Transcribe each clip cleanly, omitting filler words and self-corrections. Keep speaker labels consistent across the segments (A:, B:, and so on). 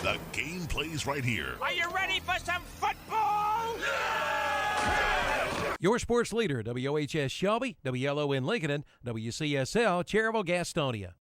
A: The game plays right here.
B: Are you ready for some football? Yeah!
C: Your sports leader, WOHS Shelby, WLON Lincoln, and WCSL Cherryville Gastonia.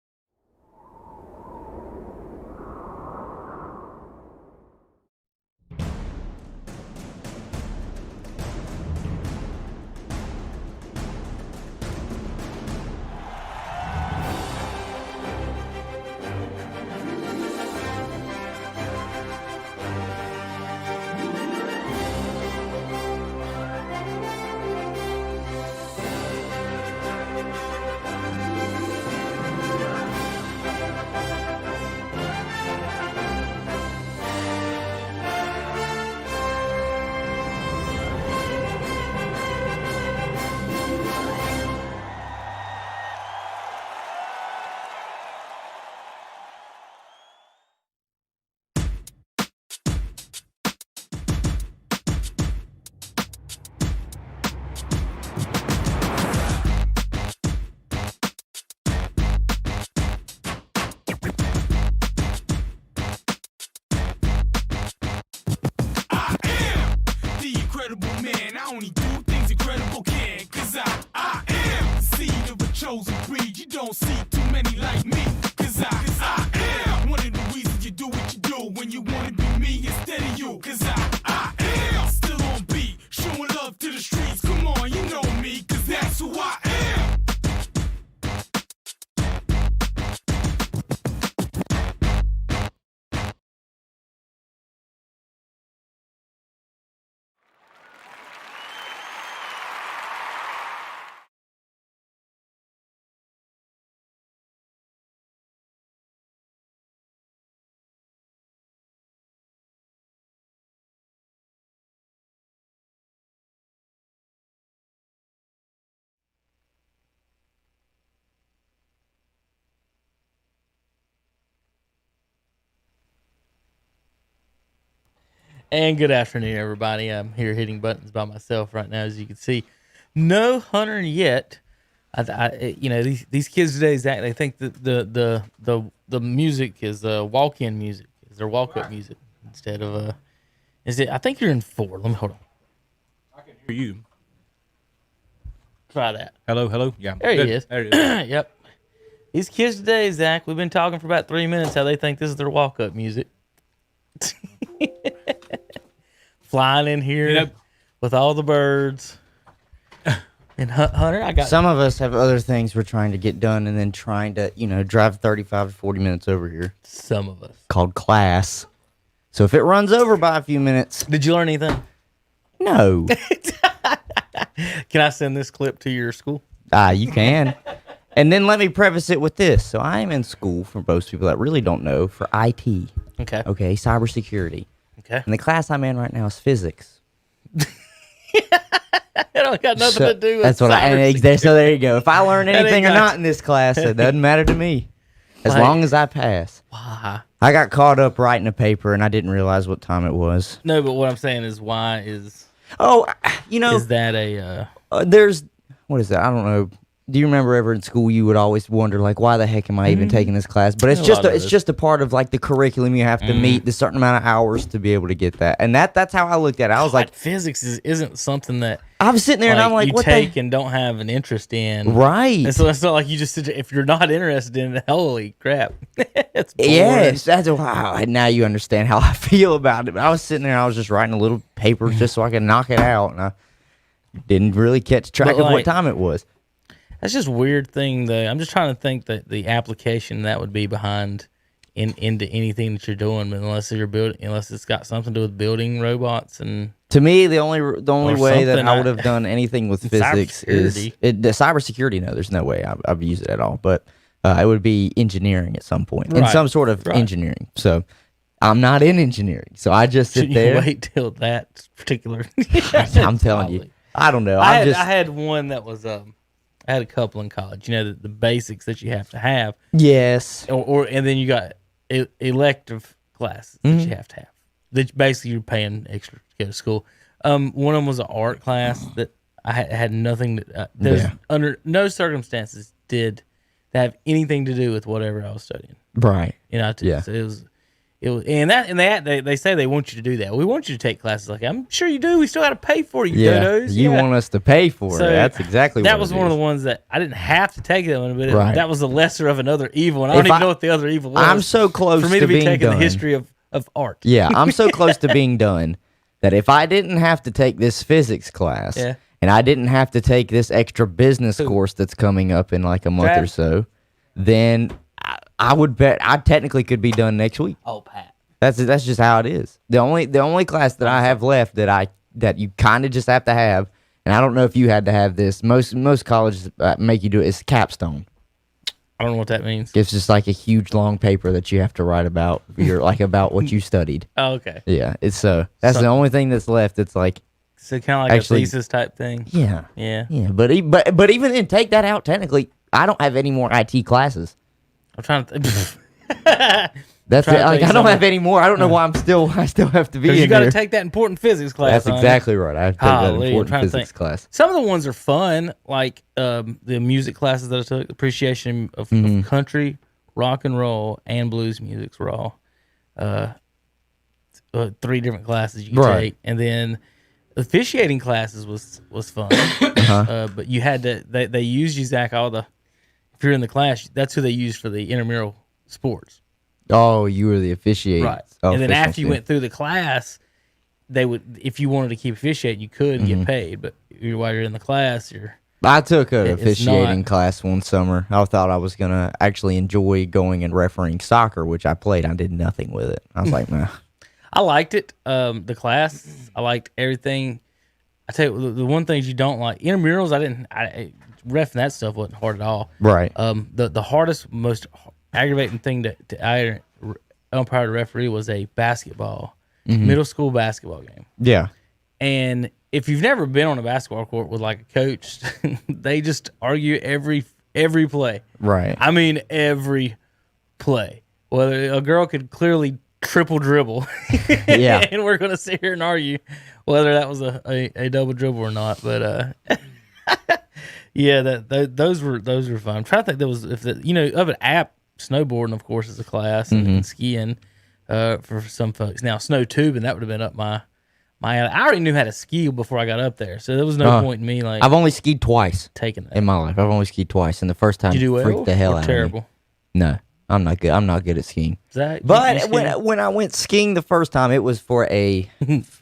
D: And good afternoon, everybody. I'm here hitting buttons by myself right now, as you can see. No Hunter yet. These kids today, Zach, they think that the music is walk-in music, is their walk-up music instead of is it? I think you're in 4. Let me hold on.
E: I can hear you.
D: Try that.
E: Hello. Yeah,
D: there
E: good.
D: he is.
E: There it is.
D: Yep. These kids today, Zach, we've been talking for about 3 minutes how they think this is their walk-up music. Flying in here with all the birds. And Hunter, I got
F: some of us have other things we're trying to get done and then trying to, drive 35 to 40 minutes over here.
D: Some of us. Called
F: class. So if it runs over by a few minutes.
D: Did you learn anything?
F: No.
D: Can I send this clip to your school?
F: You can. And then let me preface it with this. So I am in school, for most people that really don't know, for IT.
D: Okay.
F: Okay, cybersecurity.
D: Okay.
F: And the class I'm in right now is physics.
D: It don't got nothing to do with
F: that's what so there you go. If I learn anything or not in this class, it doesn't matter to me. As long as I pass.
D: Why?
F: I got caught up writing a paper and I didn't realize what time it was.
D: No, but what I'm saying is why is...
F: Oh,
D: Is that a...
F: there's... What is that? I don't know. Do you remember ever in school you would always wonder, like, why the heck am I even taking this class? But it's just a part of, like, the curriculum. You have to meet the certain amount of hours to be able to get that. And that's how I looked at it. I was like...
D: Physics isn't something that...
F: I was sitting there and I'm like,
D: what take and don't have an interest in.
F: Right.
D: And so it's not like you just sit there, if you're not interested in it, holy crap. It's boring.
F: Yes. That's wow. Now you understand how I feel about it. But I was sitting there and I was just writing a little paper just so I could knock it out. And I didn't really catch track of what time it was.
D: That's just a weird thing, though. I'm just trying to think that the application that would be behind into anything that you're doing, but unless it's got something to do with building robots and.
F: To me, the only way that I would have done anything with physics is the cybersecurity. No, there's no way I've used it at all. But it would be engineering at some point, in some sort of engineering. So I'm not in engineering, so I just sit there.
D: Wait till that particular.
F: I'm telling you, I don't know.
D: I had one that was I had a couple in college. You know, the basics that you have to have.
F: Yes.
D: And then you got elective classes that you have to have. That basically you're paying extra to go to school. One of them was an art class that I had nothing to, under no circumstances did that have anything to do with whatever I was studying.
F: Right.
D: You know, so it they say they want you to do that. We want you to take classes like that. I'm sure you do. We still got to pay for you, dodos.
F: You want us to pay for it. That's exactly what
D: that was one of the ones that I didn't have to take that one, but that was the lesser of another evil. And I don't even know what the other evil was.
F: I'm so close
D: for me to be
F: being
D: taking
F: done.
D: the history of art.
F: Yeah, I'm so close to being done that if I didn't have to take this physics class and I didn't have to take this extra business course that's coming up in like a month or so, then I would bet I technically could be done next week.
D: Oh, Pat.
F: That's just how it is. The only class that I have left that you kind of just have to have, and I don't know if you had to have this. Most colleges make you do it. Is capstone.
D: I don't know what that means.
F: It's just like a huge long paper that you have to write about about what you studied.
D: Oh, okay.
F: Yeah, it's that's the only thing that's left. It's like
D: kind of like a thesis type thing.
F: Yeah.
D: Yeah.
F: But even then, take that out. Technically, I don't have any more IT classes.
D: I'm trying to.
F: That's it. Like, I don't have any more. I don't know why I still have to be in
D: you got to
F: here.
D: take that important physics class.
F: That's exactly right. I have to take that important physics class.
D: Some of the ones are fun, like the music classes that I took. Appreciation of country, rock and roll, and blues music's were all 3 different classes you could take, and then officiating classes was fun. But you had to. They used you, Zach. If you're in the class, that's who they used for the intramural sports.
F: Oh, you were the officiator.
D: Right. And then after you went through the class, they would, if you wanted to keep officiating, you could and get paid. But while you're in the class,
F: I took an officiating class one summer. I thought I was going to actually enjoy going and refereeing soccer, which I played. I did nothing with it. I was like, nah.
D: I liked it. The class, I liked everything. I tell you, the one thing you don't like, intramurals, reffing that stuff wasn't hard at all.
F: Right.
D: The hardest, most aggravating thing to umpire to referee was a basketball, middle school basketball game.
F: Yeah.
D: And if you've never been on a basketball court with like a coach, they just argue every play.
F: Right.
D: I mean, every play. Whether a girl could clearly triple dribble.
F: Yeah.
D: And we're going to sit here and argue whether that was a double dribble or not. But, yeah, those were fun. I'm trying to think of an app. Snowboarding, of course, is a class, and skiing for some folks. Now, snow tubing, that would have been up my alley. I already knew how to ski before I got up there, so there was no point in me like.
F: I've only skied twice
D: taking that
F: in my life. I've only skied twice, and the first time freaked the hell out
D: terrible?
F: of me. No, I'm not good. I'm not good at skiing.
D: Zach,
F: but when I went skiing the first time, it was for a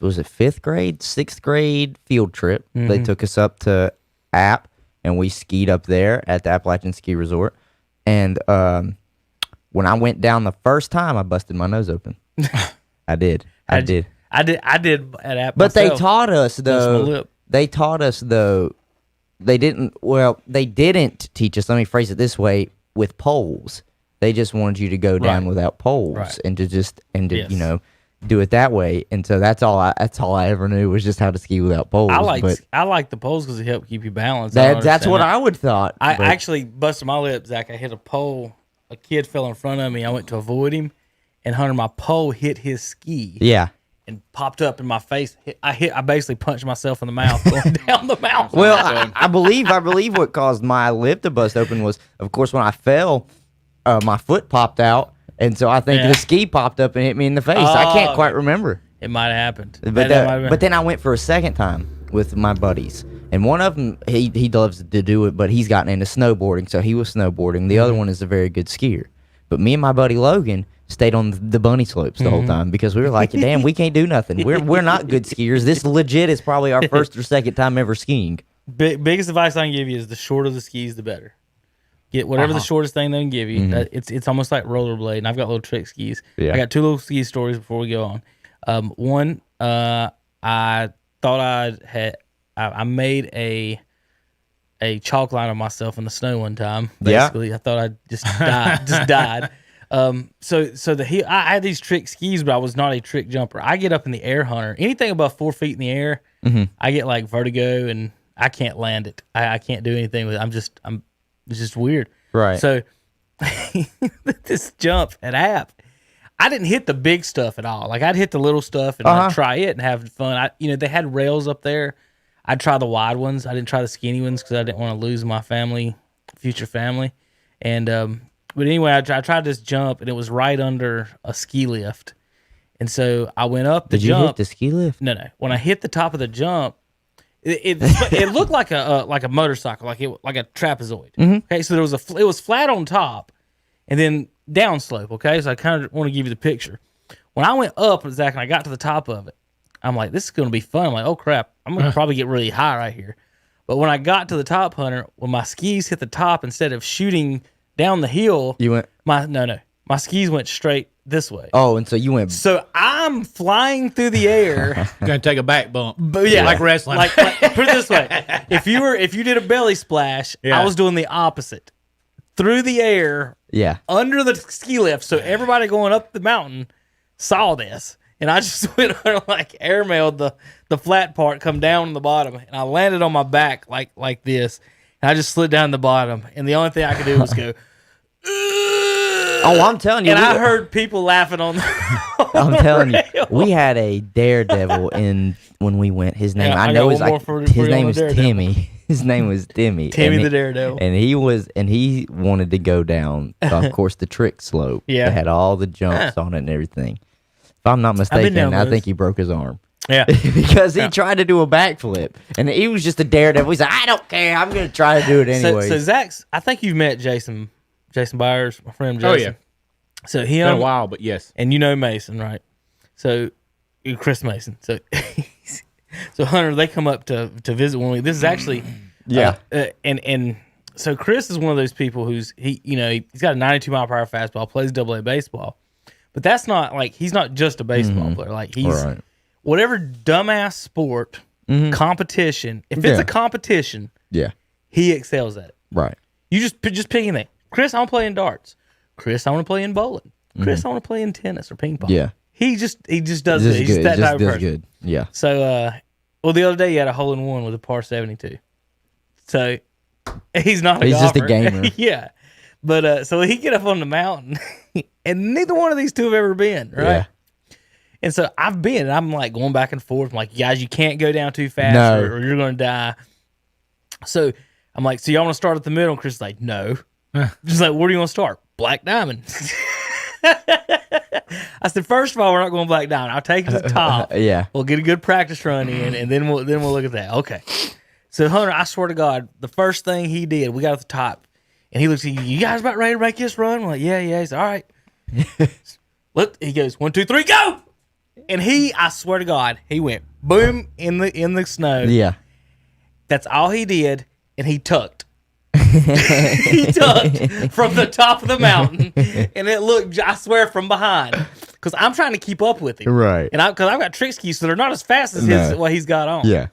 F: was it 5th grade, 6th grade field trip. They took us up to App, and we skied up there at the Appalachian Ski Resort, and when I went down the first time, I busted my nose open. I did at
D: App.
F: But they taught us though. They didn't teach us. Let me phrase it this way: with poles, they just wanted you to go down without poles and to do it that way. And so that's all I ever knew was just how to ski without poles.
D: I like the poles because they help keep you balanced.
F: That's what I would thought.
D: I actually busted my lip, Zach. I hit a pole. A kid fell in front of me. I went to avoid him, and Hunter, my pole hit his ski.
F: Yeah.
D: And popped up in my face. I basically punched myself in the mouth going down the mountain.
F: Well, I believe what caused my lip to bust open was, of course, when I fell, my foot popped out, and so I think the ski popped up and hit me in the face. I can't quite remember.
D: It might have happened.
F: But then I went for a second time with my buddies. And one of them, he loves to do it, but he's gotten into snowboarding, so he was snowboarding. The other one is a very good skier. But me and my buddy Logan stayed on the bunny slopes the whole time because we were like, damn, we can't do nothing. We're not good skiers. This legit is probably our first or second time ever skiing.
D: Biggest advice I can give you is the shorter the skis, the better. Get whatever the shortest thing they can give you. It's almost like rollerblade, and I've got little trick skis. Yeah. I got 2 little ski stories before we go on. One, I thought I made a chalk line of myself in the snow one time. Basically, I thought I just died. I had these trick skis, but I was not a trick jumper. I get up in the air, Hunter. Anything above 4 feet in the air, I get like vertigo and I can't land it. I can't do anything with it. It's just weird. Right. So this jump at App, I didn't hit the big stuff at all. Like I'd hit the little stuff and I'd try it and have fun. They had rails up there. I'd try the wide ones. I didn't try the skinny ones because I didn't want to lose my future family. And But anyway, I tried this jump, and it was right under a ski lift. And so I went up the jump.
F: Did you hit the ski lift?
D: No. When I hit the top of the jump, it looked like a motorcycle, like a trapezoid. Okay, so it was flat on top, and then downslope. Okay, so I kind of want to give you the picture. When I went up, Zach, and I got to the top of it, I'm like, this is going to be fun. I'm like, oh crap, I'm going to probably get really high right here. But when I got to the top, Hunter, when my skis hit the top, instead of shooting down the hill,
F: You went.
D: my skis went straight this way.
F: Oh, and so you went.
D: So I'm flying through the air.
E: You're gonna take a back bump,
D: But yeah,
E: like wrestling.
D: Like, put it this way: if you did a belly splash,
E: Yeah.
D: I was doing the opposite, through the air,
F: Yeah.
D: under the ski lift. So everybody going up the mountain saw this, and I just went like airmailed the flat part, come down on the bottom, and I landed on my back like this, and I just slid down the bottom, and the only thing I could do was go.
F: Oh, I'm telling you.
D: And I heard people laughing on the
F: I'm telling you,
D: rail.
F: we had a daredevil in when we went. His name,
D: Yeah,
F: I
D: I
F: know,
D: got
F: is
D: one more
F: like
D: for
F: his
D: you on
F: name
D: the
F: was
D: daredevil.
F: Timmy. His name was Timmy.
D: Timmy
F: And
D: the Daredevil.
F: And he wanted to go down, of course, the trick slope.
D: Yeah.
F: It had all the jumps on it and everything. If I'm not mistaken,
D: down
F: I
D: those.
F: think he broke his arm.
D: Yeah.
F: Because he tried to do a backflip, and he was just a daredevil. He's like, I don't care. I'm going to try to do it anyway.
D: So Zach's, I think you've met Jason Byers, my friend Jason.
E: Oh yeah,
D: So
E: been a
D: him,
E: while, but yes.
D: and you know Mason, right? So Chris Mason. So so Hunter, they come up to visit when this is actually and so Chris is one of those people who's he's got a 92 mile per hour fastball, plays AA baseball, but that's not like he's not just a baseball player. Like he's
F: Right.
D: whatever dumbass sport competition. If it's
F: Yeah.
D: a competition,
F: Yeah.
D: he excels at it.
F: Right.
D: You just pick anything. Chris, I want to play in darts. Chris, I want to play in bowling. Chris, I want to play in tennis or ping pong.
F: Yeah.
D: He just does
F: This
D: it.
F: is
D: He's
F: good.
D: that
F: Just
D: type of
F: does
D: person.
F: good. Yeah.
D: So, well, the other day he had a hole in one with a par 72. So he's not a
F: He's just a
D: golfer.
F: gamer.
D: Yeah. But so he get up on the mountain, and neither one of these two have ever been, right?
F: Yeah.
D: And so I've been, and I'm like going back and forth. I'm like, guys, you can't go down too fast
F: No.
D: or you're going to die. So I'm like, so y'all want to start at the middle? And Chris is like, no. Just like, where do you want to start? Black Diamond. I said, first of all, we're not going Black Diamond. I'll take it to the top.
F: Yeah.
D: We'll get a good practice run in, and then we'll look at that. Okay. So Hunter, I swear to God, the first thing he did, we got at the top, and he looks at you guys about ready to make this run? I'm like, yeah. He's all right. Look, he goes, 1, 2, 3, go! And I swear to God, he went boom in the snow.
F: Yeah.
D: That's all he did, and he tucked. He tucked from the top of the mountain, and it looked, I swear, from behind. Because I'm trying to keep up with him.
F: Right.
D: And because I've got trick skis, so they're not as fast as what he's got on.
F: Yeah.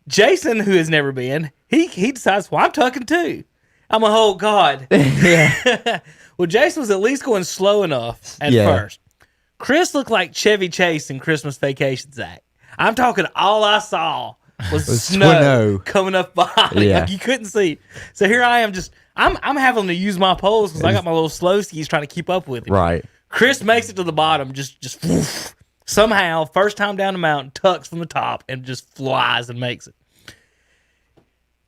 D: Jason, who has never been, he decides, well, I'm tucking too. I'm a oh God.
F: Yeah.
D: Well, Jason was at least going slow enough at first. Chris looked like Chevy Chase in Christmas Vacation, Zach. I'm talking all I saw was snow coming up behind him.
F: Yeah.
D: Like you couldn't see. So here I am I'm having to use my poles because I got my little slow skis trying to keep up with him.
F: Right.
D: Chris makes it to the bottom, just woof, somehow, first time down the mountain, tucks from the top and just flies and makes it.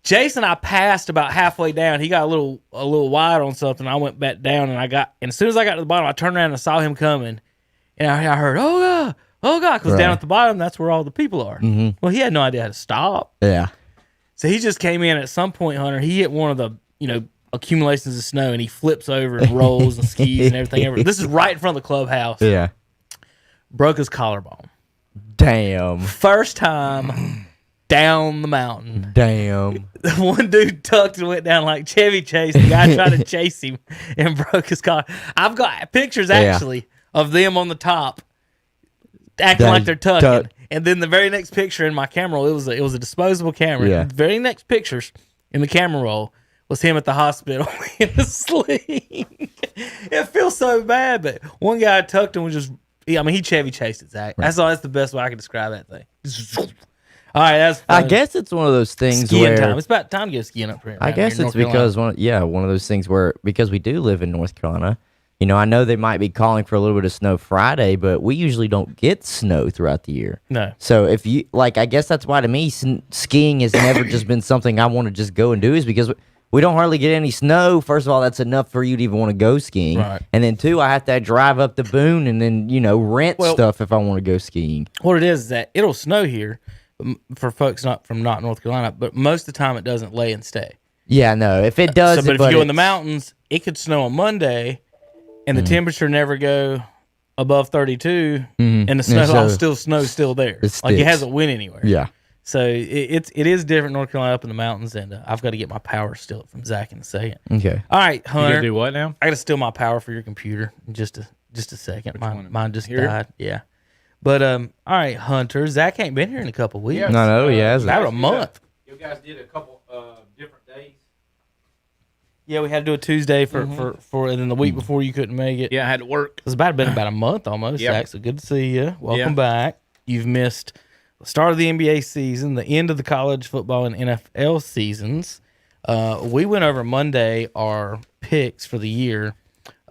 D: Jason, I passed about halfway down. He got a little wide on something. I went back down, and as soon as I got to the bottom, I turned around and I saw him coming, and I heard, oh God, because down at the bottom, that's where all the people are. Mm-hmm. Well, he had no idea how to stop.
F: Yeah.
D: So he just came in at some point, Hunter. He hit one of the accumulations of snow, and he flips over and rolls and skis and everything. This is right in front of the clubhouse.
F: Yeah.
D: Broke his collarbone.
F: Damn.
D: First time down the mountain.
F: Damn.
D: One dude tucked and went down like Chevy Chase. The guy tried to chase him and broke his collar. I've got pictures actually of them on the top acting like they're tucking. And then the very next picture in my camera roll, it was a disposable camera.
F: Yeah.
D: The very next pictures in the camera roll was him at the hospital in a sling. It feels so bad, but one guy tucked and was just, he Chevy chased it, Zach. Right. That's the best way I can describe that thing. All right, that's fun.
F: I guess it's one of those things
D: skiing
F: where
D: time. It's about time to go skiing up here.
F: I guess it's because one of those things where because we do live in North Carolina, I know they might be calling for a little bit of snow Friday, but we usually don't get snow throughout the year.
D: No.
F: So if you I guess that's why to me skiing has never just been something I want to just go and do is because we don't hardly get any snow. First of all, that's enough for you to even want to go skiing.
D: Right.
F: And then 2, I have to drive up the Boone and then, rent stuff if I want to go skiing.
D: What it is that it'll snow here for folks not North Carolina, but most of the time it doesn't lay and stay.
F: Yeah, no. If it does,
D: but if you go in the mountains, it could snow on Monday, and the temperature never go above 32, and the snow still there. It hasn't went anywhere.
F: Yeah.
D: So it is different North Carolina up in the mountains, and I've got to get my power still from Zach in a second.
F: Okay.
D: All right, Hunter.
E: You gonna do what now?
D: I got to steal my power for your computer in just a second. Mine just died. Yeah. But all right, Hunter. Zach ain't been here in a couple weeks.
F: Yeah. No, he hasn't.
D: About a month.
E: You guys did a couple different days.
D: Yeah, we had to do a Tuesday for and then the week before you couldn't make it.
E: Yeah, I had to work.
D: It's been about a month almost,
E: Yep.
D: Zach. So good to see you. Welcome back. You've missed the start of the NBA season, the end of the college football and NFL seasons. We went over Monday our picks for the year.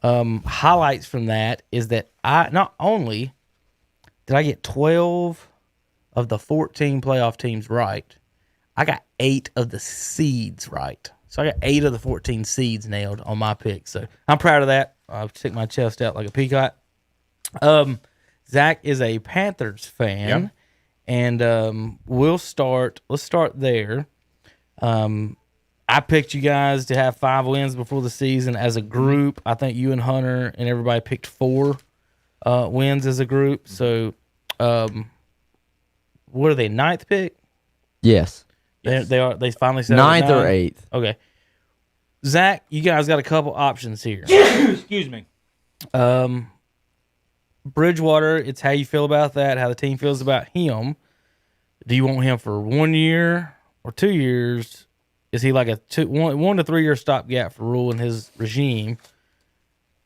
D: Highlights from that is that I not only did I get 12 of the 14 playoff teams right, I got 8 of the seeds right. So I got 8 of the 14 seeds nailed on my picks. So I'm proud of that. I'll stick my chest out like a peacock. Zach is a Panthers fan, and let's start there. I picked you guys to have 5 wins before the season as a group. I think you and Hunter and everybody picked 4 wins as a group. So what are they, 9th pick?
F: Yes.
D: They finally said
F: 9th or 8th.
D: Okay. Zach, you guys got a couple options here.
E: Excuse me.
D: Bridgewater, it's how you feel about that, how the team feels about him. Do you want him for 1 year or 2 years? Is he like a 1 to 3 year stopgap for Rule and his regime?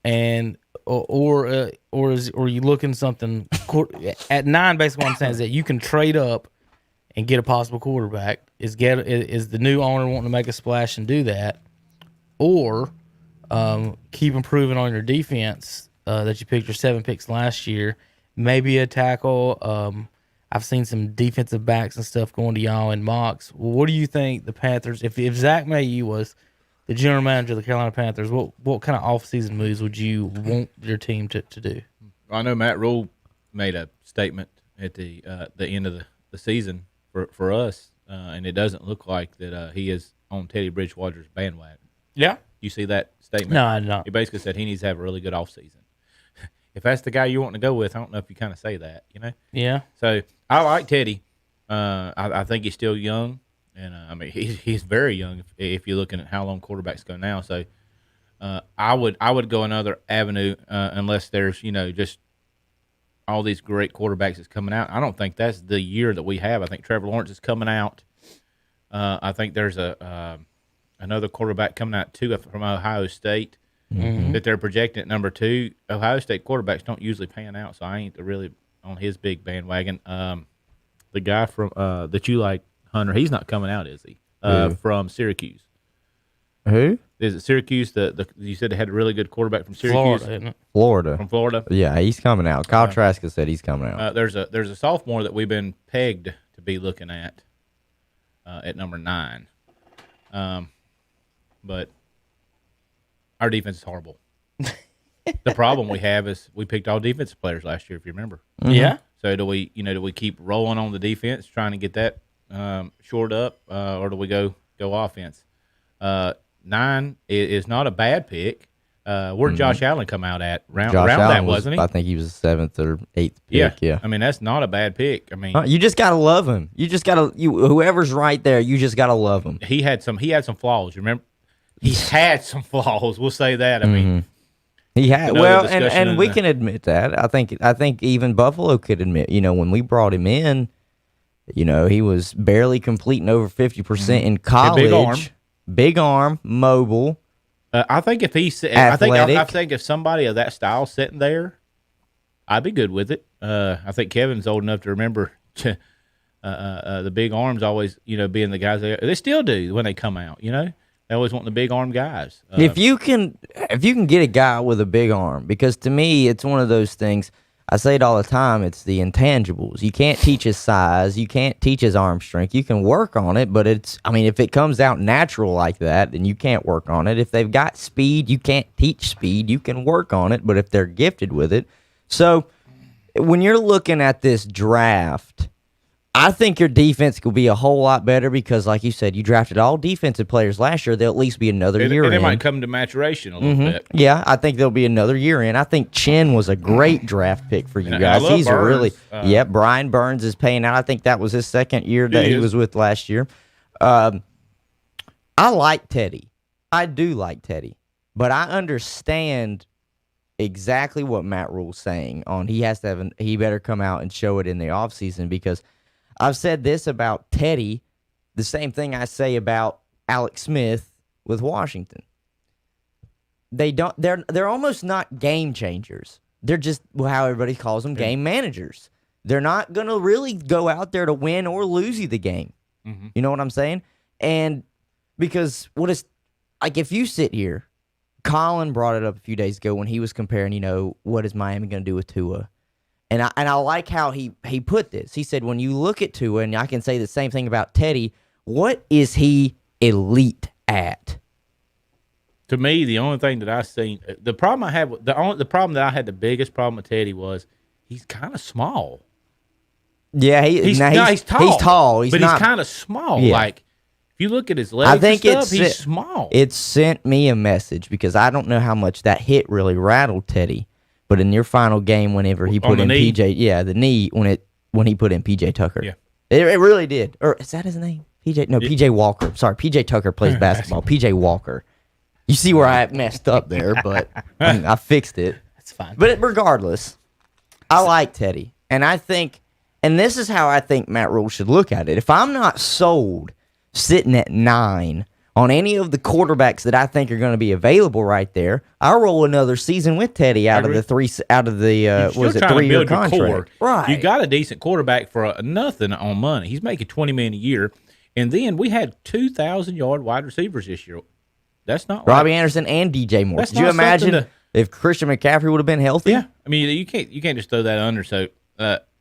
D: And or are you looking something at 9? Basically, what I'm saying is that you can trade up and get a possible quarterback. Is the new owner wanting to make a splash and do that, or keep improving on your defense that you picked your 7 picks last year? Maybe a tackle. I've seen some defensive backs and stuff going to y'all in mocks. Well, what do you think the Panthers? If Zach Mayhew was the general manager of the Carolina Panthers, what kind of offseason moves would you want your team to do?
E: I know Matt Rule made a statement at the end of the season for us, and it doesn't look like that he is on Teddy Bridgewater's bandwagon.
D: Yeah.
E: You see that statement?
D: No, I don't.
E: He basically said he needs to have a really good offseason. If that's the guy you want to go with, I don't know if you kind of say that,
D: Yeah.
E: So I like Teddy. I think he's still young, and I mean he's very young if you're looking at how long quarterbacks go now. So I would go another avenue unless there's just all these great quarterbacks that's coming out. I don't think that's the year that we have. I think Trevor Lawrence is coming out. I think there's another quarterback coming out too from Ohio State. Mm-hmm. That they're projecting at number 2. Ohio State quarterbacks don't usually pan out, so I ain't really on his big bandwagon. The guy from that you like, Hunter, he's not coming out, is he? From Syracuse.
F: Who?
E: Is it Syracuse? You said they had a really good quarterback from Syracuse.
D: Florida, isn't it?
F: Florida.
E: From Florida.
F: Yeah, he's coming out. Kyle Trask has said he's coming out.
E: There's a sophomore that we've been pegged to be looking at number 9. But our defense is horrible. The problem we have is we picked all defensive players last year, if you remember.
D: Mm-hmm. Yeah.
E: So do we keep rolling on the defense, trying to get that shored up, or do we go offense? 9 is not a bad pick. Where'd Josh Allen come out at? Round that, wasn't he?
F: I think he was the 7th or 8th pick. Yeah.
E: I mean, that's not a bad pick. I mean,
F: you just gotta love him. You just gotta whoever's right there. You just gotta love him.
E: He had some flaws. You remember? He had some flaws. We'll say that. I mean,
F: he had and we can admit that. I think even Buffalo could admit. When we brought him in, he was barely completing over 50% in college. Big arm, mobile.
E: I think if he's, I think if somebody of that style sitting there, I'd be good with it. I think Kevin's old enough to remember the big arms always, being the guys they still do when they come out. They always want the big arm guys. If
F: you can get a guy with a big arm, because to me it's one of those things. I say it all the time, it's the intangibles. You can't teach his size. You can't teach his arm strength. You can work on it, but if it comes out natural like that, then you can't work on it. If they've got speed, you can't teach speed. You can work on it, but if they're gifted with it. So when you're looking at this draft, I think your defense will be a whole lot better because, like you said, you drafted all defensive players last year. There'll at least be another year in.
E: And they might come to maturation a little bit.
F: Yeah, I think there'll be another year in. I think Chin was a great draft pick for you guys. He's
E: Burns.
F: Brian Burns is paying out. I think that was his second year that he was with last year. I like Teddy. I do like Teddy. But I understand exactly what Matt Rule's saying on he better come out and show it in the offseason because I've said this about Teddy, the same thing I say about Alex Smith with Washington. They're almost not game changers. They're just how everybody calls them, game managers. They're not going to really go out there to win or lose you the game. Mm-hmm. You know what I'm saying? And because if you sit here, Colin brought it up a few days ago when he was comparing, what is Miami going to do with Tua? And I like how he put this. He said, when you look at Tua, and I can say the same thing about Teddy, what is he elite at?
E: To me, the only thing that I seen, the problem I had, the problem that I had the biggest problem with Teddy was he's kind of small.
F: Yeah, he's tall. He's tall.
E: He's kind of small. Yeah. Like if you look at his legs, he's small.
F: It sent me a message because I don't know how much that hit really rattled Teddy. But in your final game, whenever he put in PJ, the knee when he put in PJ Tucker, it really did. Or is that his name? PJ Walker. Sorry, PJ Tucker plays basketball. PJ Walker. You see where I messed up there, but I fixed it.
D: That's fine.
F: But regardless, I like Teddy, and I think, and this is how I think Matt Rule should look at it. If I'm not sold sitting at 9 on any of the quarterbacks that I think are going to be available right there, I'll roll another season with Teddy out of the 3-year contract. Right.
E: You got a decent quarterback for nothing on money. He's making $20 million a year, and then we had 2,000-yard wide receivers this year. That's not
F: Robbie Anderson and DJ Moore. Could you imagine if Christian McCaffrey would have been healthy?
E: Yeah, I mean you can't just throw that under. So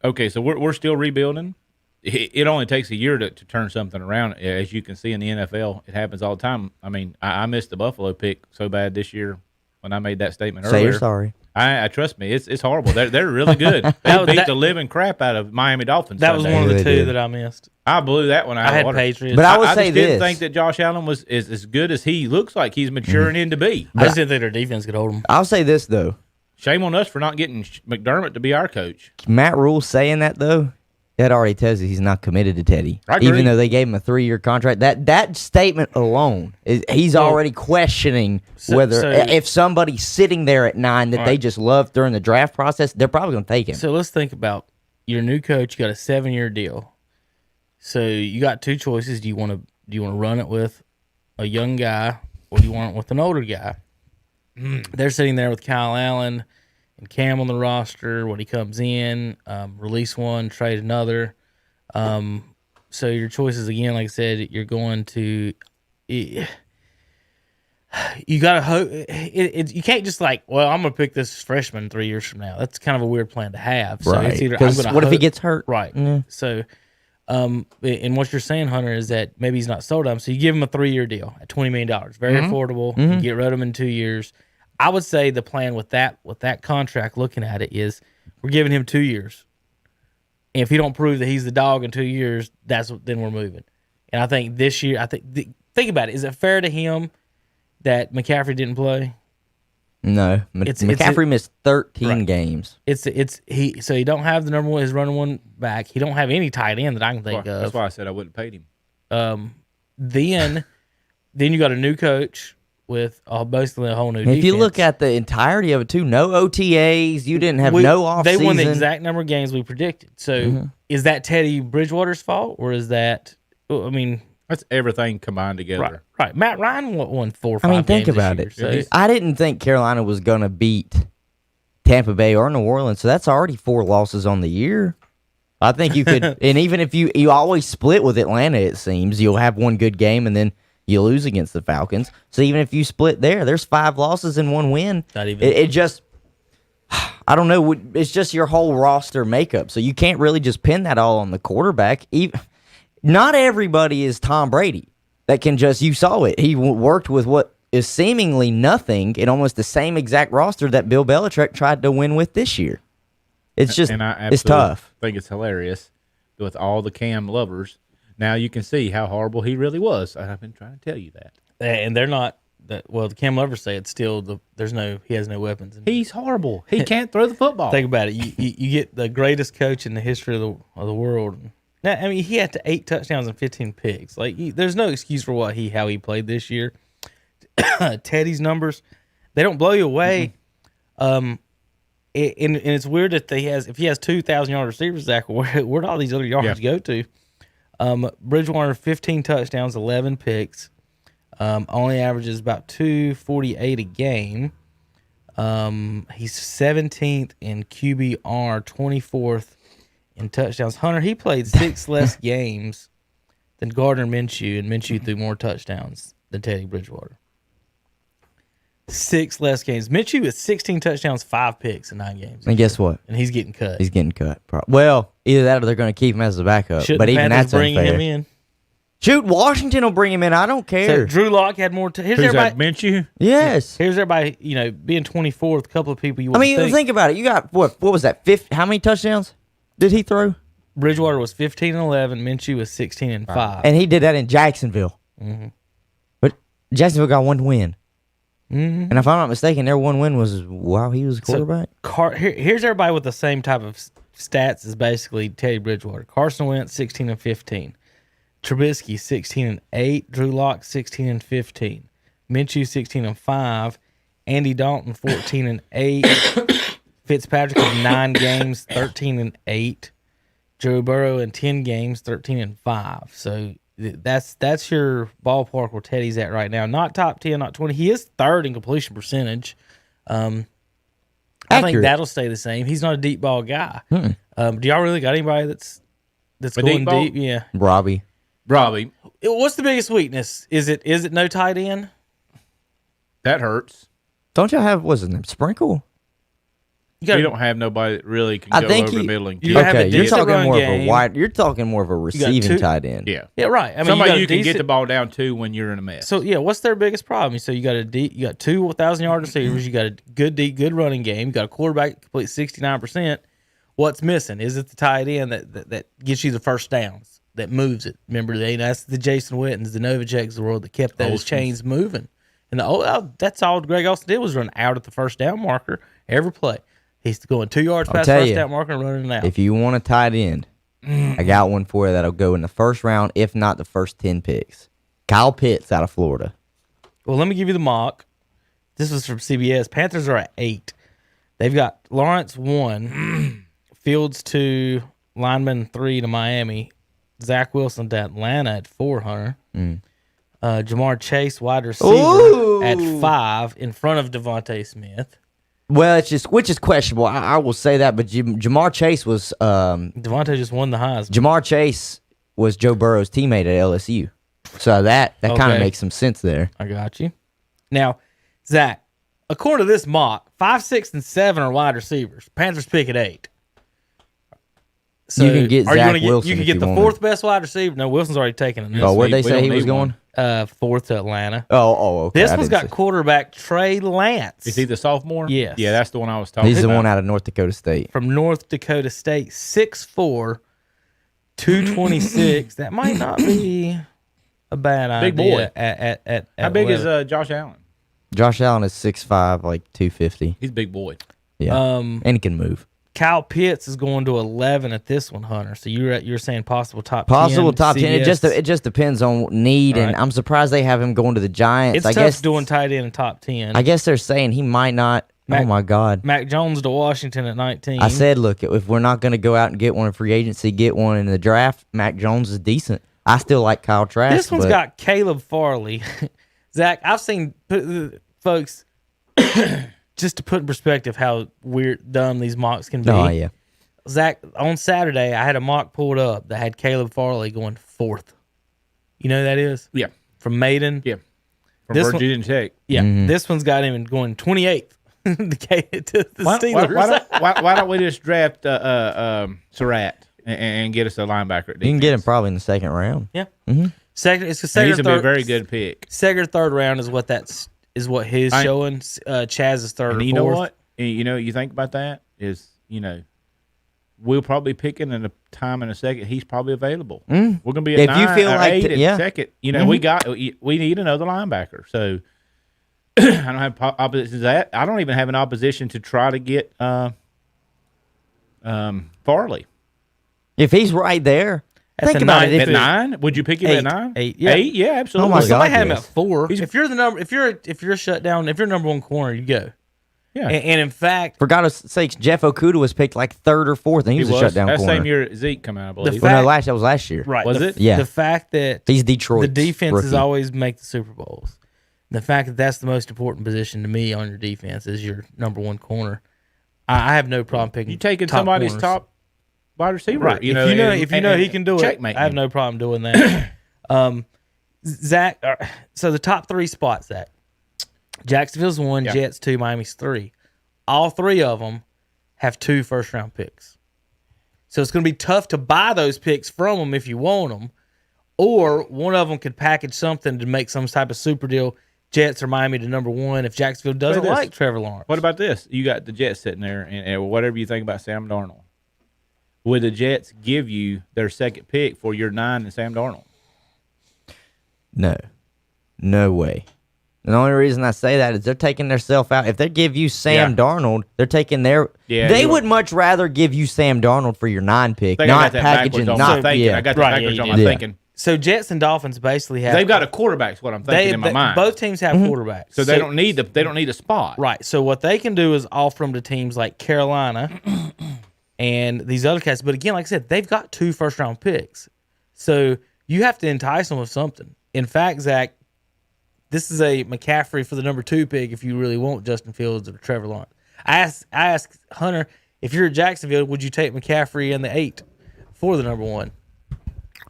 E: okay, so we're still rebuilding. It only takes a year to turn something around. As you can see in the NFL, it happens all the time. I mean, I missed the Buffalo pick so bad this year when I made that statement earlier.
F: Say you're sorry.
E: I trust me, it's horrible. They're really good. They beat the living crap out of Miami Dolphins.
D: That was one of the two that I missed.
E: I blew that one out of
D: the
E: water.
D: Patriots.
F: But I would say
E: just didn't think that Josh Allen is as good as he looks like he's maturing into be.
D: I just didn't think their defense could hold him.
F: I'll say this, though.
E: Shame on us for not getting McDermott to be our coach.
F: Matt Rule saying that, though, that already tells you he's not committed to Teddy.
E: I agree.
F: Even though they gave him a 3-year contract. That statement alone, he's already questioning whether if somebody's sitting there at 9 that they just loved during the draft process, they're probably going to take him.
D: So let's think about your new coach. You got a 7-year deal. So you got two choices. Do you want to run it with a young guy or do you want it with an older guy? They're sitting there with Kyle Allen and Cam on the roster. When he comes in, release one, trade another. So your choices again, like I said, you're going to. You gotta hope. You can't just I'm gonna pick this freshman 3 years from now. That's kind of a weird plan to have. So
F: right.
D: It's either
F: what if he gets hurt?
D: Right. Mm. So. And what you're saying, Hunter, is that maybe he's not sold on him. So you give him a 3-year deal at $20 million. Very affordable. Mm-hmm. You get rid of him in 2 years. I would say the plan with that contract, looking at it, is we're giving him 2 years. And if he don't prove that he's the dog in 2 years, then we're moving. And I think this year, think about it. Is it fair to him that McCaffrey didn't play?
F: No, McCaffrey missed 13 games.
D: So he don't have the number one, his running one back. He don't have any tight end that I can think of.
E: That's why I said I wouldn't have paid him.
D: Then you got a new coach with basically a whole new defense.
F: If you look at the entirety of it too, no OTAs, you didn't have no offseason.
D: They won the exact number of games we predicted. So is that Teddy Bridgewater's fault or is that? I mean.
E: That's everything combined together.
D: Right. Matt Ryan won 4 or 5 games.
F: Think about it. So I didn't think Carolina was going to beat Tampa Bay or New Orleans, so that's already 4 losses on the year. I think you could, and even if you always split with Atlanta, it seems, you'll have one good game and then you lose against the Falcons. So even if you split there's 5 losses and 1 win.
D: Not even.
F: It just, I don't know. It's just your whole roster makeup. So you can't really just pin that all on the quarterback. Not everybody is Tom Brady that can just, you saw it. He worked with what is seemingly nothing in almost the same exact roster that Bill Belichick tried to win with this year. It's just, it's tough.
E: I think it's hilarious with all the Cam lovers. Now you can see how horrible he really was. I've been trying to tell you that.
D: And they're not. Well, the Cam lovers say it's still he has no weapons.
E: He's horrible. He can't throw the football.
D: Think about it. You get the greatest coach in the history of the world. Now, I mean, he had 8 touchdowns and 15 picks. Like, there's no excuse for how he played this year. Teddy's numbers, they don't blow you away. And it's weird that if he has 2,000-yard receivers, Zach, where'd all these other yards go to? Bridgewater 15 touchdowns, 11 picks. Only averages about 248 a game. He's 17th in QBR, 24th in touchdowns. Hunter, he played 6 less games than Gardner Minshew, and Minshew threw more touchdowns than Teddy Bridgewater. 6 less games. Minshew with 16 touchdowns, 5 picks in 9 games.
F: And guess what?
D: And he's getting cut.
F: He's getting cut. Well, either that or they're going to keep him as a backup. But even that's unfair.
D: Bringing him in.
F: Shoot, Washington will bring him in. I don't care.
D: So Drew Lock had more. Here's
E: Who's
D: everybody.
E: That, Minshew?
F: Yes.
D: Here's everybody. Being 24th, a couple of people you.
F: Think about it. You got what was that? How many touchdowns did he throw?
D: Bridgewater was 15 and 11. Minshew was 16 and 5.
F: And he did that in Jacksonville. Mm-hmm. But Jacksonville got 1 win. Mm-hmm. And if I'm not mistaken, their 1 win was while he was a quarterback.
D: So, here's everybody with the same type of stats as basically Teddy Bridgewater. Carson Wentz 16 and 15. Trubisky 16 and 8. Drew Lock 16 and 15. Minshew 16 and 5. Andy Dalton 14 and 8. Fitzpatrick in 9 games 13 and 8. Joe Burrow in 10 games 13 and 5. So that's your ballpark where Teddy's at right now. Not top 10, not 20. He is 3rd in completion percentage. I think that'll stay the same. He's not a deep ball guy. Do y'all really got anybody that's going deep? Yeah,
F: Robbie.
D: What's the biggest weakness? Is it no tight end?
E: That hurts.
F: Don't y'all have what's his name? Sprinkle?
E: We don't have nobody that really can go over the middle and
D: you have a
F: you're talking more
D: game.
F: of a wide. You're talking more of a receiving tight end.
E: Yeah,
D: right. I mean,
E: somebody you can get the ball down to when you're in a mess.
D: So what's their biggest problem? So you got 2,000-yard receivers. You got a good running game. You got a quarterback that completes 69%. What's missing? Is it the tight end that gets you the first downs, that moves it? Remember, that's the Jason Wittens, the Novaceks of the world that kept those chains moving. And that's all Greg Olsen did was run out at the first down marker every play. He's going 2 yards past the first down marker and running it out.
F: If you want a tight end, I got one for you that'll go in the first round, if not the first 10 picks. Kyle Pitts out of Florida.
D: Well, let me give you the mock. This was from CBS. Panthers are at 8. They've got Lawrence 1, Fields 2, lineman 3 to Miami, Zach Wilson to Atlanta at 4, Hunter. Jamar Chase, wide receiver, at 5 in front of Devontae Smith.
F: Well, which is questionable. I will say that, but Jamar Chase was
D: Devontae just won the Heisman.
F: Jamar Chase was Joe Burrow's teammate at LSU, so that kind of makes some sense there.
D: I got you. Now, Zach, according to this mock, 5, 6, and 7 are wide receivers. Panthers pick at 8. So
F: you can get Zach Wilson.
D: You can get the 4th best wide receiver. No, Wilson's already taken it.
F: Oh, where'd they say he was going?
D: 4th to Atlanta.
F: Oh, okay.
D: This one's got quarterback Trey Lance.
E: Is he the sophomore?
D: Yes.
E: Yeah, that's the one I was talking about.
F: He's the one out of North Dakota State.
D: From North Dakota State, 6'4", 226. That might not be a bad idea.
E: Big boy.
D: At
E: How big is Josh Allen?
F: Josh Allen is 6'5", like 250.
E: He's a big boy.
F: Yeah, and he can move.
D: Kyle Pitts is going to 11 at this one, Hunter. So you're saying possible top 10.
F: Possible top 10. It just depends on need, and I'm surprised they have him going to the Giants.
D: It's tough doing tight end in top 10.
F: I guess they're saying he might not. Oh my God.
D: Mac Jones to Washington at 19.
F: I said, look, if we're not going to go out and get one in free agency, get one in the draft. Mac Jones is decent. I still like Kyle Trask.
D: This one's got Caleb Farley. Zach, I've seen folks. Just to put in perspective how dumb these mocks can be.
F: Oh, yeah.
D: Zach, on Saturday, I had a mock pulled up that had Caleb Farley going 4th. You know who that is?
E: Yeah.
D: From Maiden?
E: Yeah. From Virginia Tech.
D: Yeah. Mm-hmm. This one's got him going 28th. the Steelers.
E: Why don't we just draft Surratt and get us a linebacker?
F: You can get him probably in the second round.
D: Yeah.
F: Mm-hmm.
D: Second, it's
E: he's gonna be a very good pick.
D: Second or third round is what his showing. Chaz's third.
E: And
D: or
E: you
D: fourth.
E: know what? You think about that is we'll probably pick in a time in a second. He's probably available. We're gonna be at 9 you feel or like 8 in second. We need another linebacker. So I don't have opposition to that. I don't even have an opposition to try to get Farley.
F: If he's right there. Think about it.
E: At 9, would you pick him at 9?
D: 8, yeah.
E: 8, yeah, absolutely.
F: Oh my God,
D: somebody had him
F: yes.
D: at 4. If you're shut down, if you're number one corner, you go.
E: Yeah.
D: And in fact,
F: for God's sakes, Jeff Okuda was picked like 3rd or 4th, and he was a shutdown corner.
E: That same year Zeke come out, I believe.
F: That was last year.
D: Right.
E: Was it?
F: Yeah.
D: The fact that
F: he's Detroit.
D: The defenses
F: rookie.
D: always make the Super Bowls. The fact that that's the most important position to me on your defense is your number one corner. I have no problem picking.
E: You taking somebody's
D: corners.
E: Top wide receiver,
D: right? If you know he can do it, I have no problem doing that. Zach, so the top 3 spots, Zach. Jacksonville's 1, Jets 2, Miami's 3. All 3 of them have 2 first-round picks. So it's going to be tough to buy those picks from them if you want them, or one of them could package something to make some type of super deal. Jets or Miami to number 1 if Jacksonville doesn't like Trevor Lawrence.
E: What about this? You got the Jets sitting there, and whatever you think about Sam Darnold. Would the Jets give you their second pick for your 9 and Sam Darnold?
F: No way. The only reason I say that is they're taking themselves out. If they give you Sam Darnold, they're taking their. Yeah, they would much rather give you Sam Darnold for your 9 pick, not packaging.
E: I got that backwards on my thinking.
D: So Jets and Dolphins basically have.
E: They've got a quarterback. Is what I'm thinking in my mind.
D: Both teams have quarterbacks,
E: so they don't need a spot.
D: Right. So what they can do is offer them to teams like Carolina and these other cats. But again, like I said, they've got 2 first-round picks, so you have to entice them with something. In fact, Zach, this is a McCaffrey for the number 2 pick if you really want Justin Fields or Trevor Lawrence. I asked Hunter, if you're at Jacksonville, would you take McCaffrey in the 8 for the number 1?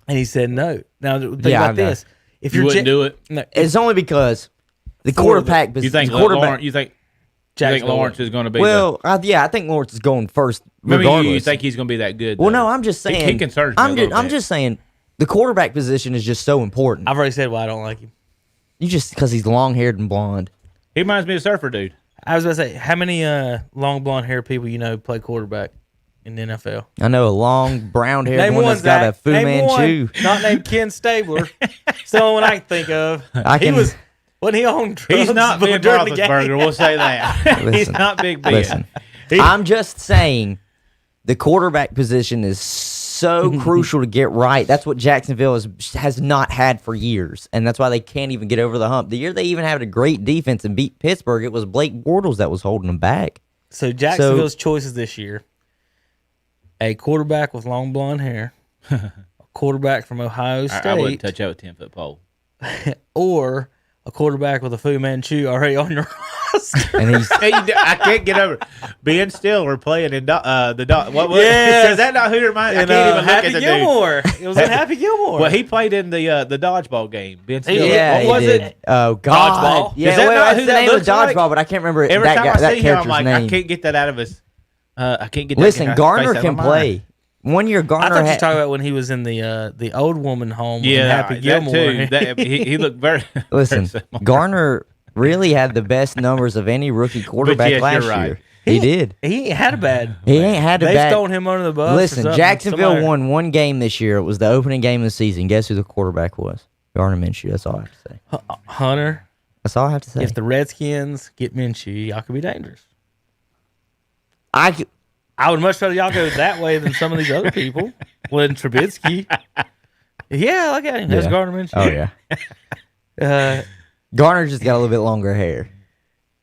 D: And he said no. Now, think about this. If
E: you wouldn't do it?
F: No, it's only because the quarterback position.
E: You think Lawrence is going to be
F: I think Lawrence is going first regardless.
E: You think he's going to be that good?
F: Well, no, I'm just saying.
E: He concerns me
F: I'm just saying the quarterback position is just so important.
D: I've already said why I don't like him.
F: You just because he's long-haired and blonde.
E: He reminds me of a surfer dude.
D: I was about to say, how many long blonde hair people play quarterback in the NFL?
F: I know a long brown-haired one that's got a Fu Manchu.
D: Not named Ken Stabler. It's the only one I can think of. Wasn't he on drugs?
E: He's not Ben Roethlisberger, we'll say that. He's not Big Ben.
F: Listen, I'm just saying the quarterback position is so crucial to get right. That's what Jacksonville has not had for years, and that's why they can't even get over the hump. The year they even had a great defense and beat Pittsburgh, it was Blake Bortles that was holding them back.
D: So Jacksonville's choices this year: a quarterback with long blonde hair, a quarterback from Ohio State.
E: I wouldn't touch out a 10-foot pole.
D: Or a quarterback with a Fu Manchu already on your roster.
F: And
E: I can't get over Ben Stiller playing in is that not who your mind? I can't even
D: Happy
E: look at the
D: Gilmore.
E: Dude.
D: It was in Happy Gilmore.
E: Well, he played in the dodgeball game. Ben Stiller.
F: Yeah,
E: what was it?
F: Oh God!
E: Dodgeball.
F: Yeah,
E: is that not who
F: the name of dodgeball?
E: Like?
F: But I can't remember
E: Every time I see him, I'm like,
F: name.
E: I can't get that out of his. I can't get.
F: Listen, Garner can play. One year, Garner.
D: I thought you were talking about when he was in the old woman home.
E: Yeah,
D: Happy Gilmore.
E: That too. He looked very.
F: Listen,
E: very
F: Garner really had the best numbers of any rookie quarterback last year. He did.
D: He ain't had a bad.
F: He ain't had a bad.
D: They've thrown him under the bus.
F: Listen, Jacksonville won one game this year. It was the opening game of the season. Guess who the quarterback was? Garner Minshew. That's all I have to say.
D: Hunter.
F: That's all I have to say.
D: If the Redskins get Minshew, y'all could be dangerous. I would much rather y'all go that way than some of these other people. Than Trubisky. Yeah, look at him. There's Gardner Minshew.
F: Oh, yeah. Garner just got a little bit longer hair.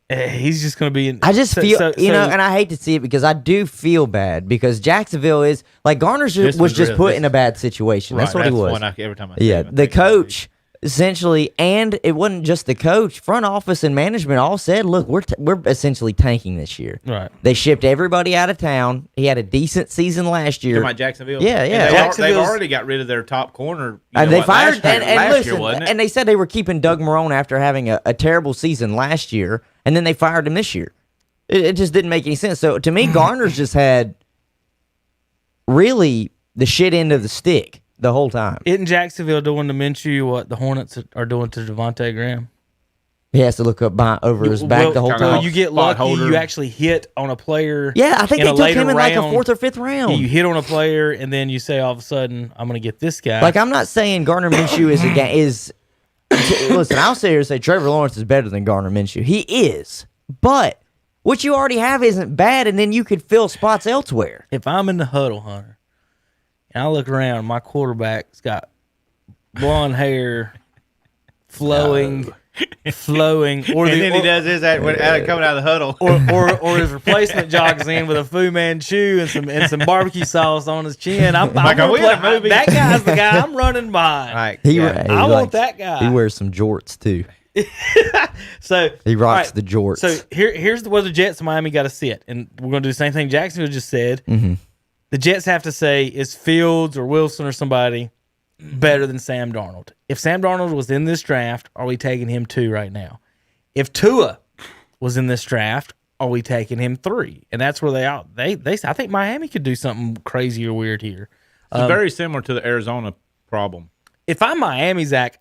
D: He's just going to be in.
F: I just feel, and I hate to see it because I do feel bad because Jacksonville is, like, Garner was just put in a bad situation. Right, that's what he was.
E: Every time I see him,
F: the coach. Essentially, and it wasn't just the coach. Front office and management all said, "Look, we're essentially tanking this year."
D: Right?
F: They shipped everybody out of town. He had a decent season last year.
E: Come on, Jacksonville.
F: Yeah.
E: They've already got rid of their top corner.
F: And they fired.
E: Last year, wasn't it?
F: And they said they were keeping Doug Marrone after having a terrible season last year, and then they fired him this year. It just didn't make any sense. So to me, Garner's just had really the shit end of the stick the whole time.
D: Isn't Jacksonville doing to Minshew what the Hornets are doing to Devontae Graham?
F: He has to look up over his back the whole time.
D: Well, you get lucky. You actually hit on a player.
F: Yeah, I think they took him in like a 4th or 5th round.
D: You hit on a player, and then you say all of a sudden, I'm going to get this guy.
F: Like, I'm not saying Gardner Minshew is listen, I'll sit here and say Trevor Lawrence is better than Gardner Minshew. He is. But what you already have isn't bad, and then you could fill spots elsewhere.
D: If I'm in the huddle, Hunter, and I look around, my quarterback's got blonde hair, flowing, or
E: he does this coming out of the huddle,
D: or his replacement jogs in with a Fu Manchu and some barbecue sauce on his chin. I'm
E: like, are we in a movie?
D: That guy's the guy I'm running behind.
E: Right.
D: I want that guy.
F: He wears some jorts too.
D: So
F: he rocks the jorts.
D: So here's where the Jets and Miami got to sit, and we're going to do the same thing Jacksonville just said.
F: Mm-hmm.
D: The Jets have to say, is Fields or Wilson or somebody better than Sam Darnold? If Sam Darnold was in this draft, are we taking him 2 right now? If Tua was in this draft, are we taking him 3? And that's where they I think Miami could do something crazy or weird here.
E: It's very similar to the Arizona problem.
D: If I'm Miami, Zach,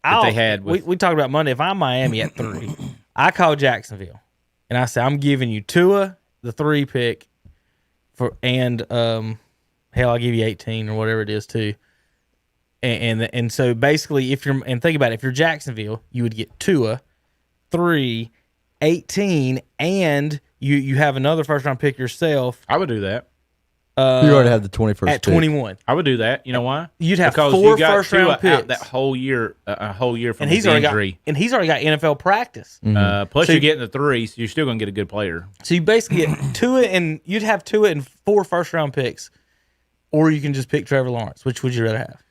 D: we talked about Monday. If I'm Miami at 3, I call Jacksonville and I say I'm giving you Tua, the 3 pick, hell, I'll give you 18 or whatever it is too. And so basically, think about it, if you're Jacksonville, you would get Tua, 3, 18, and you have another first round pick yourself.
E: I would do that.
F: You already have the 21st
D: at 21.
E: I would do that. You know why?
D: You'd have 4 first round picks
E: that whole year, from
D: his
E: injury.
D: And he's already got NFL practice.
E: Mm-hmm. Plus, you're getting the 3, so you're still going to get a good player.
D: So you basically get Tua, and you'd have Tua and 4 first round picks, or you can just pick Trevor Lawrence. Which would you rather have?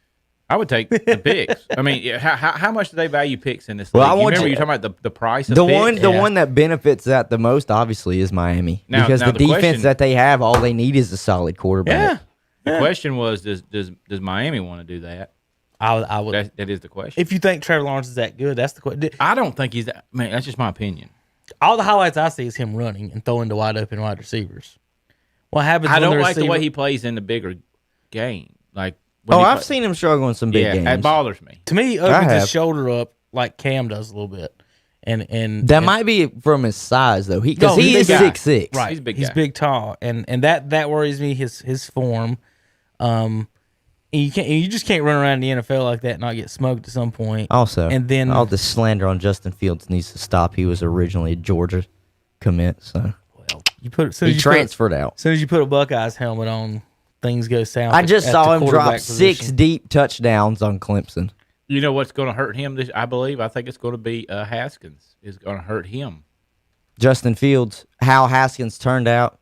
E: I would take the picks. I mean, how much do they value picks in this league?
F: Well,
E: You're talking about the price of
F: the
E: picks?
F: The one that benefits that the most, obviously, is Miami. Because the defense
E: question,
F: that they have, all they need is a solid quarterback.
E: Yeah. The question was, does Miami want to do that?
D: I would.
E: That is the question.
D: If you think Trevor Lawrence is that good, that's the question.
E: I don't think he's that. Man, that's just my opinion.
D: All the highlights I see is him running and throwing to wide open wide receivers. What happens?
E: I don't like the way he plays in the bigger game. Like,
F: I've seen him struggle in some big games.
E: It bothers me.
D: To me, he opens his shoulder up like Cam does a little bit. And
F: that might be from his size though. He is 6'6".
D: Right.
E: He's a big guy.
D: He's big, tall, and that worries me. His form. You just can't run around the NFL like that and not get smoked at some point.
F: Also,
D: and then
F: all the slander on Justin Fields needs to stop. He was originally a Georgia commit, so he transferred out.
D: As soon as you put a Buckeyes helmet on, things go south.
F: I just saw him drop 6 deep touchdowns on Clemson.
E: You know what's going to hurt him? I think it's going to be Haskins is going to hurt him.
F: Justin Fields, how Haskins turned out.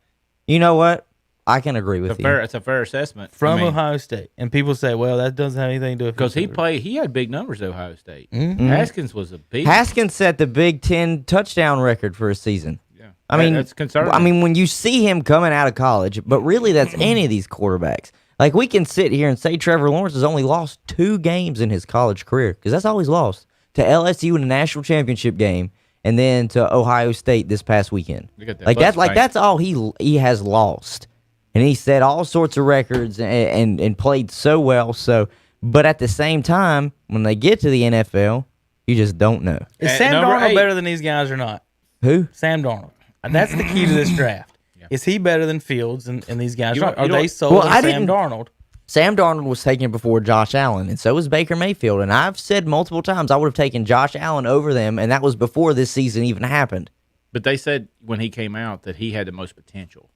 F: You know what? I can agree with you.
E: It's a fair assessment
D: from Ohio State, and people say, "Well, that doesn't have anything to do with
E: because he had big numbers at Ohio State.
F: Mm-hmm.
E: Haskins was a beast.
F: Haskins set the Big Ten touchdown record for a season.
E: Yeah,
F: I mean
E: that's concerning.
F: I mean, when you see him coming out of college, but really, that's any of these quarterbacks. Like we can sit here and say Trevor Lawrence has only lost 2 games in his college career because that's all he's lost to LSU in a national championship game, and then to Ohio State this past weekend. That's all he has lost. And he set all sorts of records and played so well. So, but at the same time, when they get to the NFL, you just don't know.
D: Is Sam Darnold better than these guys or not?
F: Who?
D: Sam Darnold. That's the key to this draft. Yeah. Is he better than Fields and these guys? Are they sold on Sam Darnold?
F: Sam Darnold was taken before Josh Allen, and so was Baker Mayfield. And I've said multiple times I would have taken Josh Allen over them, and that was before this season even happened.
E: But they said when he came out that he had the most potential.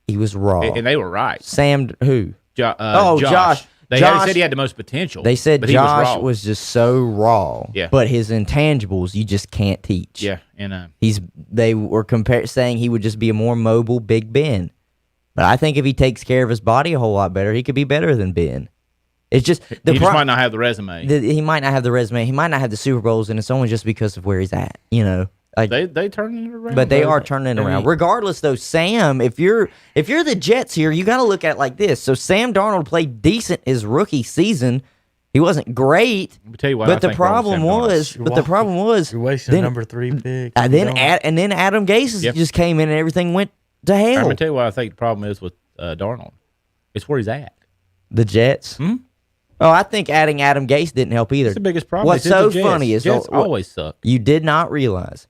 F: He was raw.
E: And they were right.
F: Sam, who?
E: Josh. They said he had the most potential.
F: They said Josh was just so raw.
E: Yeah.
F: But his intangibles, you just can't teach.
E: Yeah. And
F: they were saying he would just be a more mobile Big Ben. But I think if he takes care of his body a whole lot better, he could be better than Ben. It's just
E: he just might not have the resume.
F: He might not have the resume. He might not have the Super Bowls, and it's only just because of where he's at. You know.
E: Like, they turning it around.
F: But they are turning it around. Regardless, though, Sam, if you're the Jets here, you got to look at it like this. So Sam Darnold played decent his rookie season. He wasn't great.
E: Let me tell you what.
F: But the problem was,
D: you're wasting a number 3 pick.
F: And then Adam Gase just came in and everything went to hell.
E: I'm gonna tell you what I think the problem is with Darnold. It's where he's at.
F: The Jets.
E: Hmm?
F: Oh, I think adding Adam Gase didn't help either.
E: That's the biggest problem.
F: What's so funny is
E: Jets always suck.
F: You did not realize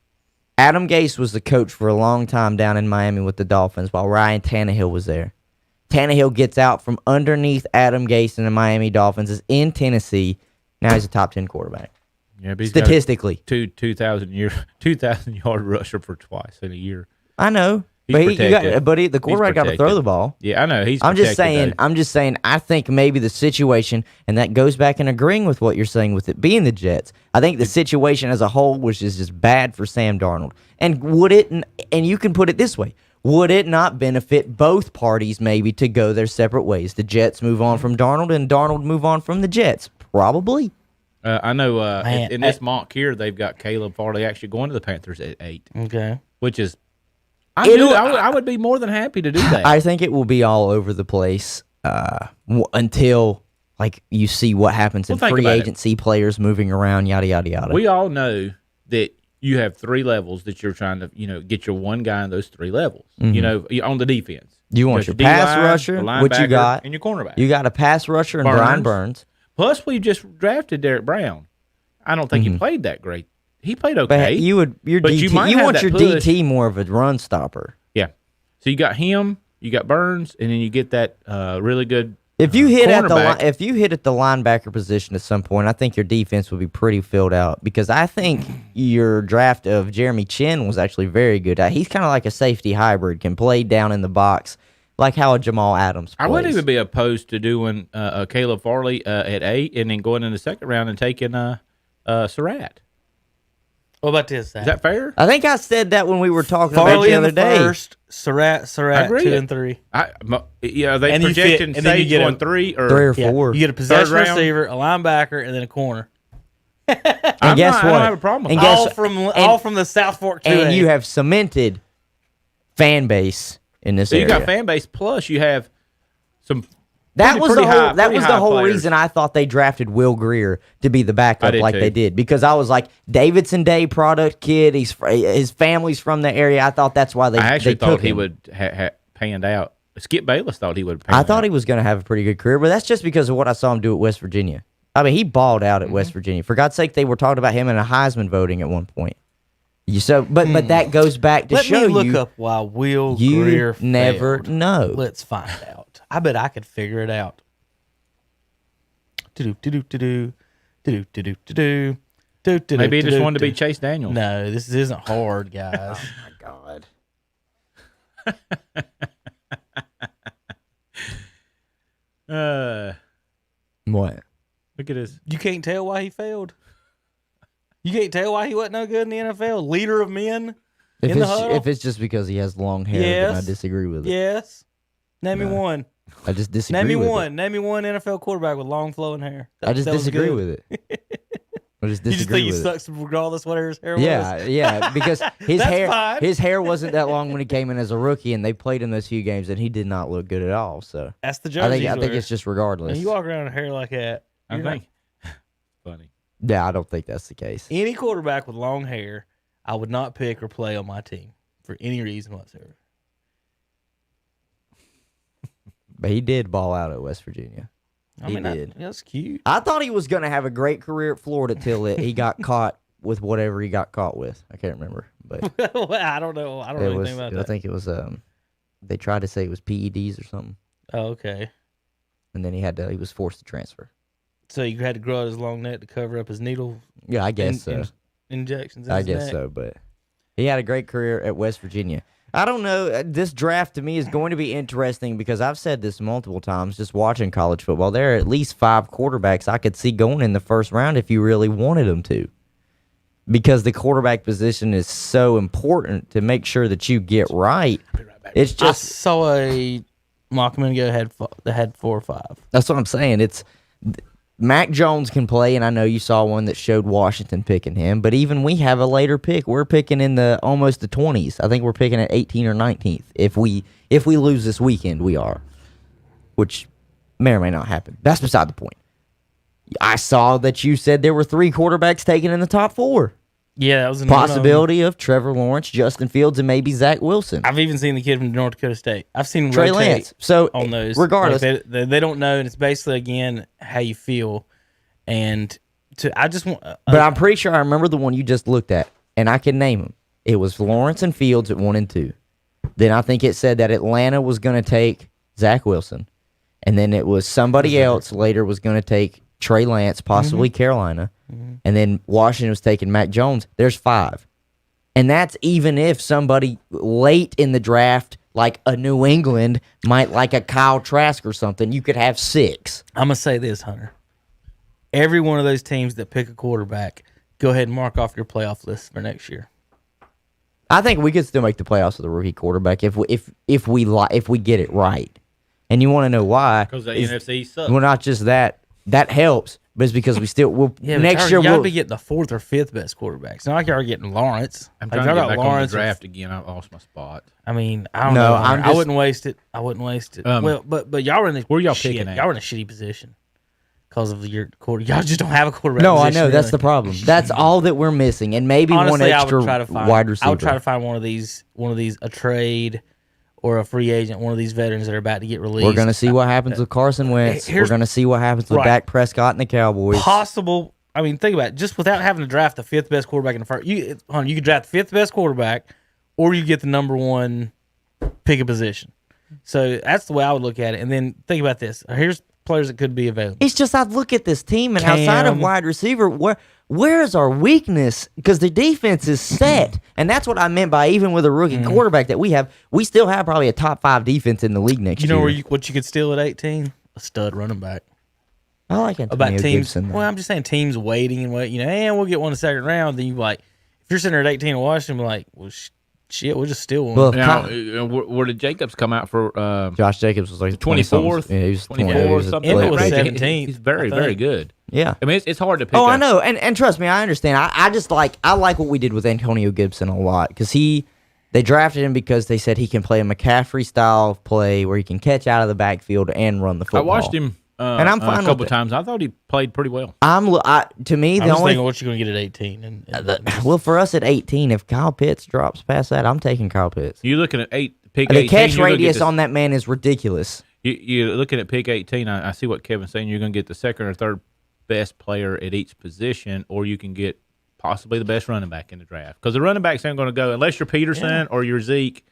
F: Adam Gase was the coach for a long time down in Miami with the Dolphins while Ryan Tannehill was there. Tannehill gets out from underneath Adam Gase and the Miami Dolphins, is in Tennessee. Now he's a top 10 quarterback.
E: Yeah, but
F: statistically,
E: 2,000 yard rusher for twice in a year.
F: I know, but the quarterback got to throw the ball.
E: Yeah, I know.
F: I'm just saying. I think maybe the situation, and that goes back and agreeing with what you're saying with it being the Jets. I think the situation as a whole was just bad for Sam Darnold. And would it? And you can put it this way. Would it not benefit both parties maybe to go their separate ways? The Jets move on from Darnold and Darnold move on from the Jets? Probably.
E: I know in this mock here, they've got Caleb Farley actually going to the Panthers at 8.
D: Okay.
E: Which is, I would be more than happy to do that.
F: I think it will be all over the place until you see what happens in free agency, players moving around, yada, yada, yada.
E: We all know that you have 3 levels that you're trying to, get your one guy in those 3 levels. Mm-hmm. On the defense.
F: You want your pass rusher, which you got,
E: and your cornerback.
F: You got a pass rusher and Brian Burns.
E: Plus, we just drafted Derek Brown. I don't think he played that great. He played okay.
F: But you want your DT more of a run stopper.
E: Yeah. So you got him, you got Burns, and then you get that really good.
F: If you hit at the linebacker position at some point, I think your defense will be pretty filled out because I think your draft of Jeremy Chin was actually very good. He's kind of like a safety hybrid, can play down in the box like how a Jamal Adams plays.
E: I wouldn't even be opposed to doing Caleb Farley at 8 and then going in the second round and taking Surratt.
D: What about this?
E: Is that fair?
F: I think I said that when we were talking about the other day.
D: First, Surratt 2 and 3.
E: They projecting Sage going 3
F: or 4.
D: You get a possession receiver, a linebacker, and then a corner.
F: And guess what?
E: I don't have a problem with
D: all from the South Fork 2A.
F: And you have cemented fan base in this area.
E: You got fan base, plus you have some.
F: That was the whole reason I thought they drafted Will Grier to be the backup they did. Because I was like, Davidson Day product kid. His family's from the area. I thought that's why they
E: I actually thought he
F: him.
E: would panned out. Skip Bayless thought he would.
F: I thought he was going to have a pretty good career, but that's just because of what I saw him do at West Virginia. I mean, he balled out at West Virginia. For God's sake, they were talking about him in a Heisman voting at one point. But that goes back to show you.
D: Let me look up why Will Grier failed.
F: Never know.
D: Let's find out. I bet I could figure it out.
E: Maybe he just wanted to be Chase Daniels.
D: No, this isn't hard, guys.
F: Oh my God. What?
E: Look at this.
D: You can't tell why he failed. You can't tell why he wasn't no good in the NFL. Leader of men in the huddle.
F: If it's just because he has long hair, then I disagree with it.
D: Yes. Name me one.
F: I just disagree with it.
D: Name me one NFL quarterback with long flowing hair.
F: I just disagree with it. I just disagree with it.
D: You just think he sucks regardless what his hair was?
F: Yeah, because his hair wasn't that long when he came in as a rookie, and they played in those few games, and he did not look good at all. So
D: that's the jersey.
F: I think it's just regardless.
D: When you walk around with hair like that,
E: I think funny.
F: Yeah, I don't think that's the case.
D: Any quarterback with long hair, I would not pick or play on my team for any reason whatsoever.
F: But he did ball out at West Virginia. He did.
D: That's cute.
F: I thought he was going to have a great career at Florida till he got caught with whatever he got caught with. I can't remember, but
D: well, I don't know. I don't know anything about that.
F: I think it was they tried to say it was PEDs or something.
D: Oh, okay.
F: And then he was forced to transfer.
D: So you had to grow out his long neck to cover up his needle.
F: Yeah, I guess so.
D: Injections.
F: I guess so, but he had a great career at West Virginia. I don't know. This draft to me is going to be interesting because I've said this multiple times just watching college football. There are at least 5 quarterbacks I could see going in the first round if you really wanted them to. Because the quarterback position is so important to make sure that you get right. It's just
D: I saw a mock minute ago that had 4 or 5.
F: That's what I'm saying. It's Mac Jones can play, and I know you saw one that showed Washington picking him, but even we have a later pick. We're picking in almost the 20s. I think we're picking at 18 or 19th. If we lose this weekend, we are, which may or may not happen. That's beside the point. I saw that you said there were 3 quarterbacks taken in the top 4.
D: Yeah, that was a
F: possibility of Trevor Lawrence, Justin Fields, and maybe Zach Wilson.
D: I've even seen the kid from North Dakota State. I've seen him
F: Trey Lance. So
D: on those.
F: Regardless,
D: like they don't know, and it's basically again how you feel. And I just want.
F: But I'm pretty sure I remember the one you just looked at, and I can name them. It was Lawrence and Fields at 1 and 2. Then I think it said that Atlanta was going to take Zach Wilson, and then it was somebody else later was going to take Trey Lance, possibly Carolina. And then Washington was taking Mac Jones. There's 5. And that's even if somebody late in the draft, like a New England, might like a Kyle Trask or something, you could have 6.
D: I'm going to say this, Hunter. Every one of those teams that pick a quarterback, go ahead and mark off your playoff list for next year.
F: I think we could still make the playoffs with a rookie quarterback if we get it right. And you want to know why?
E: Because the NFC sucks.
F: Well, not just that. That helps. But it's because we still next year
D: y'all be getting the 4th or 5th best quarterbacks. It's not like y'all are getting Lawrence.
E: I'm trying to get back on the draft again. I lost my spot.
D: I mean, I don't know. I wouldn't waste it. Well, but y'all are in
E: where y'all picking at?
D: Y'all are in a shitty position because of your quarter. Y'all just don't have a quarterback.
F: No,
D: position,
F: I know that's the problem. That's all that we're missing, and maybe
D: honestly,
F: one extra wide receiver.
D: I would try to find one of these a trade or a free agent, one of these veterans that are about to get released.
F: We're going to see what happens with Carson Wentz. We're going to see what happens with Dak Prescott and the Cowboys.
D: Possible. I mean, think about it. Just without having to draft the 5th best quarterback in the first, you could draft the 5th best quarterback, or you get the number 1 pick a position. So that's the way I would look at it. And then think about this. Here's players that could be available.
F: It's just I'd look at this team, and outside of wide receiver, where is our weakness? Because the defense is set, and that's what I meant by even with a rookie quarterback that we still have probably a top 5 defense in the league next year.
D: You know what you could steal at 18? A stud running back.
F: I like Antonio Gibson.
D: Well, I'm just saying teams waiting and waiting. And we'll get one in the 2nd round. Then you if you're sitting there at 18 in Washington, like, well, shit, we'll just steal one.
E: Well, now, where did Jacobs come out for?
F: Josh Jacobs was like
E: 24th.
F: Yeah, he was
E: 24th. Something
D: like
E: that.
D: 17th.
E: He's very, very good.
F: Yeah.
E: I mean, it's hard to pick.
F: Oh, I know, and trust me, I understand. I just like what we did with Antonio Gibson a lot because they drafted him because they said he can play a McCaffrey style of play where he can catch out of the backfield and run the football.
E: I watched him.
F: And I'm fine
E: a couple times. I thought he played pretty well.
F: To me,
D: I'm just thinking what you're going to get at 18.
F: Well, for us at 18, if Kyle Pitts drops past that, I'm taking Kyle Pitts.
E: You're looking at pick 18.
F: The catch radius on that man is ridiculous.
E: You're looking at pick 18. I see what Kevin's saying. You're going to get the 2nd or 3rd best player at each position, or you can get possibly the best running back in the draft. Because the running backs aren't going to go unless you're Peterson or you're Zeke.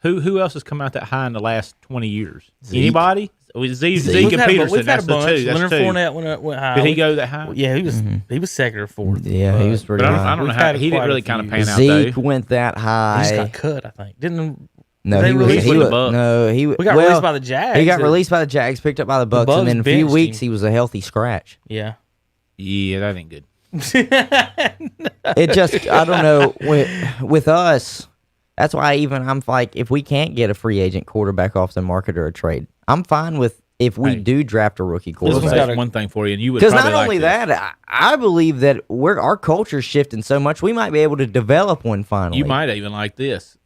E: Who else has come out that high in the last 20 years? Zeke. Anybody? Zeke and Peterson. That's the 2. That's
D: Leonard Fournette went high.
E: Did he go that high?
D: Yeah, he was 2nd or 4th.
F: Yeah, he was pretty high.
E: I don't know how he didn't really kind of pan out.
F: Zeke went that high.
D: He just got cut, I think.
F: No, he
D: got released by the Jags.
F: He got released by the Jags, picked up by the Bucks, and in a few weeks he was a healthy scratch.
D: Yeah.
E: Yeah, that ain't good.
F: It just, I don't know, with us, that's why I'm like, if we can't get a free agent quarterback off the market or a trade, I'm fine with if we do draft a rookie quarterback.
E: This one's one thing for you, and you would probably
F: because not only that, I believe that our culture's shifting so much, we might be able to develop one finally.
E: You might even like this.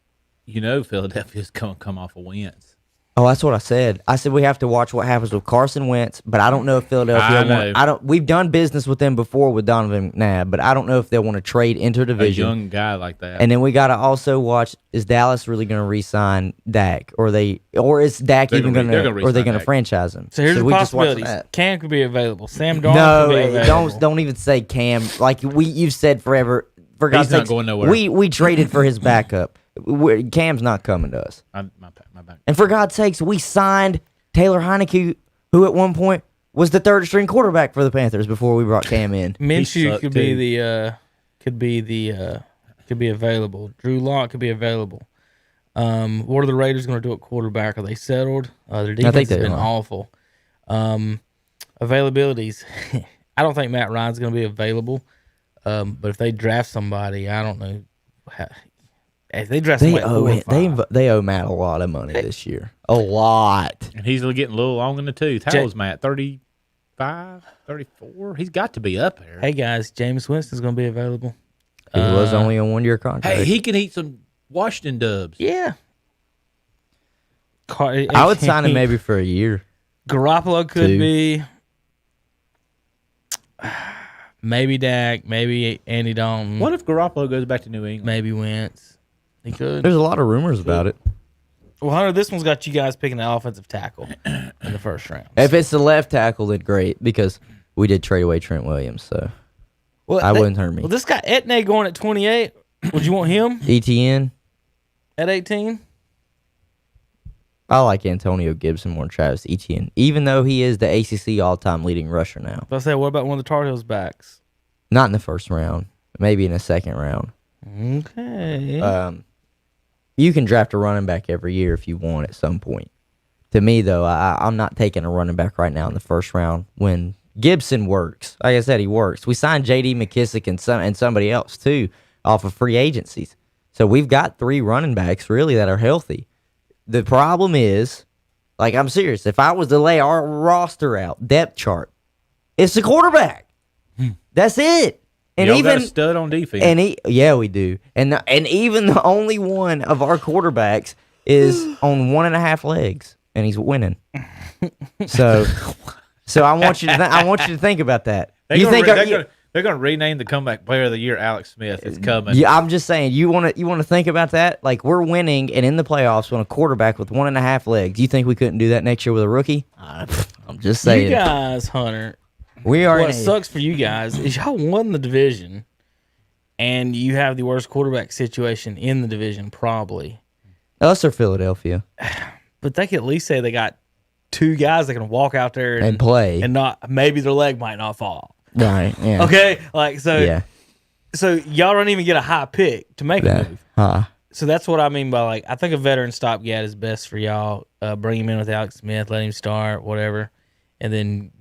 E: Philadelphia's going to come off a Wentz.
F: Oh, that's what I said. I said we have to watch what happens with Carson Wentz, but I don't know if Philadelphia. We've done business with them before with Donovan McNabb, but I don't know if they want to trade interdivision.
E: A young guy like that.
F: And then we got to also watch: is Dallas really going to re-sign Dak, or is Dak even going to, or are they going to franchise him?
D: So here's the possibilities: Cam could be available. Sam Darnold could be available.
F: Don't even say Cam. Like you've said forever. For God's
E: sakes, not going nowhere.
F: We traded for his backup. Cam's not coming to us.
E: My back.
F: And for God's sakes, we signed Taylor Heineke, who at one point was the 3rd string quarterback for the Panthers before we brought Cam in.
D: Minshew could be available. Drew Lock could be available. What are the Raiders going to do at quarterback? Are they settled? Their defense has been awful. Availabilities. I don't think Matt Ryan's going to be available. But if they draft somebody, I don't know. If they draft somebody,
F: they owe Matt a lot of money this year. A lot.
E: And he's getting a little long in the tooth. How old's Matt? 35, 34? He's got to be up there.
D: Hey, guys, Jameis Winston's going to be available.
F: He was only on 1-year contract.
E: Hey, he can eat some Washington dubs.
D: Yeah.
F: I would sign him maybe for a year.
D: Garoppolo could be. Maybe Dak, maybe Andy Dalton.
E: What if Garoppolo goes back to New England?
D: Maybe Wentz. He could.
F: There's a lot of rumors about it.
D: Well, Hunter, this one's got you guys picking the offensive tackle in the first round.
F: If it's the left tackle, then great, because we did trade away Trent Williams, so wouldn't hurt me.
D: Well, this guy Etne going at 28. Would you want him?
F: ETN?
D: At 18?
F: I like Antonio Gibson more than Travis Etienne, even though he is the ACC all-time leading rusher now.
D: I say, what about one of the Tar Heels backs?
F: Not in the first round, maybe in the second round.
D: Okay.
F: You can draft a running back every year if you want at some point. To me, though, I'm not taking a running back right now in the first round when Gibson works. Like I said, he works. We signed J.D. McKissick and somebody else, too, off of free agencies. So we've got 3 running backs, really, that are healthy. The problem is, like, I'm serious. If I was to lay our roster out, depth chart, it's the quarterback. That's it. And
E: Y'all
F: even
E: got a stud on defense.
F: And yeah, we do. And even the only one of our quarterbacks is on 1.5 legs, and he's winning. So I want you to think about that.
E: They're going to rename the comeback player of the year Alex Smith. It's coming.
F: Yeah, I'm just saying. You want to think about that? Like, we're winning, and in the playoffs, on a quarterback with 1.5 legs. You think we couldn't do that next year with a rookie? I'm just saying.
D: You guys, Hunter.
F: What
D: sucks for you guys is y'all won the division, and you have the worst quarterback situation in the division, probably.
F: Us or Philadelphia.
D: But they can at least say they got 2 guys that can walk out there
F: and play,
D: and not maybe their leg might not fall.
F: Right. Yeah.
D: Okay. Like so.
F: Yeah.
D: So y'all don't even get a high pick to make a move. So that's what I mean by, like, I think a veteran stopgap is best for y'all. Bring him in with Alex Smith, let him start, whatever, and then.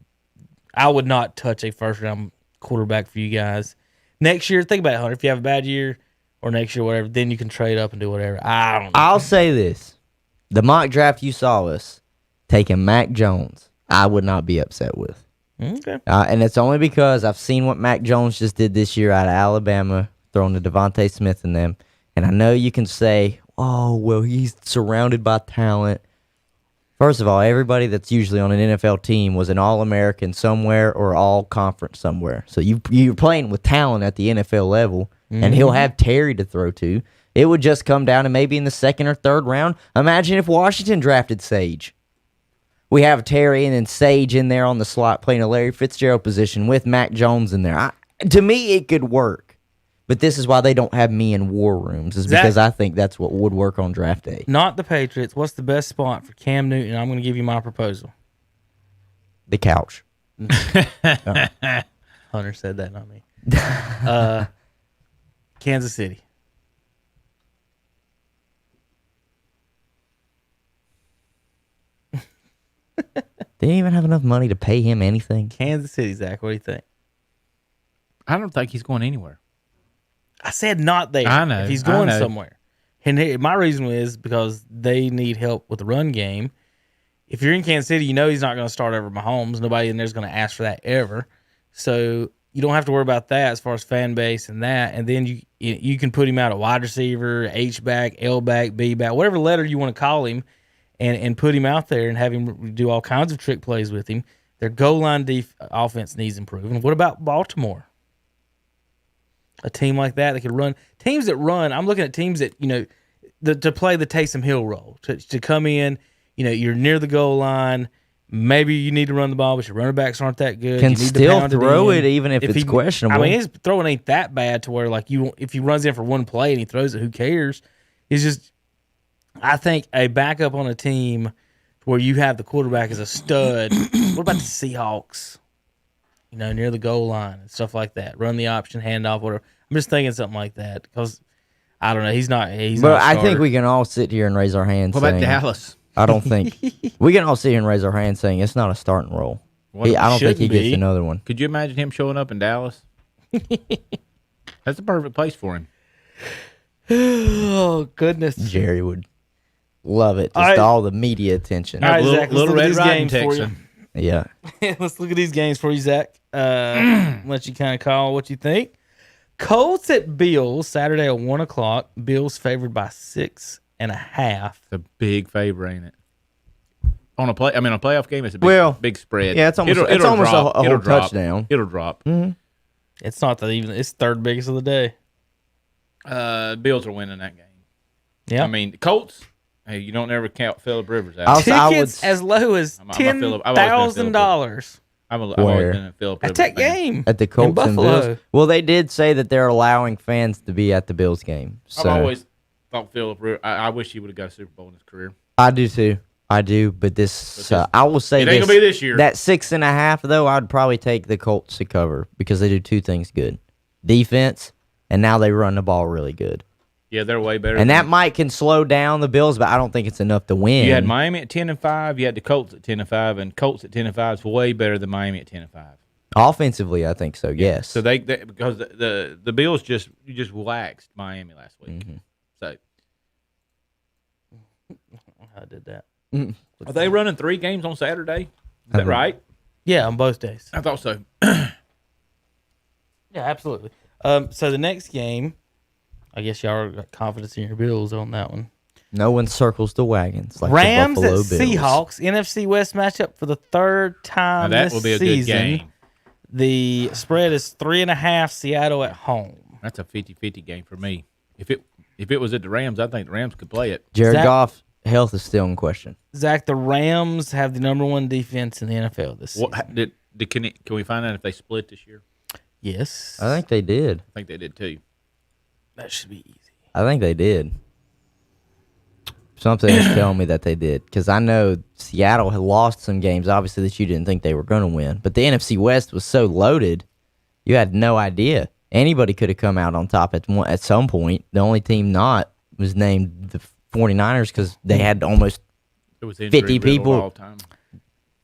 D: I would not touch a first-round quarterback for you guys. Next year, think about it, Hunter. If you have a bad year or next year, whatever, then you can trade up and do whatever. I don't know.
F: I'll say this. The mock draft you saw us taking Mac Jones, I would not be upset with.
D: Okay.
F: And it's only because I've seen what Mac Jones just did this year out of Alabama, throwing to Devontae Smith and them. And I know you can say, oh, well, he's surrounded by talent. First of all, everybody that's usually on an NFL team was an All-American somewhere or All-Conference somewhere. So you're playing with talent at the NFL level, and he'll have Terry to throw to. It would just come down to maybe in the second or third round. Imagine if Washington drafted Sage. We have Terry and then Sage in there on the slot playing a Larry Fitzgerald position with Mac Jones in there. To me, it could work. But this is why they don't have me in war rooms, is because I think that's what would work on draft day.
D: Not the Patriots. What's the best spot for Cam Newton? I'm going to give you my proposal.
F: The couch.
D: Hunter said that, not me. Kansas City.
F: They didn't even have enough money to pay him anything.
D: Kansas City, Zach. What do you think?
E: I don't think he's going anywhere.
D: I said not there.
E: I know.
D: If he's going somewhere. And my reason is because they need help with the run game. If you're in Kansas City, you know he's not going to start over Mahomes. Nobody in there is going to ask for that ever. So you don't have to worry about that as far as fan base and that. And then you can put him out at wide receiver, H-back, L-back, B-back, whatever letter you want to call him, and put him out there and have him do all kinds of trick plays with him. Their goal line offense needs improving. What about Baltimore? A team like that could run. Teams that run, I'm looking at teams that, to play the Taysom Hill role, to come in, you're near the goal line. Maybe you need to run the ball, but your running backs aren't that good.
F: Can
D: you need
F: still
D: to
F: throw it even if it's questionable.
D: I mean, his throwing ain't that bad to where, like, if he runs in for one play and he throws it, who cares? It's just, I think a backup on a team where you have the quarterback as a stud. What about the Seahawks? Near the goal line and stuff like that. Run the option, hand off, whatever. I'm just thinking something like that because I don't know. He's not. But
F: I think we can all sit here and raise our hands.
E: What about Dallas?
F: I don't think we can all sit here and raise our hands saying it's not a starting role. I don't think he gets another one.
E: Could you imagine him showing up in Dallas? That's the perfect place for him.
D: Oh goodness,
F: Jerry would love it. Just all the media attention.
D: All right, Zach,
E: little Red Riding Texan.
F: Yeah.
D: Let's look at these games for you, Zach. Let you kind of call what you think. Colts at Bills Saturday at 1:00. Bills favored by 6.5.
E: It's a big favor, ain't it? On a playoff game, it's a big spread.
F: Yeah, it's almost a whole touchdown.
E: It'll drop.
F: Mm-hmm.
D: It's not that even. It's third biggest of the day.
E: Bills are winning that game.
D: Yeah.
E: I mean, the Colts. Hey, you don't ever count Phillip Rivers out.
D: Tickets as low as $10,000.
E: I've always been a Phillip Rivers
D: at that
E: fan.
D: game
F: at the Colts
D: in Buffalo.
F: and Bills. Well, they did say that they're allowing fans to be at the Bills game. So
E: I've always thought Phillip Rivers. I wish he would have got a Super Bowl in his career.
F: I do too. I do, but I will say
E: it ain't gonna be this year.
F: That 6.5 though, I'd probably take the Colts to cover because they do two things good: defense, and now they run the ball really good.
E: Yeah, they're way better.
F: And that can slow down the Bills, but I don't think it's enough to win.
E: You had Miami at 10-5. You had the Colts at 10-5, and Colts at 10-5 is way better than Miami at 10-5.
F: Offensively, I think so. Yes.
E: So they because the Bills just waxed Miami last week.
F: Mm-hmm.
E: So
D: I did that.
E: are they running 3 games on Saturday? Is that right?
D: Yeah, on both days.
E: I thought so.
D: Yeah, absolutely. So the next game, I guess y'all got confidence in your Bills on that one.
F: No one circles the wagons like
D: Rams
F: the Buffalo
D: at
F: Bills.
D: Seahawks, NFC West matchup for the third time
E: Now that
D: this
E: will be a
D: season.
E: good game.
D: The spread is 3.5. Seattle at home.
E: That's a 50-50 game for me. If it was at the Rams, I think the Rams could play it.
F: Jared
D: Zach-
F: Goff health is still in question.
D: Zach, the Rams have the number 1 defense in the NFL this season.
E: Can we find out if they split this year?
D: Yes.
F: I think they did.
E: I think they did too.
D: That should be easy.
F: I think they did. Something is telling me that they did because I know Seattle had lost some games, obviously, that you didn't think they were going to win. But the NFC West was so loaded, you had no idea. Anybody could have come out on top at some point. The only team not was named the 49ers because they had almost
E: It was
F: 50 people
E: all time.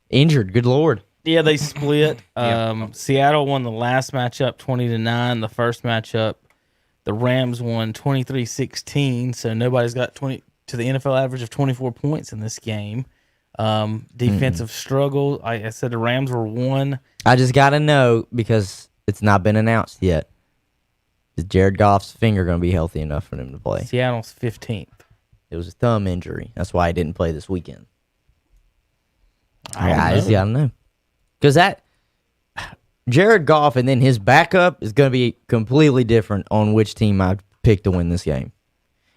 F: injured. Good Lord.
D: Yeah, they split.
E: Yeah.
D: Seattle won the last matchup 20-9. The first matchup, the Rams won 23-16. So nobody's got 20 to the NFL average of 24 points in this game. Defensive struggle. I said the Rams were 1.
F: I just got to know because it's not been announced yet. Is Jared Goff's finger going to be healthy enough for him to play?
D: Seattle's 15th.
F: It was a thumb injury. That's why he didn't play this weekend.
D: I
F: just got to know. Because Jared Goff and then his backup is going to be completely different on which team I pick to win this game.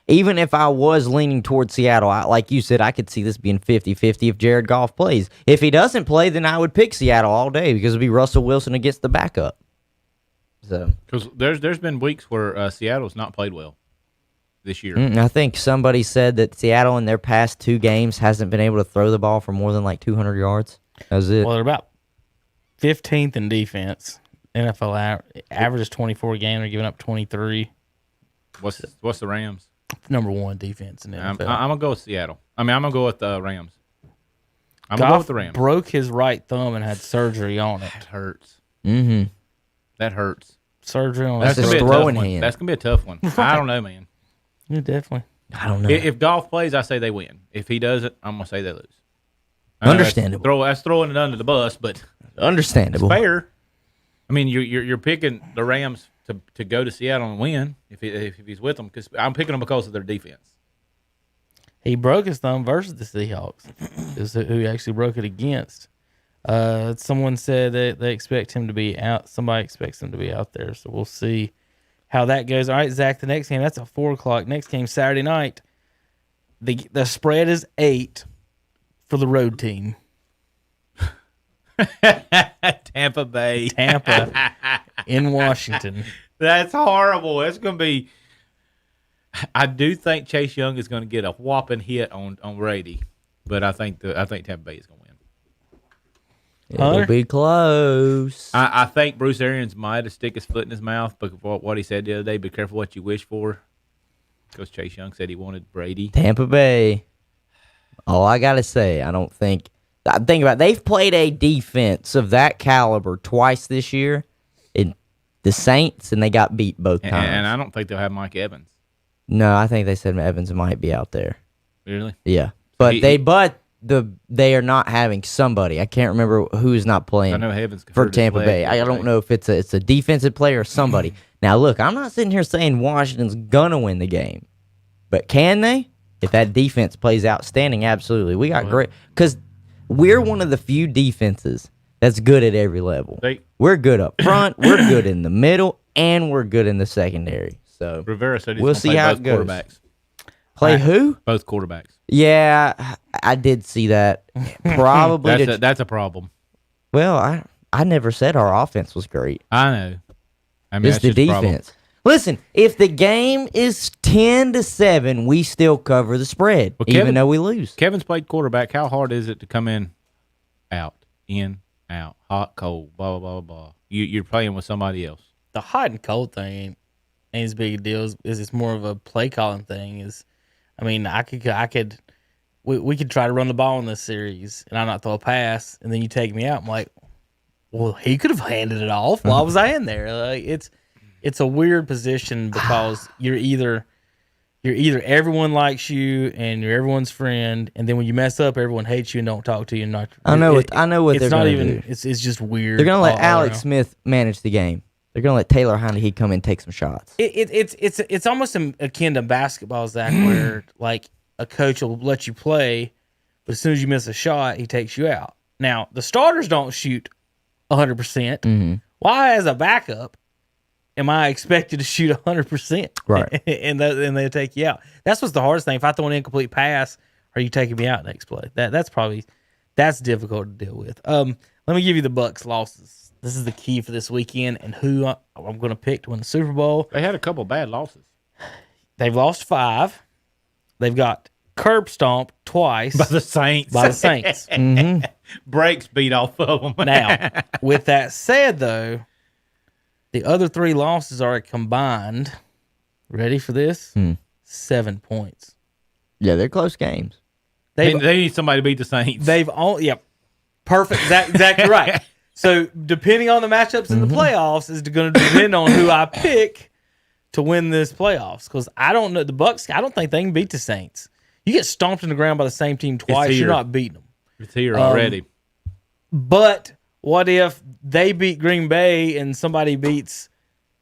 F: Even if I was leaning towards Seattle, like you said, I could see this being 50-50 if Jared Goff plays. If he doesn't play, then I would pick Seattle all day because it would be Russell Wilson against the backup. So
E: Because there's been weeks where Seattle's not played well this year.
F: I think somebody said that Seattle in their past 2 games hasn't been able to throw the ball for more than like 200 yards. That was it.
D: Well, they're about 15th in defense. NFL average is 24 a game. They're giving up 23.
E: What's the Rams?
D: Number 1 defense in the
E: I'm
D: NFL.
E: gonna go with Seattle. I'm gonna go with the Rams. I'm
D: Goff
E: gonna go with the Rams.
D: broke his right thumb and had surgery on it.
E: That hurts.
F: Mm-hmm.
E: That hurts.
D: Surgery on
F: That's
D: it.
F: his
E: gonna be a
F: throwing
E: tough one.
F: hand.
E: That's gonna be a tough one. I don't know, man.
D: Yeah, definitely.
F: I don't know.
E: If Goff plays, I say they win. If he doesn't, I'm gonna say they lose. I know
F: Understandable.
E: That's throwing it under the bus, but
F: Understandable.
E: fair. I mean, you're picking the Rams to go to Seattle and win if he's with them because I'm picking them because of their defense.
D: He broke his thumb versus the Seahawks. Is who he actually broke it against. Someone said that they expect him to be out. Somebody expects him to be out there, so we'll see how that goes. All right, Zach, the next game, that's at 4 o'clock. Next game, Saturday night. The spread is 8 for the road team.
E: Tampa Bay.
D: Tampa in Washington.
E: That's horrible. That's going to be. I do think Chase Young is going to get a whopping hit on Brady, but I think Tampa Bay is going to win.
F: It'll be close.
E: I think Bruce Arians might have stick his foot in his mouth, but what he said the other day, be careful what you wish for, because Chase Young said he wanted Brady.
F: Tampa Bay. All I got to say, think about it, they've played a defense of that caliber twice this year in the Saints, and they got beat both times.
E: And I don't think they'll have Mike Evans.
F: No, I think they said Evans might be out there.
E: Really?
F: Yeah. But they are not having somebody. I can't remember who's not playing
E: I know Evans
F: for Tampa Bay. I don't know if it's a defensive player or somebody. Now, look, I'm not sitting here saying Washington's going to win the game. But can they? If that defense plays outstanding, absolutely. We got great – because we're one of the few defenses that's good at every level. We're good up front, we're good in the middle, and we're good in the secondary. So
E: Rivera said
F: we'll see how it goes.
E: Quarterbacks.
F: Play who?
E: Both quarterbacks.
F: Yeah, I did see that. Probably
E: that's a problem.
F: Well, I never said our offense was great.
E: I know. I mean,
F: it's the defense. Listen, if the game is 10-7, we still cover the spread, even though we lose.
E: Kevin's played quarterback. How hard is it to come in, out, hot, cold, blah, blah, blah, blah. You're playing with somebody else.
D: The hot and cold thing ain't as big a deal. It's more of a play calling thing. We could try to run the ball in this series, and I not throw a pass, and then you take me out. I'm like, well, he could have handed it off. Why was I in there? Like, it's a weird position because you're either everyone likes you and you're everyone's friend, and then when you mess up, everyone hates you and don't talk to you.
F: I know what they're going to do.
D: It's just weird.
F: They're going to let Alex Smith manage the game. They're going to let Taylor Heineke come in and take some shots.
D: It's almost akin to basketball, Zach, where like a coach will let you play, but as soon as you miss a shot, he takes you out. Now, the starters don't shoot 100%. Mm-hmm. Why, as a backup, am I expected to shoot 100%?
F: Right.
D: and they take you out. That's what's the hardest thing. If I throw an incomplete pass, are you taking me out next play? That's difficult to deal with. Let me give you the Bucs losses. This is the key for this weekend and who I'm going to pick to win the Super Bowl.
E: They had a couple bad losses.
D: They've lost 5. They've got curb stomped twice
E: by the Saints.
F: Mm-hmm.
E: Breaks beat off of them.
D: Now, with that said, though, the other 3 losses are combined. Ready for this? 7 points.
F: Yeah, they're close games.
E: They need somebody to beat the Saints.
D: Perfect. Exactly right. So, depending on the matchups in the playoffs is going to depend on who I pick to win this playoffs. Because I don't know the Bucs. I don't think they can beat the Saints. You get stomped in the ground by the same team twice, you're not beating them.
E: It's here already.
D: But what if they beat Green Bay and somebody beats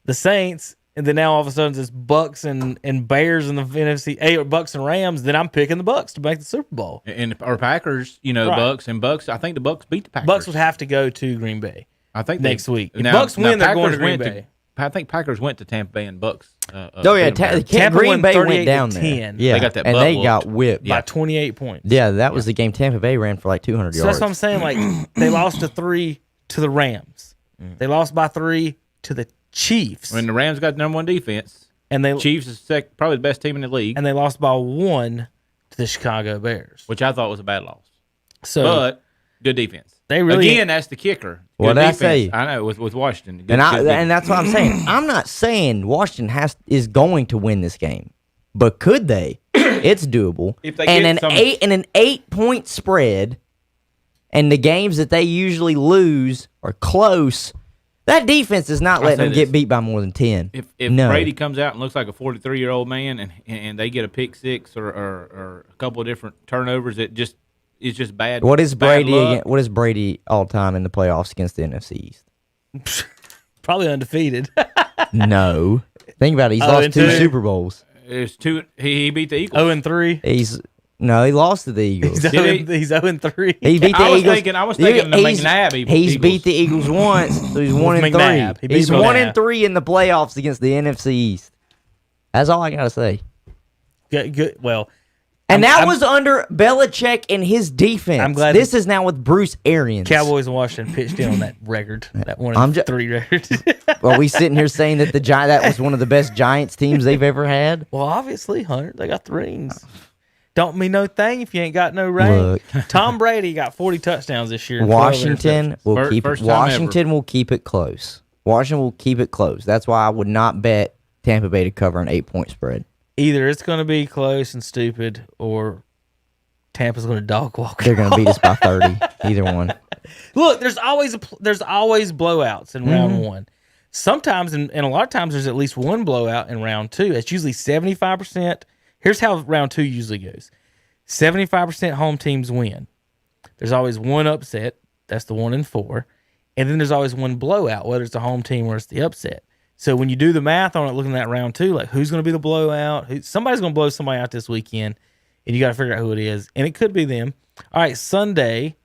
D: the Saints, and then now all of a sudden it's Bucs and Bears in the NFC, or Bucs and Rams? Then I'm picking the Bucs to make the Super Bowl.
E: Or Packers, right. Bucs. I think the Bucs beat the Packers.
D: Bucs would have to go to Green Bay.
E: I think
D: next week. If Bucs win, they're going to Green Bay.
E: I think Packers went to Tampa Bay and Bucs.
F: Tampa Green Bay went down there. Yeah,
E: they got that,
F: and they got whipped
D: by 28 points.
F: Yeah, that was the game. Tampa Bay ran for like 200 yards.
D: So that's what I'm saying. Like they lost to 3 to the Rams. They lost by 3 to the Chiefs.
E: When the Rams got the #1 defense, and Chiefs is probably the best team in the league,
D: and they lost by 1 to the Chicago Bears,
E: which I thought was a bad loss.
D: But
E: good defense. That's the kicker.
F: What did I say?
E: I know with Washington,
F: and that's what I'm saying. I'm not saying Washington is going to win this game, but could they? It's doable.
E: If they
F: and an 8-point spread, and the games that they usually lose are close. That defense is not letting them get beat by more than 10.
E: If Brady comes out and looks like a 43-year-old man, and they get a pick six or a couple of different turnovers, it's just bad.
F: What is Brady all time in the playoffs against the NFC East?
D: Probably undefeated.
F: No, think about it. He's lost 2 Super Bowls.
E: It's 2. He beat the Eagles.
D: 0-3.
F: He lost to the Eagles.
D: He's 0-3.
F: He beat the Eagles.
E: I was thinking the McNabb.
F: He's beat the Eagles once, so he's 1-3. He's 1-3 in the playoffs against the NFC East. That's all I gotta say.
D: Good. Well.
F: And that was under Belichick and his defense.
D: I'm glad
F: this is now with Bruce Arians.
D: Cowboys and Washington pitched in on that record, that 1-3 record.
F: Are we sitting here saying that that was one of the best Giants teams they've ever had?
D: Well, obviously, Hunter, they got the rings. Don't mean no thing if you ain't got no ring.
F: Look.
D: Tom Brady got 40 touchdowns this year.
F: Washington will keep it close. Washington will keep it close. That's why I would not bet Tampa Bay to cover an 8-point spread.
D: Either it's going to be close and stupid, or Tampa's going to dog walk.
F: They're going to beat us by 30. Either one.
D: Look, there's always blowouts in round 1. Sometimes, and a lot of times, there's at least one blowout in round 2. It's usually 75%. Here's how round 2 usually goes: 75% home teams win. There's always one upset. That's the 1 in 4, and then there's always one blowout, whether it's the home team or it's the upset. So when you do the math on it, looking at round 2, like who's going to be the blowout? Somebody's going to blow somebody out this weekend, and you got to figure out who it is. And it could be them. All right, Sunday,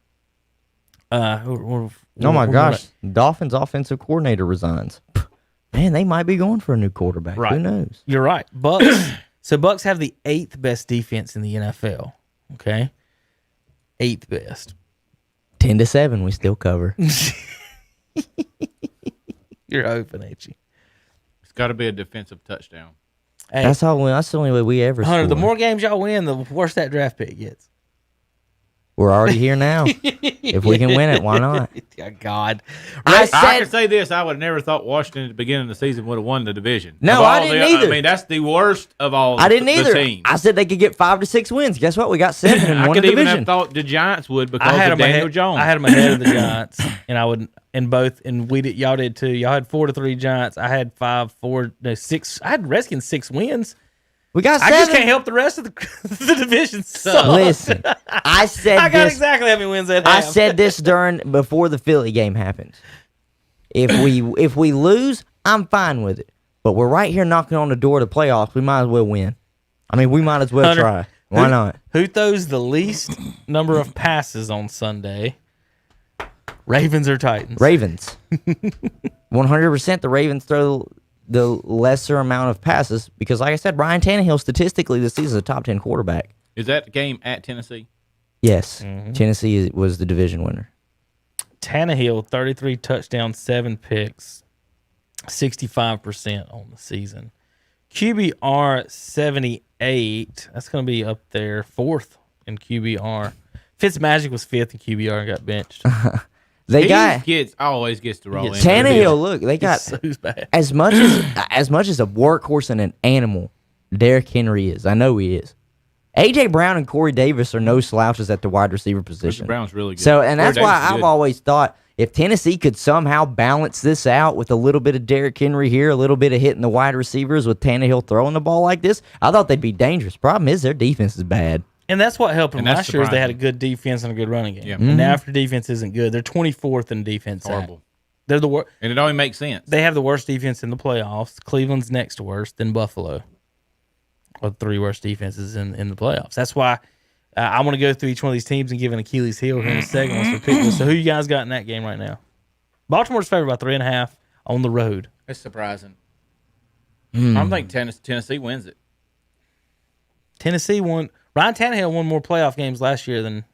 F: Oh my gosh, Dolphins offensive coordinator resigns. Man, they might be going for a new quarterback.
D: Right.
F: Who knows?
D: You're right. Bucks. So Bucks have the 8th best defense in the NFL. Okay, 8th best.
F: 10-7, we still cover.
D: You're open, ain't you?
E: It's got to be a defensive touchdown.
D: Hey,
F: That's the only way we ever
D: Hunter,
F: score.
D: the more games y'all win, the worse that draft pick gets.
F: We're already here now. If we can win it, why not?
D: God.
E: I can say this. I would have never thought Washington at the beginning of the season would have won the division.
F: No, I didn't either.
E: I mean, that's the worst of all
F: I didn't
E: the
F: either.
E: teams.
F: I said they could get 5 to 6 wins. Guess what? We got 7 and
E: I
F: won
E: could
F: the
E: even
F: division.
E: have thought the Giants would because of Daniel Jones.
D: I had them ahead of the Giants, and I would in both, and we did. Y'all did too. Y'all had 4-3 Giants. I had 6. I had Redskins 6 wins.
F: We got 7.
D: I just can't help the rest of the division. So
F: Listen, I said
D: I got
F: this.
D: exactly how many wins that
F: I said this before the Philly game happened. If we lose, I'm fine with it. But we're right here knocking on the door of the playoffs. We might as well win. I mean, we might as well
D: Hunter,
F: try. Why not?
D: Who throws the least number of passes on Sunday? Ravens or Titans?
F: Ravens. 100% the Ravens throw the lesser amount of passes because, like I said, Ryan Tannehill statistically this season is a top 10 quarterback.
E: Is that the game at Tennessee?
F: Yes. Tennessee was the division winner.
D: Tannehill, 33 touchdowns, 7 picks, 65% on the season. QBR, 78. That's going to be up there, 4th in QBR. Fitzmagic was 5th in QBR and got benched.
E: Always gets to roll in.
F: Tannehill, look, they got
D: So bad.
F: as much as a workhorse and an animal Derrick Henry is. I know he is. A.J. Brown and Corey Davis are no slouches at the wide receiver position.
E: A.J. Brown's really good.
F: So, and that's
E: Corey
F: why
E: Davis is
F: I've
E: good.
F: always thought if Tennessee could somehow balance this out with a little bit of Derrick Henry here, a little bit of hitting the wide receivers with Tannehill throwing the ball like this, I thought they'd be dangerous. Problem is their defense is bad.
D: And that's what helped them
E: And that's
D: last year is they had a
E: surprising.
D: good defense and a good running game.
E: Yeah.
D: And now after defense isn't good, they're 24th in defense.
E: Horrible.
D: They're the worst.
E: And it only makes sense.
D: They have the worst defense in the playoffs. Cleveland's next worst, then Buffalo. Or the 3 worst defenses in the playoffs. That's why I want to go through each one of these teams and give an Achilles heel here in a second once we pick this. So who you guys got in that game right now? Baltimore's favored by 3.5 on the road.
E: It's surprising. I think Tennessee wins it.
D: Tennessee won. Ryan Tannehill won more playoff games last year than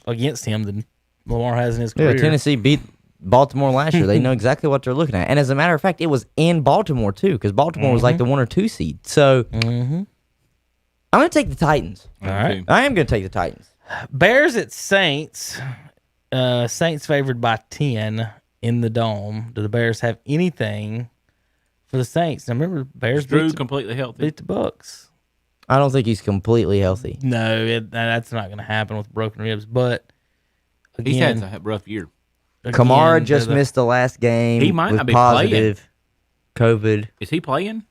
D: against him than Lamar has in his career.
F: Yeah, Tennessee beat Baltimore last year. They know exactly what they're looking at. And as a matter of fact, it was in Baltimore, too, because Baltimore was like the 1 or 2 seed. So I'm going to take the Titans.
D: All right.
F: I am going to take the Titans.
D: Bears at Saints. Saints favored by 10 in the Dome. Do the Bears have anything for the Saints? Now remember, Bears
E: Drew completely healthy.
D: beat the Bucks.
F: I don't think he's completely healthy.
D: No, that's not going to happen with broken ribs. But
E: He's
D: again,
E: had a rough year.
F: Kamara
D: again,
F: just missed the last game.
E: He might
F: with
E: not be
F: positive COVID.
E: Is he playing?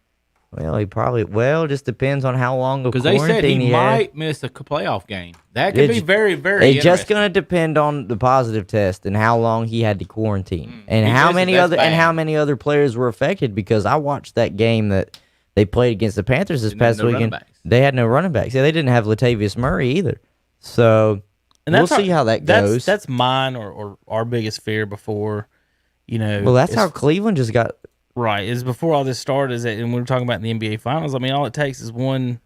F: Well, he probably just depends on how long of
E: Because
F: quarantine
E: they said he
F: had.
E: might miss a playoff game. That could be very, very
F: It's just
E: interesting.
F: going to depend on the positive test and how long he had to quarantine, and
E: He
F: how
E: says
F: many
E: that's
F: other
E: bad.
F: how many other players were affected. Because I watched that game that they played against the Panthers this
E: Didn't have
F: past
E: no running
F: weekend.
E: backs.
F: They had no running backs. Yeah, they didn't have Latavius Murray either. So
D: and
F: we'll
D: that's
F: see how that goes.
D: That's mine or our biggest fear before,
F: well, that's how Cleveland just got.
D: right is before all this started. Is that, and we were talking about in the NBA Finals. I mean, all it takes is 1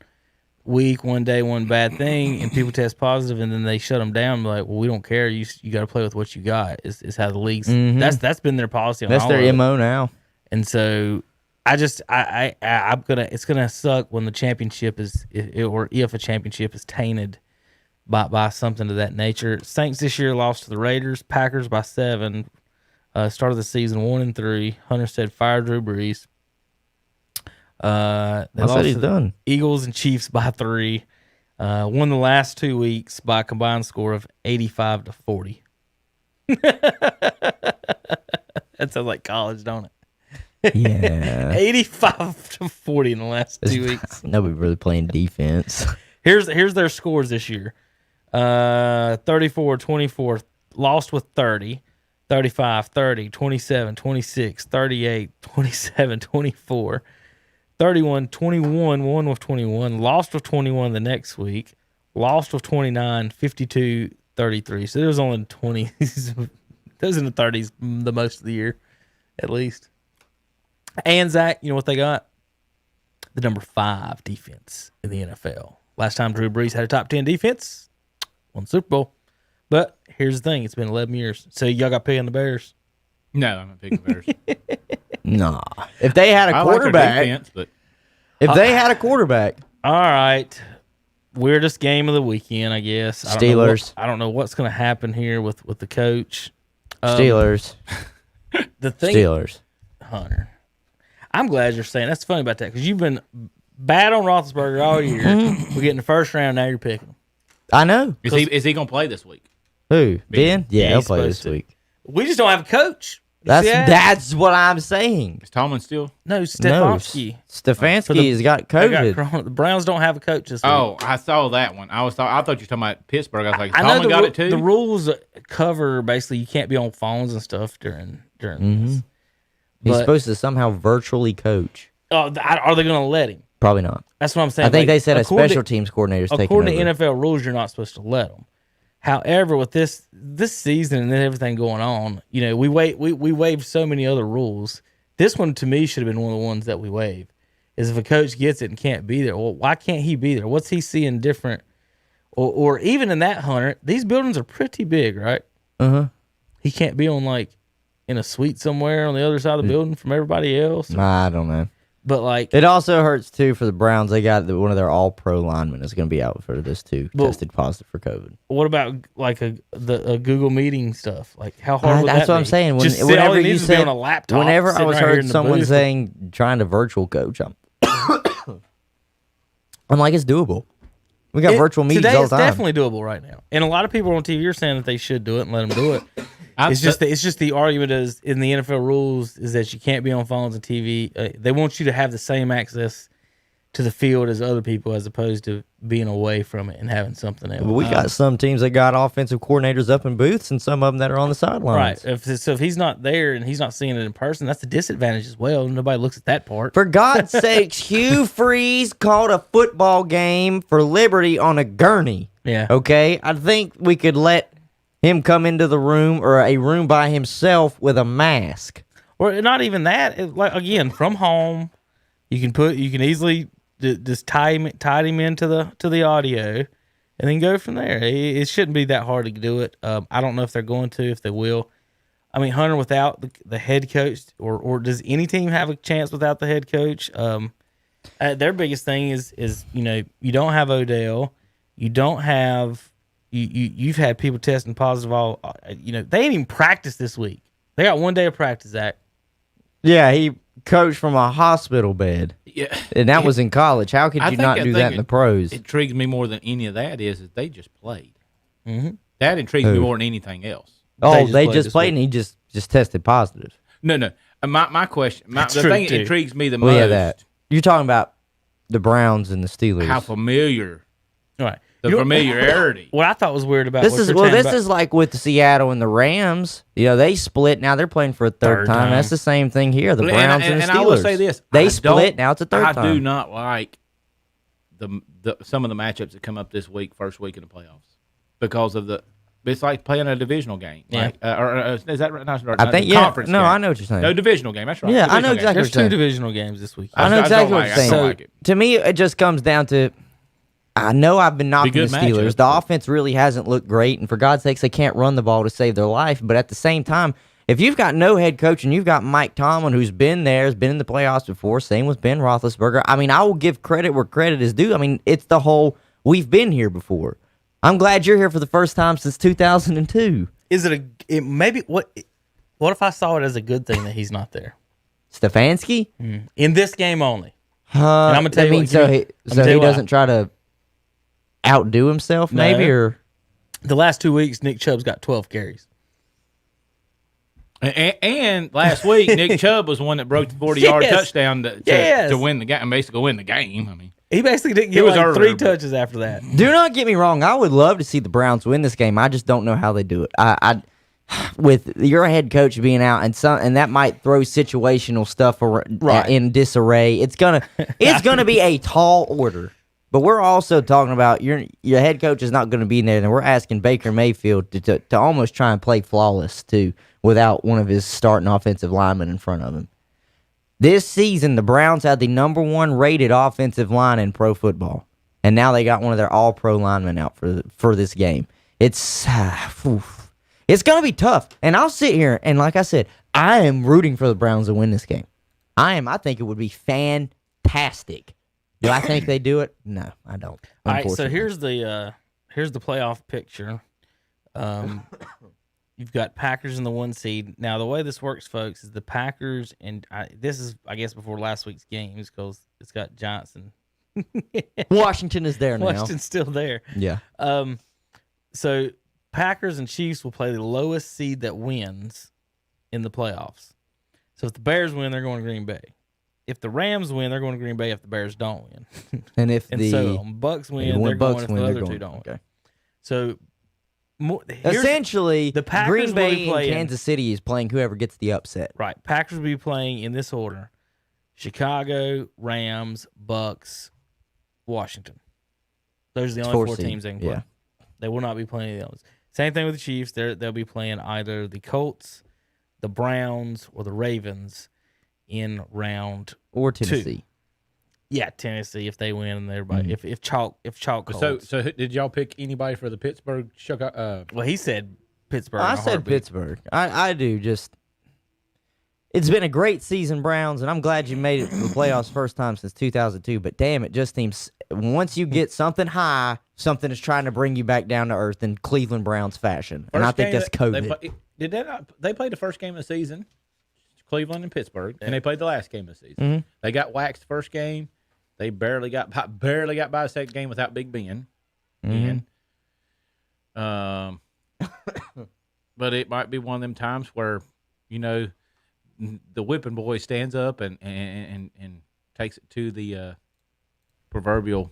D: week, 1 day, 1 bad thing, and people test positive, and then they shut them down. Like, well, we don't care. You got to play with what you got. Is how the league's. That's been their policy. On
F: That's
D: all
F: their
D: of it.
F: MO now.
D: And so I'm gonna. It's gonna suck when the championship is, or if a championship is tainted by something of that nature. Saints this year lost to the Raiders, Packers by 7. Started the season 1-3. Hunter said fire Drew Brees. They
F: I
D: lost
F: said he's
D: to the
F: done.
D: Eagles and Chiefs by 3. Won the last 2 weeks by a combined score of 85-40. That sounds like college, don't it?
F: Yeah.
D: 85-40 in the last 2 weeks.
F: Nobody really playing defense.
D: Here's their scores this year. 34-24, lost with 30. 35, 30, 27, 26, 38, 27, 24, 31, 21, won with 21, lost with 21 the next week, lost with 29, 52, 33. So there was only 20 Those in the 30s the most of the year, at least. And Zach, you know what they got? The number 5 defense in the NFL. Last time Drew Brees had a top 10 defense, won the Super Bowl. But here's the thing: it's been 11 years. So y'all got picking the Bears?
E: No, I'm not picking the Bears.
F: Nah. If they had a quarterback,
E: defense, but
F: if they had a quarterback,
D: all right. Weirdest game of the weekend, I guess.
F: Steelers.
D: I don't know what's going to happen here with the coach.
F: Steelers.
D: The thing,
F: Steelers.
D: Hunter. I'm glad you're saying that's funny about that because you've been bad on Roethlisberger all year. We get in the first round, now you're picking him.
F: I know.
E: Is he going to play this week?
F: Who? Ben? Yeah, he'll
D: he's
F: play this
D: supposed to.
F: week.
D: We just don't have a coach.
F: That's what I'm saying.
E: Is Tomlin still?
D: No, Stefanski.
F: Stefanski has got COVID.
D: The Browns don't have a coach this week.
E: Oh, I saw that one. I thought you were talking about Pittsburgh. I was like,
D: I know
E: Tomlin got it too?
D: The rules cover basically you can't be on phones and stuff during this.
F: He's supposed to somehow virtually coach.
D: Are they going to let him?
F: Probably not.
D: That's what I'm saying.
F: I think they said a special teams coordinator's taking over.
D: According to NFL rules, you're not supposed to let them. However, with this season and everything going on, you know, we waived so many other rules. This one to me should have been one of the ones that we waived. Is if a coach gets it and can't be there, well, why can't he be there? What's he seeing different? Or even in that, Hunter, these buildings are pretty big, right? He can't be on like in a suite somewhere on the other side of the building from everybody else.
F: I don't know.
D: But like,
F: it also hurts too for the Browns. They got one of their All-Pro linemen is going to be out for this too, tested positive for COVID.
D: What about like a Google Meeting stuff? Like how hard would that be?
F: That's what I'm saying.
D: Whenever you said on a laptop,
F: whenever I was heard someone
D: booth.
F: saying trying to virtual coach, I'm like, it's doable. We got virtual meetings all the time.
D: It's definitely doable right now, and a lot of people on TV are saying that they should do it and let them do it. It's just the argument is in the NFL rules is that you can't be on phones and TV. They want you to have the same access to the field as other people, as opposed to being away from it and having something else.
F: But we got some teams that got offensive coordinators up in booths, and some of them that are on the sidelines.
D: Right. If he's not there and he's not seeing it in person, that's a disadvantage as well. Nobody looks at that part.
F: For God's sakes, Hugh Freeze called a football game for Liberty on a gurney.
D: Yeah.
F: Okay? I think we could let him come into the room or a room by himself with a mask.
D: Or not even that. Like again, from home, you can easily just tie him into the audio, and then go from there. It shouldn't be that hard to do it. I don't know if they're going to, if they will. I mean, Hunter, without the head coach, or does any team have a chance without the head coach? Their biggest thing is you don't have Odell, you don't have. You've had people testing positive all. They ain't even practiced this week. They got 1 day of practice, Zach.
F: Yeah, he coached from a hospital bed.
E: Yeah,
F: and that was in college. How could you not do that in the pros?
E: It intrigues me more than any of that is that they just played.
D: Mm-hmm.
E: That intrigues me more than anything else.
F: They just played and he just tested positive.
E: No. My question, the thing that intrigues me the most.
F: Yeah, that you're talking about the Browns and the Steelers.
E: How familiar.
D: Right.
E: The familiarity.
D: What I thought was weird about
F: this is like with the Seattle and the Rams. They split. Now they're playing for a third time. That's the same thing here. The Browns and the Steelers.
E: And I will say this:
F: they split. Now it's a third time.
E: I do not like some of the matchups that come up this week, first week in the playoffs, because of it's like playing a divisional game.
D: Yeah.
E: Is that right? No,
F: I think
E: conference
F: No,
E: game.
F: I know what you're saying.
E: No, divisional game. That's right.
F: Yeah, I know exactly.
D: There's two divisional games this week.
F: I know exactly what you're saying. So to me, it just comes down to. I know I've been knocking the Steelers. The offense really hasn't looked great, and for God's sakes, they can't run the ball to save their life. But at the same time, if you've got no head coach and you've got Mike Tomlin, who's been there, has been in the playoffs before, same with Ben Roethlisberger. I mean, I will give credit where credit is due. I mean, it's the whole we've been here before. I'm glad you're here for the first time since 2002.
D: Is it maybe what if I saw it as a good thing that he's not there?
F: Stefanski?
D: In this game only. And I'm gonna tell you
F: he doesn't try to outdo himself, maybe, or
D: the last 2 weeks, Nick Chubb's got 12 carries.
E: And last week, Nick Chubb was the one that broke the 40-yard touchdown to win the game, basically win the game. I mean,
D: he basically didn't get like 3 touches after that.
F: Do not get me wrong. I would love to see the Browns win this game. I just don't know how they do it. I with your head coach being out and that might throw situational stuff in disarray. It's gonna be a tall order. But we're also talking about your head coach is not going to be there, and we're asking Baker Mayfield to almost try and play flawless too, without one of his starting offensive linemen in front of him. This season, the Browns had the number 1 rated offensive line in pro football, and now they got one of their all-pro linemen out for this game. It's going to be tough, and I'll sit here and, like I said, I am rooting for the Browns to win this game. I think it would be fantastic. Do I think they do it? No, I don't.
D: All right, so here's the playoff picture. You've got Packers in the 1 seed. Now, the way this works, folks, is the Packers, and this is, I guess, before last week's games because it's got Johnson.
F: Washington is there now.
D: Washington's still there.
F: Yeah.
D: So Packers and Chiefs will play the lowest seed that wins in the playoffs. So if the Bears win, they're going to Green Bay. If the Rams win, they're going to Green Bay if the Bears don't win.
F: And if
D: so Bucks win, they're going if the other two don't win. So
F: essentially,
D: the Packers
F: Green Bay
D: will be
F: and Kansas City is playing whoever gets the upset.
D: Right. Packers will be playing in this order: Chicago, Rams, Bucks, Washington. Those are the only 4 teams they can play. Yeah. They will not be playing any of those. Same thing with the Chiefs. They'll be playing either the Colts, the Browns, or the Ravens in round
F: or Tennessee.
D: 2. Yeah, Tennessee if they win and everybody if chalk holds.
E: So did y'all pick anybody for the Pittsburgh Shock?
D: Well, he said Pittsburgh.
F: I said Pittsburgh. I do just. It's been a great season, Browns, and I'm glad you made it to the playoffs first time since 2002. But damn, it just seems once you get something high, something is trying to bring you back down to earth in Cleveland Browns fashion, and I think that's COVID.
E: They played the first game of the season, Cleveland and Pittsburgh, and they played the last game of the season. They got waxed first game. They barely got by the second game without Big Ben. But it might be one of them times where, the whipping boy stands up and takes it to the proverbial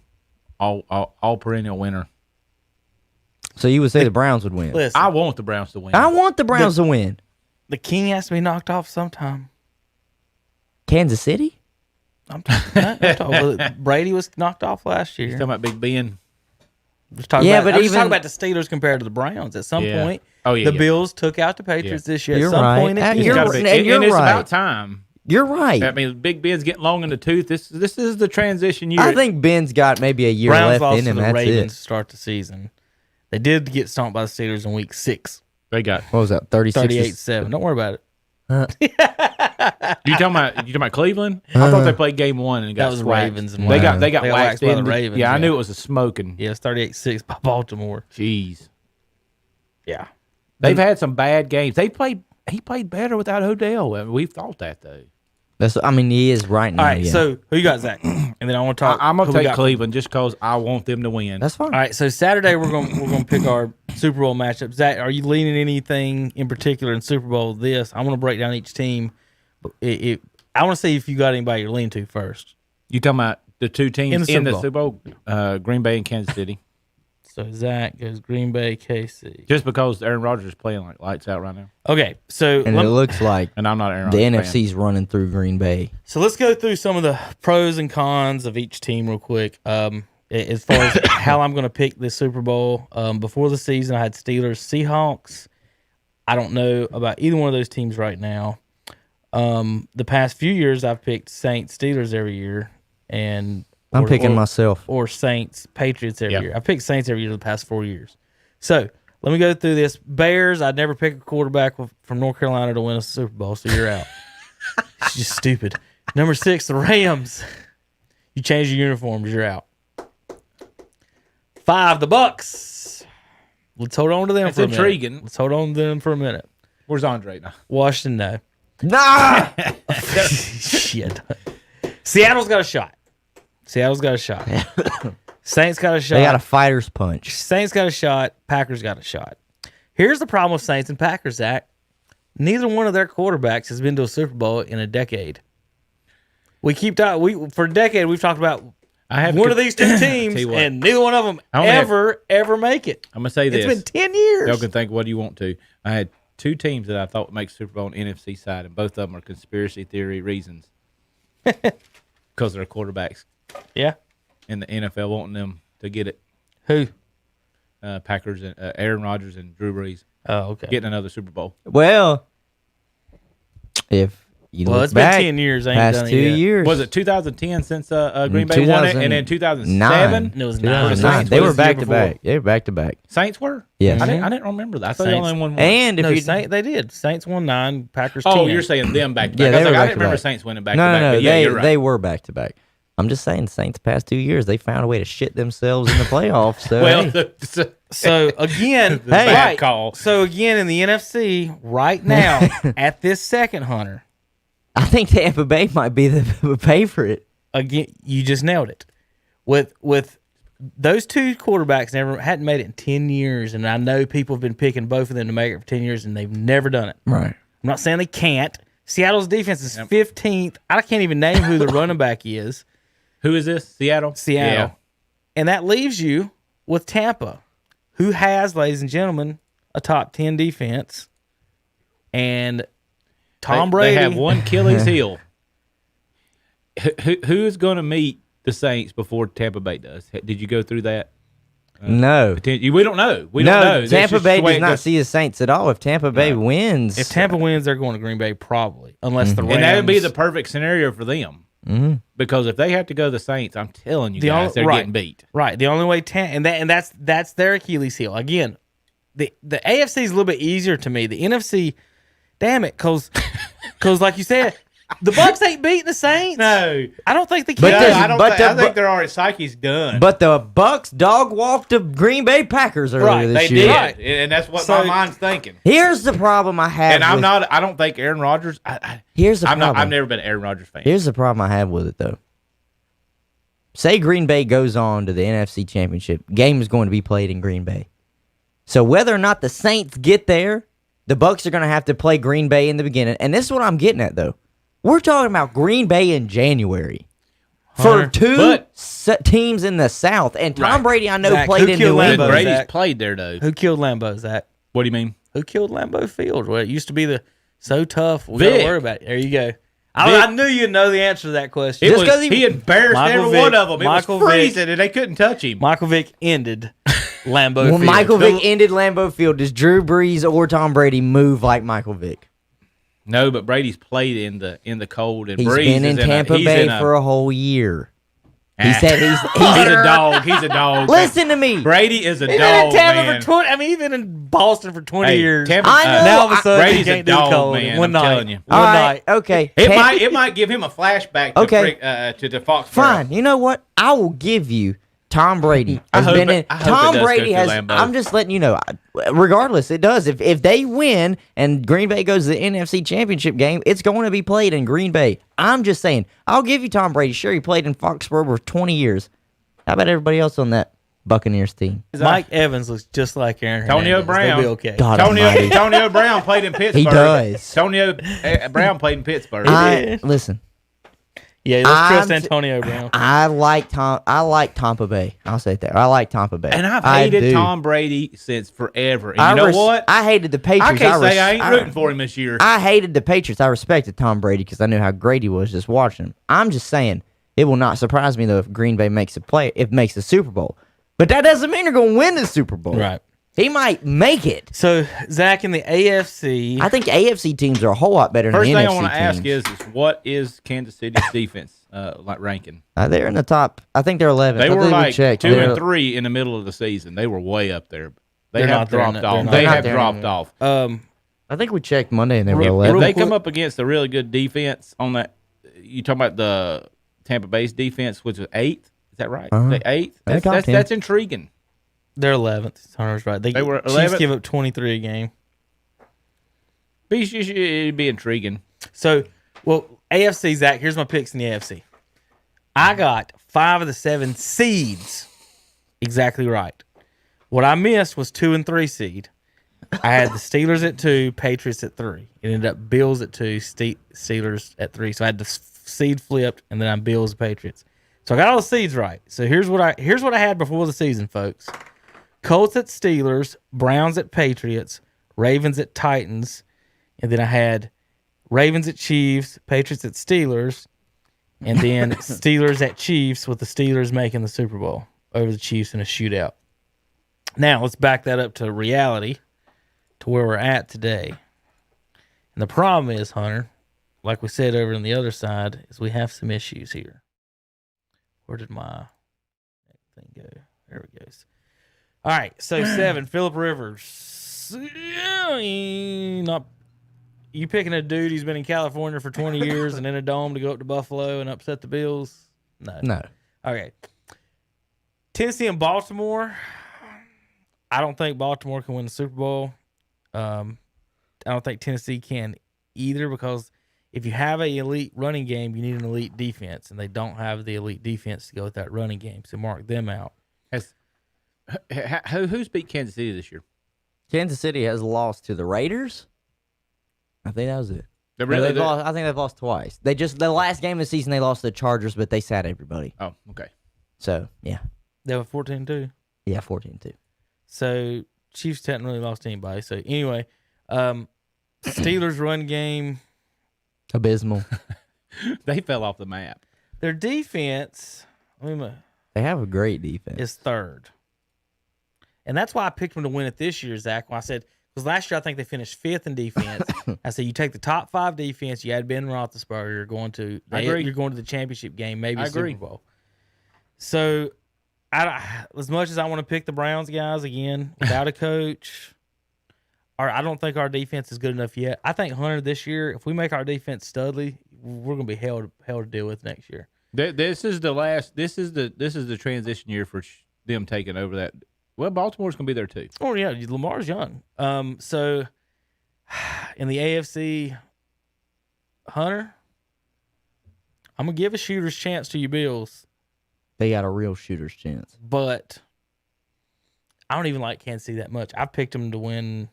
E: all perennial winner.
F: So you would say the Browns would win?
D: Listen,
E: I want the Browns to win.
F: I want the Browns to win.
D: The king has to be knocked off sometime.
F: Kansas City?
D: I'm talking Brady was knocked off last year.
E: He's talking about Big Ben.
D: I'm just talking about the Steelers compared to the Browns. At some point, the Bills took out the Patriots this year.
F: You're
D: At some
F: right.
D: point,
F: You're
E: it's
F: right.
E: about time.
F: You're right.
E: I mean, Big Ben's getting long in the tooth. This is the transition year.
F: I think Ben's got maybe a year
D: Browns
F: left in him.
D: The
F: That's
D: Ravens
F: it.
D: To start the season. They did get stomped by the Steelers in week 6.
E: They got
F: what was that?
D: 38-7. Don't worry about it.
E: You talking about Cleveland? I thought they played game 1 and
D: that was
E: Ravens
D: and
E: they got waxed
D: by the Ravens.
E: Yeah, I knew it was a smoking.
D: Yeah, it's 38-6 by Baltimore.
E: Jeez.
D: Yeah,
E: they've had some bad games. He played better without Odell. We've thought that though.
F: He is right now.
D: All right, so who you got, Zach? And then I want to talk.
E: I'm gonna take Cleveland just because I want them to win.
F: That's fine.
D: All right, so Saturday we're gonna pick our Super Bowl matchup. Zach, are you leaning anything in particular in Super Bowl? I want to break down each team. I want to see if you got anybody you're leaning to first.
E: You talking about the two teams in the Super Bowl?
F: Bowl?
E: Green Bay and Kansas City.
D: So Zach goes Green Bay, KC.
E: Just because Aaron Rodgers is playing like lights out right now.
D: Okay, so
F: it looks like
E: and I'm not Aaron
F: the
E: Rodgers
F: NFC's running through Green Bay.
D: So let's go through some of the pros and cons of each team real quick. As far as how I'm going to pick this Super Bowl, before the season I had Steelers, Seahawks. I don't know about either one of those teams right now. The past few years I've picked Saints, Steelers every year, and
F: I'm picking myself.
D: Or Saints, Patriots every year. I picked Saints every year the past 4 years. So let me go through this. Bears, I'd never pick a quarterback from North Carolina to win a Super Bowl, so you're out. It's just stupid. Number 6, the Rams. You change your uniforms, you're out. 5, the Bucks. Let's hold on to them for a minute.
E: That's intriguing.
D: Let's hold on to them for a minute.
E: Where's Andre now?
D: Washington, no.
F: Nah!
D: Shit. Seattle's got a shot. Saints got a shot.
F: They got a fighter's punch.
D: Saints got a shot. Packers got a shot. Here's the problem with Saints and Packers, Zach. Neither one of their quarterbacks has been to a Super Bowl in a decade. For a decade, we've talked about one of these two teams, and neither one of them ever make it.
E: I'm going to say this.
D: It's been 10 years.
E: Y'all can think what you want to. I had 2 teams that I thought would make Super Bowl on the NFC side, and both of them are conspiracy theory reasons. Because of their quarterbacks.
D: Yeah.
E: in the NFL wanting them to get it.
D: Who?
E: Packers and Aaron Rodgers and Drew Brees.
D: Oh, okay.
E: Getting another Super Bowl.
F: Well, if you look
D: it's
F: back,
D: been 10 years. I ain't
F: past
D: done it
F: 2
D: yet.
F: years.
E: Was it 2010 since Green Bay won it, and then 2007?
D: It was
F: 2009. They were back to back. They were back to back.
E: Saints were.
F: Yes.
E: I didn't remember that. I thought they only won one.
F: And if
D: they did. Saints won 9, Packers 10.
E: Oh, you're saying them back to back.
F: Yeah,
E: I was like, I
F: back
E: didn't
F: to
E: remember
F: back.
E: Saints winning back to back.
F: No,
E: but yeah, you're right.
F: they were back to back. I'm just saying, Saints past 2 years, they found a way to shit themselves in the playoffs. So,
E: Well,
F: hey.
D: So again,
E: bad call.
D: So again, in the NFC right now, at this second, Hunter,
F: I think Tampa Bay might be the favorite.
D: again, you just nailed it. With those two quarterbacks hadn't made it in 10 years, and I know people have been picking both of them to make it for 10 years, and they've never done it.
F: Right.
D: I'm not saying they can't. Seattle's defense is 15th. I can't even name who the running back is.
E: Who is this? Seattle?
D: Seattle.
E: Yeah.
D: And that leaves you with Tampa, who has, ladies and gentlemen, a top 10 defense. And Tom Brady.
E: They have one Achilles heel. Who is going to meet the Saints before Tampa Bay does? Did you go through that?
F: No.
E: We don't know. We don't know. That's
F: Tampa
E: just
F: Bay
E: the way
F: does
E: it
F: not
E: goes.
F: see the Saints at all. If Tampa Bay wins.
D: If Tampa wins, they're going to Green Bay probably, unless the Rams.
E: And that would be the perfect scenario for them. Mm-hmm. Because if they have to go to the Saints, I'm telling you guys, they're getting beat.
D: Right. The only way that's their Achilles heel. Again, the AFC is a little bit easier to me. The NFC, damn it, because like you said, the Bucs ain't beating the Saints.
E: No,
D: I don't think they
F: But
D: can.
F: there's-
E: I think they're already psyche's done.
F: But the Bucs dog walked the Green Bay Packers earlier this
E: They
F: year.
E: did,
D: Right.
E: and that's what
D: So-
E: my mind's thinking.
F: Here's the problem I have.
E: And I'm
F: with,
E: not. I don't think Aaron Rodgers.
F: Here's the problem.
E: I've never been an Aaron Rodgers fan.
F: Here's the problem I have with it, though. Say Green Bay goes on to the NFC Championship. Game is going to be played in Green Bay. So whether or not the Saints get there, the Bucs are going to have to play Green Bay in the beginning. And this is what I'm getting at, though. We're talking about Green Bay in January. For two teams in the South. And Tom Brady, I know,
D: Zach,
F: played
D: who
F: in
D: killed
F: New
D: Lambeau?
F: England.
E: Brady's
D: Zach.
E: played there though.
D: Who killed Lambeau, Zach?
E: What do you mean?
D: Who killed Lambeau Field? Well, it used to be the so tough. We
E: Vic.
D: don't worry about it. There you go. I knew you'd know the answer to that question.
E: He embarrassed
D: Michael
E: every
D: Vick-
E: one of them. It
D: Michael
E: was
D: Vick-
E: freezing, and they couldn't touch him.
D: Michael Vick ended Lambeau
F: When
D: Field.
F: Michael Vick ended Lambeau Field, does Drew Brees or Tom Brady move like Michael Vick?
E: No, but Brady's played in the cold, and
F: He's
E: Brees
F: been in
E: is
F: Tampa Bay for a whole year. He said he's
E: a dog. He's a dog.
F: Listen to me.
E: Brady is a
D: He's
E: dog,
D: been in Tampa
E: man.
D: for 20. I mean, he's been in Boston for 20 years.
E: Tampa,
F: I know.
D: Now all of a sudden,
E: Brady's
D: he
E: a
D: can't do the
E: dog,
D: cold.
E: man.
D: One
E: I'm
D: night.
E: telling you.
F: All
D: One
F: right,
D: night.
F: okay.
E: It might give him a flashback to
F: Okay.
E: to Foxborough.
F: Fine. You know what? I will give you Tom Brady.
E: I
F: has
E: hope
F: been
E: it-
F: in.
E: I hope it
F: Tom
E: does go
F: Brady
E: through
F: has.
E: Lambeau.
F: I'm just letting you know. Regardless, it does. If they win and Green Bay goes to the NFC Championship game, it's going to be played in Green Bay. I'm just saying. I'll give you Tom Brady. Sure, he played in Foxborough for 20 years. How about everybody else on that Buccaneers team?
D: Mike Evans looks just like Aaron
E: Antonio
D: Hernandez.
E: Brown.
D: They'll be okay.
F: God almighty.
E: Antonio Brown played in Pittsburgh.
F: He does.
E: Antonio Brown played in Pittsburgh.
F: Listen.
D: Yeah, let's trust
F: I'm-
D: Antonio Brown.
F: I like Tampa Bay. I'll say it there. I like Tampa Bay.
E: And I've
F: I
E: hated
F: do.
E: Tom Brady since forever. And you know what?
F: I hated the
E: I
F: Patriots.
E: can't say I ain't rooting for him this year.
F: I hated the Patriots. I respected Tom Brady because I knew how great he was just watching him. I'm just saying, it will not surprise me though if Green Bay makes the Super Bowl. But that doesn't mean they're going to win the Super Bowl.
D: Right.
F: He might make it.
D: So, Zach, in the AFC,
F: I think AFC teams are a whole lot better
E: First
F: than
E: thing
F: NFC
E: I want to ask
F: teams.
E: is what is Kansas City's defense like ranking?
F: They're in the top. I think they're 11.
E: They were like 2
F: They're-
E: and 3 in the middle of the season. They were way up there. They
D: They're
E: have
D: not there
E: dropped
D: now. They're
E: off.
D: not
E: They
F: there
E: have
F: now.
E: dropped off.
F: I think we checked Monday and they were
E: If
F: 11.
E: they come up against a really good defense on that, you talking about the Tampa Bay's defense, which was 8th? Is that right?
F: Uh-huh.
E: The 8th?
F: They're top 10.
E: That's intriguing.
D: they're 11th. Hunter's right.
E: They were
D: Chiefs
E: 11th?
D: give up 23 a game.
E: It'd be intriguing.
D: So, AFC, Zach, here's my picks in the AFC. I got 5 of the 7 seeds exactly right. What I missed was 2 and 3 seed. I had the Steelers at 2, Patriots at 3. It ended up Bills at 2, Steelers at 3. So I had the seed flipped, and then I'm Bills, Patriots. So I got all the seeds right. So here's what I had before the season, folks. Colts at Steelers, Browns at Patriots, Ravens at Titans, and then I had Ravens at Chiefs, Patriots at Steelers, And then Steelers at Chiefs, with the Steelers making the Super Bowl over the Chiefs in a shootout. Now, let's back that up to reality, to where we're at today. And the problem is, Hunter, like we said over on the other side, is we have some issues here. Where did my thing go? There it goes. All right, so 7, Phillip Rivers. Not you picking a dude who's been in California for 20 years and in a dome to go up to Buffalo and upset the Bills? No. Okay. Tennessee and Baltimore. I don't think Baltimore can win the Super Bowl. I don't think Tennessee can either, because if you have an elite running game, you need an elite defense, and they don't have the elite defense to go with that running game, so mark them out.
E: Who's beat Kansas City this year?
F: Kansas City has lost to the Raiders. I think that was it. I think they've lost twice. The last game of the season they lost to the Chargers, but they sat everybody.
E: Oh, okay.
F: So yeah,
D: they were 14-2.
F: Yeah, 14-2.
D: So Chiefs hadn't really lost anybody. So anyway, Steelers run game
F: abysmal.
E: They fell off the map.
D: Their defense,
F: they have a great defense.
D: Is third. And that's why I picked them to win it this year, Zach. When I said, because last year I think they finished 5th in defense. I said, you take the top 5 defense, you add Ben Roethlisberger, you're going to the championship game, maybe a Super Bowl. So, as much as I want to pick the Browns guys again, without a coach, I don't think our defense is good enough yet. I think, Hunter, this year, if we make our defense studly, we're going to be hell to deal with next year.
E: This is the transition year for them taking over that. Well, Baltimore's going to be there too.
D: Oh, yeah. Lamar's young. So, in the AFC, Hunter, I'm going to give a shooter's chance to your Bills.
F: They got a real shooter's chance.
D: But I don't even like Kansas City that much. I picked them to win,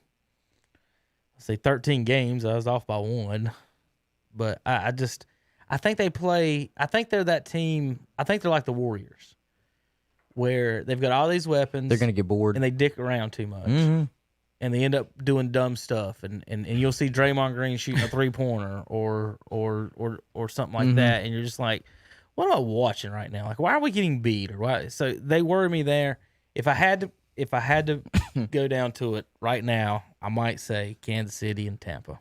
D: let's say, 13 games. I was off by 1. But I think they're that team. I think they're like the Warriors, where they've got all these weapons.
F: They're going to get bored.
D: And they dick around too much.
F: Mm-hmm.
D: And they end up doing dumb stuff. And you'll see Draymond Green shooting a 3-pointer or something like that. And you're just like, what am I watching right now? Like, why are we getting beat? Or why? So they worry me there. If I had to go down to it right now, I might say Kansas City and Tampa.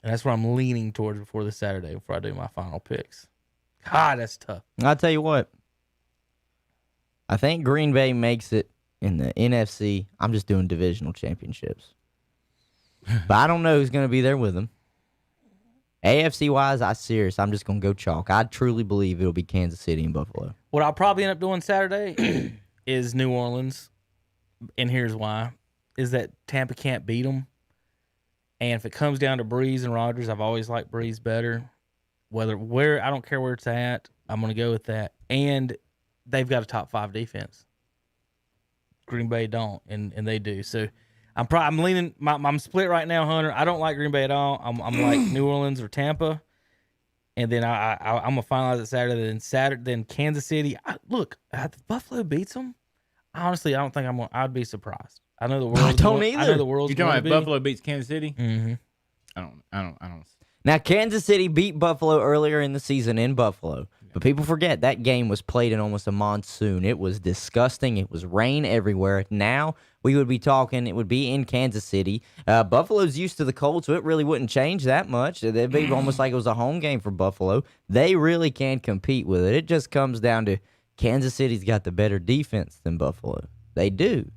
D: And that's what I'm leaning towards before this Saturday, before I do my final picks. God, that's tough.
F: I'll tell you what. I think Green Bay makes it in the NFC. I'm just doing divisional championships. But I don't know who's going to be there with them. AFC-wise, I'm just going to go chalk. I truly believe it'll be Kansas City and Buffalo.
D: What I'll probably end up doing Saturday is New Orleans. And here's why. Is that Tampa can't beat them. And if it comes down to Breeze and Rodgers, I've always liked Breeze better. I don't care where it's at. I'm going to go with that. And they've got a top 5 defense. Green Bay don't, and they do. So I'm leaning. I'm split right now, Hunter. I don't like Green Bay at all. I'm like New Orleans or Tampa, and then I'm gonna finalize it Saturday. Then Kansas City. Look, if Buffalo beats them, honestly, I don't think I'd be surprised. I know the world.
F: I don't either.
D: I know the world's.
E: You're talking about Buffalo beats Kansas City?
D: Mm-hmm.
E: I don't.
F: Now, Kansas City beat Buffalo earlier in the season in Buffalo. But people forget that game was played in almost a monsoon. It was disgusting. It was rain everywhere. Now we would be talking, it would be in Kansas City. Buffalo's used to the cold, so it really wouldn't change that much. It'd be almost like it was a home game for Buffalo. They really can compete with it. It just comes down to Kansas City's got the better defense than Buffalo. They do.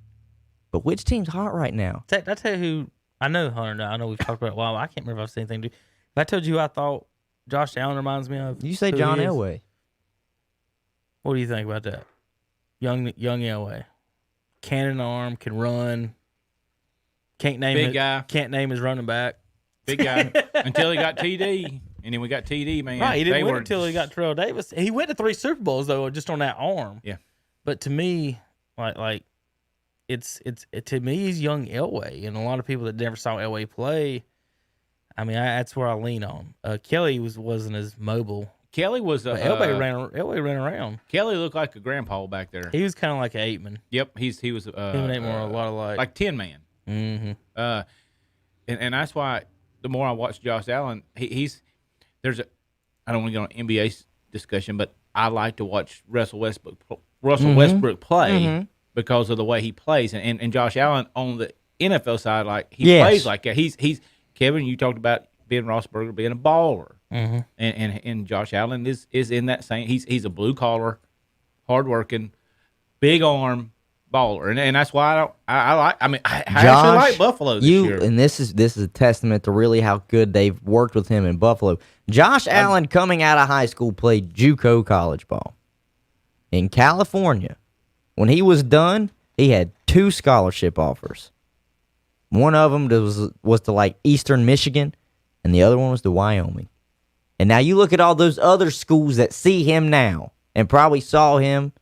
F: But which team's hot right now?
D: Did I tell you who? I know Hunter now. I know we've talked about it a while. I can't remember if I've seen anything. If I told you who I thought Josh Allen reminds me of.
F: You say John Elway.
D: What do you think about that? Young Elway. Cannon arm, can run. Can't name his running back.
E: Big guy. Until he got TD. And then we got TD, man.
D: Right, he didn't win until he got Terrell Davis. He went to 3 Super Bowls, though, just on that arm.
E: Yeah.
D: But to me, it's to me, he's young Elway. And a lot of people that never saw Elway play, I mean, that's where I lean on. Kelly wasn't as mobile.
E: Kelly was
D: Elway ran around.
E: Kelly looked like a grandpa back there.
D: He was kind of like an 8-man.
E: Yep, he was.
D: Him and 8-man were a lot alike.
E: Like 10-man.
D: Mm-hmm.
E: And that's why the more I watch Josh Allen, I don't want to get on an NBA discussion, but I like to watch Russell Westbrook play because of the way he plays, and Josh Allen on the NFL side, like he plays like that. He's Kevin. You talked about Ben Roethlisberger being a baller, and Josh Allen is in that same. He's a blue collar, hardworking, big arm baller, and that's why I actually like Buffalo this year.
F: And this is a testament to really how good they've worked with him in Buffalo. Josh Allen, coming out of high school, played JUCO college ball in California. When he was done, he had 2 scholarship offers. One of them was to like Eastern Michigan, and the other one was to Wyoming. And now you look at all those other schools that see him now and probably saw him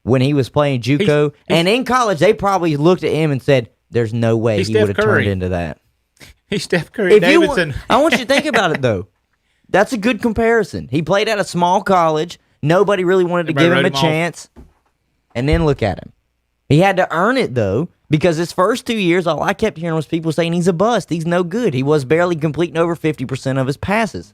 F: when he was playing JUCO, and in college, they probably looked at him and said, "There's no way he would have turned into that."
E: He's Steph Curry Davidson.
F: I want you to think about it, though. That's a good comparison. He played at a small college. Nobody really wanted to give him a chance. And then look at him. He had to earn it, though, because his first 2 years, all I kept hearing was people saying he's a bust. He's no good. He was barely completing over 50% of his passes.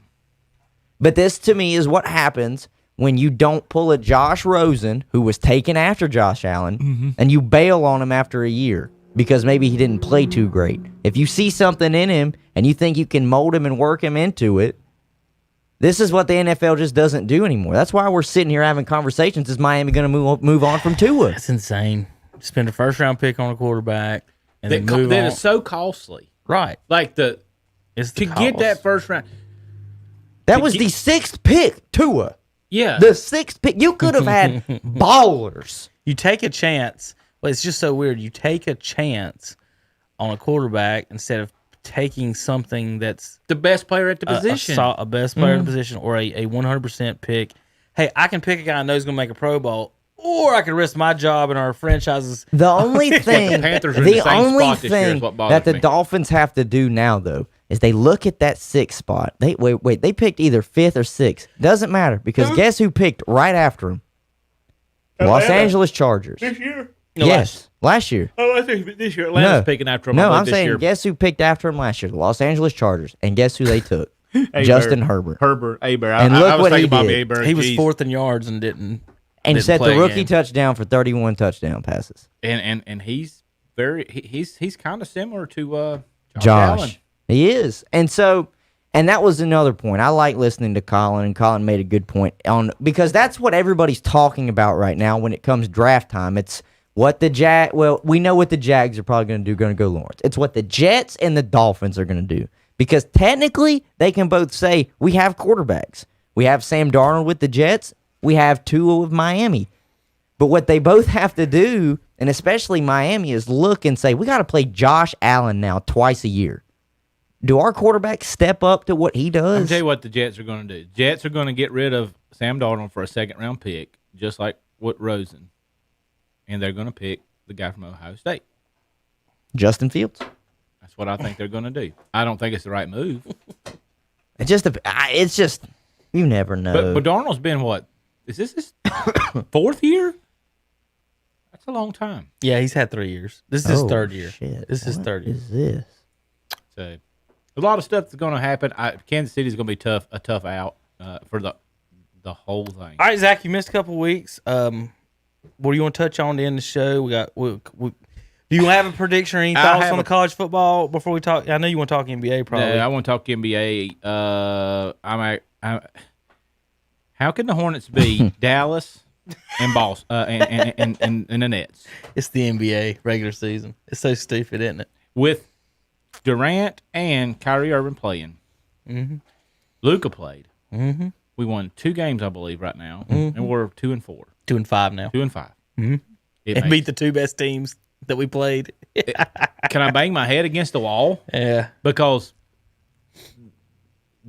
F: But this, to me, is what happens when you don't pull a Josh Rosen, who was taken after Josh Allen, and you bail on him after a year because maybe he didn't play too great. If you see something in him and you think you can mold him and work him into it, this is what the NFL just doesn't do anymore. That's why we're sitting here having conversations. Is Miami going to move on from Tua?
D: That's insane. Spend a first-round pick on a quarterback and then move on.
E: That is so costly.
D: Right.
E: Like to get that first round.
F: That was the 6th pick, Tua.
E: Yeah.
F: The 6th pick. You could have had ballers.
D: You take a chance. Well, it's just so weird. You take a chance on a quarterback instead of taking something that's
E: the best player at the position.
D: A best player at the position, or a 100% pick. Hey, I can pick a guy I know is going to make a Pro Bowl, or I can risk my job and our franchises.
F: The only thing, that the
E: me.
F: Dolphins have to do now, though, is they look at that 6th spot. They picked either 5th or 6th. Doesn't matter, because guess who picked right after him? Los Angeles Chargers.
E: This year?
F: No, yes, last year.
E: Oh, I think this year Atlanta's picking after him.
F: No, I'm
E: this
F: saying
E: year.
F: guess who picked after him last year? The Los Angeles Chargers. And guess who they took? Justin Herbert.
E: Aber.
F: And look what he did.
D: He was 4th in yards and didn't.
F: And set the rookie touchdown for 31 touchdown passes.
E: And he's he's kind of similar to
F: Josh
E: Allen.
F: He is. And so, and that was another point. I like listening to Colin, and Colin made a good point on, because that's what everybody's talking about right now when it comes draft time. It's what we know what the Jags are probably going to do, going to go Lawrence. It's what the Jets and the Dolphins are going to do. Because technically, they can both say, we have quarterbacks. We have Sam Darnold with the Jets. We have Tua with Miami. But what they both have to do, and especially Miami, is look and say, we got to play Josh Allen now twice a year. Do our quarterbacks step up to what he does?
E: I'll tell you what the Jets are going to do. Jets are going to get rid of Sam Darnold for a 2nd-round pick, just like with Rosen. And they're going to pick the guy from Ohio State.
F: Justin Fields.
E: That's what I think they're going to do. I don't think it's the right move.
F: It's just, you never know.
E: But Darnold's been what? Is this his 4th year? That's a long time.
D: Yeah, he's had 3 years. This is his 3rd year.
F: Shit.
D: This is his 3rd year.
F: What is this?
E: So, a lot of stuff that's going to happen. Kansas City is going to be a tough out for the whole thing.
D: All right, Zach, you missed a couple weeks. What do you want to touch on to end the show? Do you have a prediction or any thoughts on the college football before we talk? I know you want to talk NBA, probably.
E: Yeah, I want to talk NBA. How can the Hornets be Dallas and Boston and the Nets?
D: It's the NBA regular season. It's so stupid, isn't it?
E: With Durant and Kyrie Irving playing.
D: Mm-hmm.
E: Luka played.
D: Mm-hmm.
E: We won 2 games, I believe, right now, and we're 2-4.
D: 2-5 now.
E: 2-5.
D: Mm-hmm. And beat the 2 best teams that we played.
E: Can I bang my head against the wall?
D: Yeah.
E: Because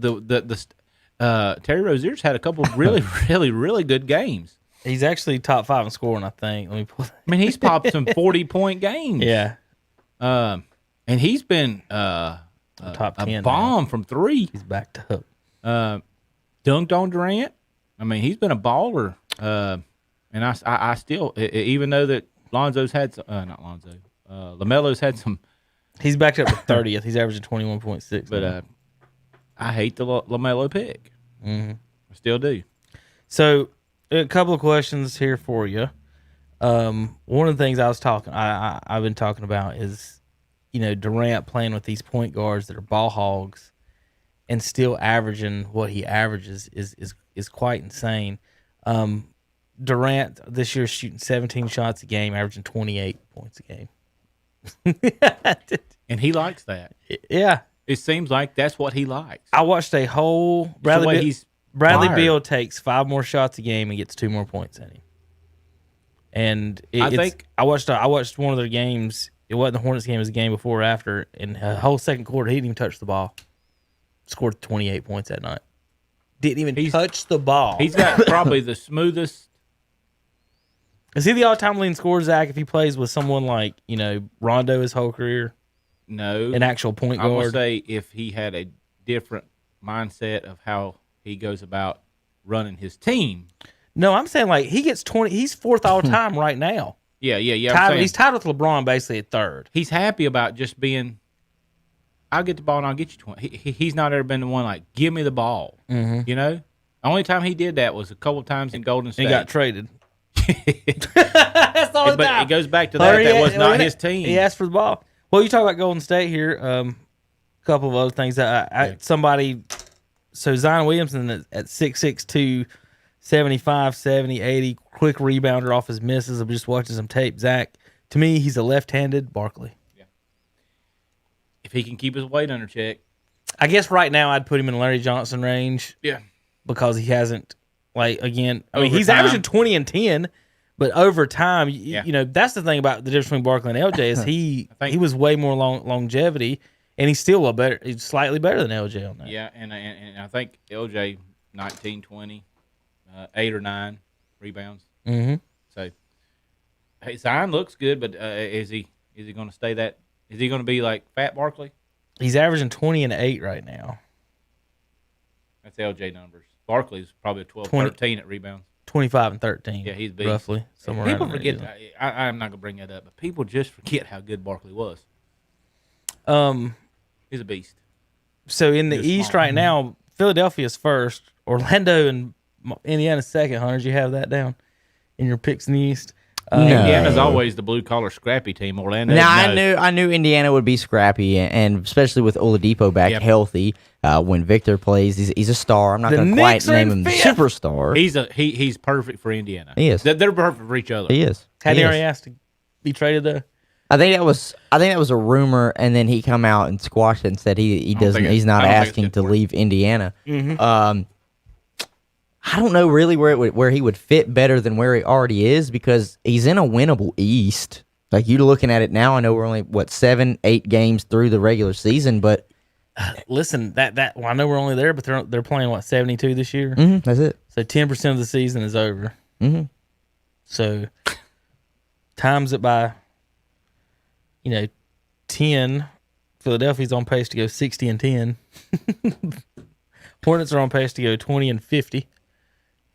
E: Terry Rozier's had a couple of really, really, really good games.
D: He's actually top 5 in scoring, I think. Let me pull that.
E: I mean, he's popped some 40-point games.
D: Yeah.
E: And he's been
D: top 10
E: a bomb
D: now.
E: from 3.
D: He's backed up.
E: Dunked on Durant. I mean, he's been a baller. And I still, even though that Lonzo's had not Lonzo, LaMelo's had some.
D: He's backed up to 30th. He's averaging 21.6.
E: But I hate the LaMelo pick.
D: Mm-hmm.
E: I still do.
D: So, a couple of questions here for you. One of the things I've been talking about is, Durant playing with these point guards that are ball hogs and still averaging what he averages is quite insane. Durant this year is shooting 17 shots a game, averaging 28 points a game.
E: And he likes that.
D: Yeah.
E: It seems like that's what he likes.
D: I watched a whole Bradley Beal takes 5 more shots a game and gets 2 more points in him. And I watched one of their games. It wasn't the Hornets game; it was the game before or after. And the whole second quarter, he didn't even touch the ball. Scored 28 points that night. Didn't even touch the ball.
E: He's got probably the smoothest.
D: Is he the all-time leading scorer, Zach? If he plays with someone like Rondo his whole career?
E: No,
D: an actual point guard.
E: I would say if he had a different mindset of how he goes about running his team.
D: No, I'm saying like he gets 20. He's 4th all time right now.
E: Yeah.
D: He's tied with LeBron basically at 3rd.
E: He's happy about just being. I'll get the ball and I'll get you 20. He's not ever been the one like give me the ball.
D: Mm-hmm.
E: The only time he did that was a couple of times in Golden State.
D: He got traded. That's the only
E: but
D: time.
E: It goes back to that. That was not his team.
D: He asked for the ball. Well, you talk about Golden State here. A couple of other things that somebody. So Zion Williamson at 6'6", 75, 70, 80, quick rebounder off his misses. I'm just watching some tape. Zach, to me, he's a left-handed Barkley.
E: Yeah. If he can keep his weight under check.
D: I guess right now I'd put him in Larry Johnson range.
E: Yeah.
D: Because he hasn't, he's averaging 20 and 10, but over time, that's the thing about the difference between Barkley and LJ is he was way more longevity, and he's still he's slightly better than LJ on that.
E: Yeah, and I think LJ 19, 20, 8 or 9 rebounds.
D: Mm-hmm.
E: So, hey, Zion looks good, but is he going to stay that? Is he going to be like Fat Barkley?
D: He's averaging 20 and 8 right now.
E: That's LJ numbers. Barkley's probably 12, 13 at rebounds.
D: 25 and 13.
E: Yeah, he's big.
D: Roughly. Somewhere
E: people
D: around
E: forget.
D: there,
E: I'm not going to bring that up, but people just forget how good Barkley was. He's a beast.
D: So in the East right now, Philadelphia's first, Orlando and Indiana's second. Hunters, you have that down in your picks in the East.
E: Indiana's always the blue-collar scrappy team. Orlando.
F: Now I knew Indiana would be scrappy, and especially with Oladipo back healthy. When Victor plays, he's a star. I'm not going to quite name him superstar.
E: He's perfect for Indiana.
F: He is.
E: They're perfect for each other.
F: He is.
D: Had he already asked to be traded though?
F: I think that was a rumor, and then he come out and squashed it and said he's not asking to leave Indiana.
D: Mm-hmm.
F: I don't know really where he would fit better than where he already is because he's in a winnable East. Like you looking at it now, I know we're only 7-8 games through the regular season, but
D: listen, I know we're only there, but they're playing 72 this year.
F: Mm-hmm, that's it.
D: So 10% of the season is over.
F: Mm-hmm.
D: So times it by 10. Philadelphia's on pace to go 60 and 10. Hornets are on pace to go 20 and 50.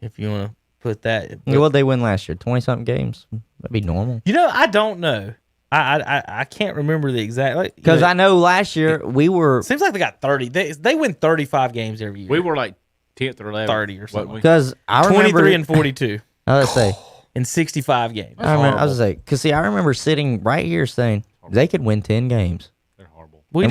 D: If you want to put that.
F: What did they win last year? 20-something games? That'd be normal.
D: I don't know. I can't remember the exact.
F: Because I know last year we were.
D: Seems like they got 30. They win 35 games every year.
E: We were like 10th or 11th.
D: 30 or something.
F: Because I remember
D: 23 and 42.
F: Let's say.
D: In 65 games.
F: I was say, because I remember sitting right here saying they could win 10 games.
E: They're horrible.
F: We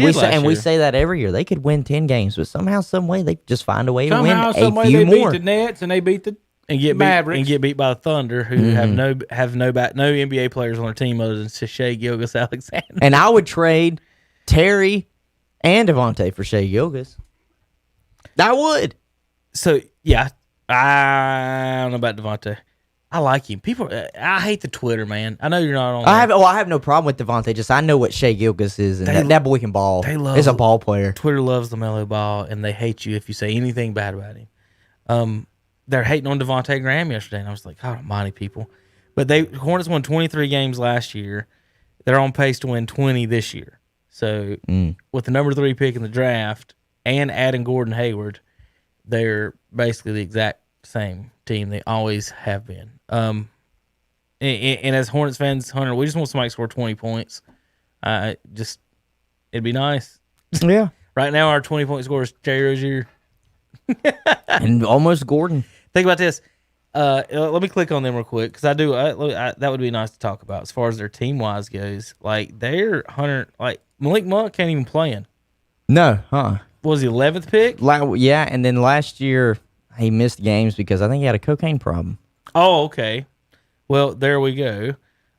F: say that every year. They could win 10 games, but somehow, some way, they just find a way to win a few more.
E: They beat the Nets and they beat the Mavericks.
D: And get beat by the Thunder, who have no NBA players on their team other than Shai Gilgeous-Alexander.
F: And I would trade Terry and Devontae for Shai Gilgeous. I would.
D: So, yeah, I don't know about Devontae. I like him. I hate the Twitter, man. I know you're not on there.
F: I have no problem with Devontae. Just I know what Shai Gilgeous is, and that boy can ball. He's a ball player.
D: Twitter loves the mellow ball, and they hate you if you say anything bad about him. They're hating on Devontae Graham yesterday, and I was like, God almighty, people. But Hornets won 23 games last year. They're on pace to win 20 this year. So with the number 3 pick in the draft and adding Gordon Hayward, they're basically the exact same team they always have been. And as Hornets fans, Hunter, we just want somebody to score 20 points. It'd be nice.
F: Yeah.
D: Right now, our 20-point scorer is Jerry Rozier.
F: And almost Gordon.
D: Think about this. Let me click on them real quick because that would be nice to talk about as far as their team wise goes. Like they're Hunter, like Malik Monk can't even play in.
F: No, huh?
D: Was he 11th pick?
F: Yeah, and then last year he missed games because I think he had a cocaine problem.
D: Oh, okay. Well, there we go.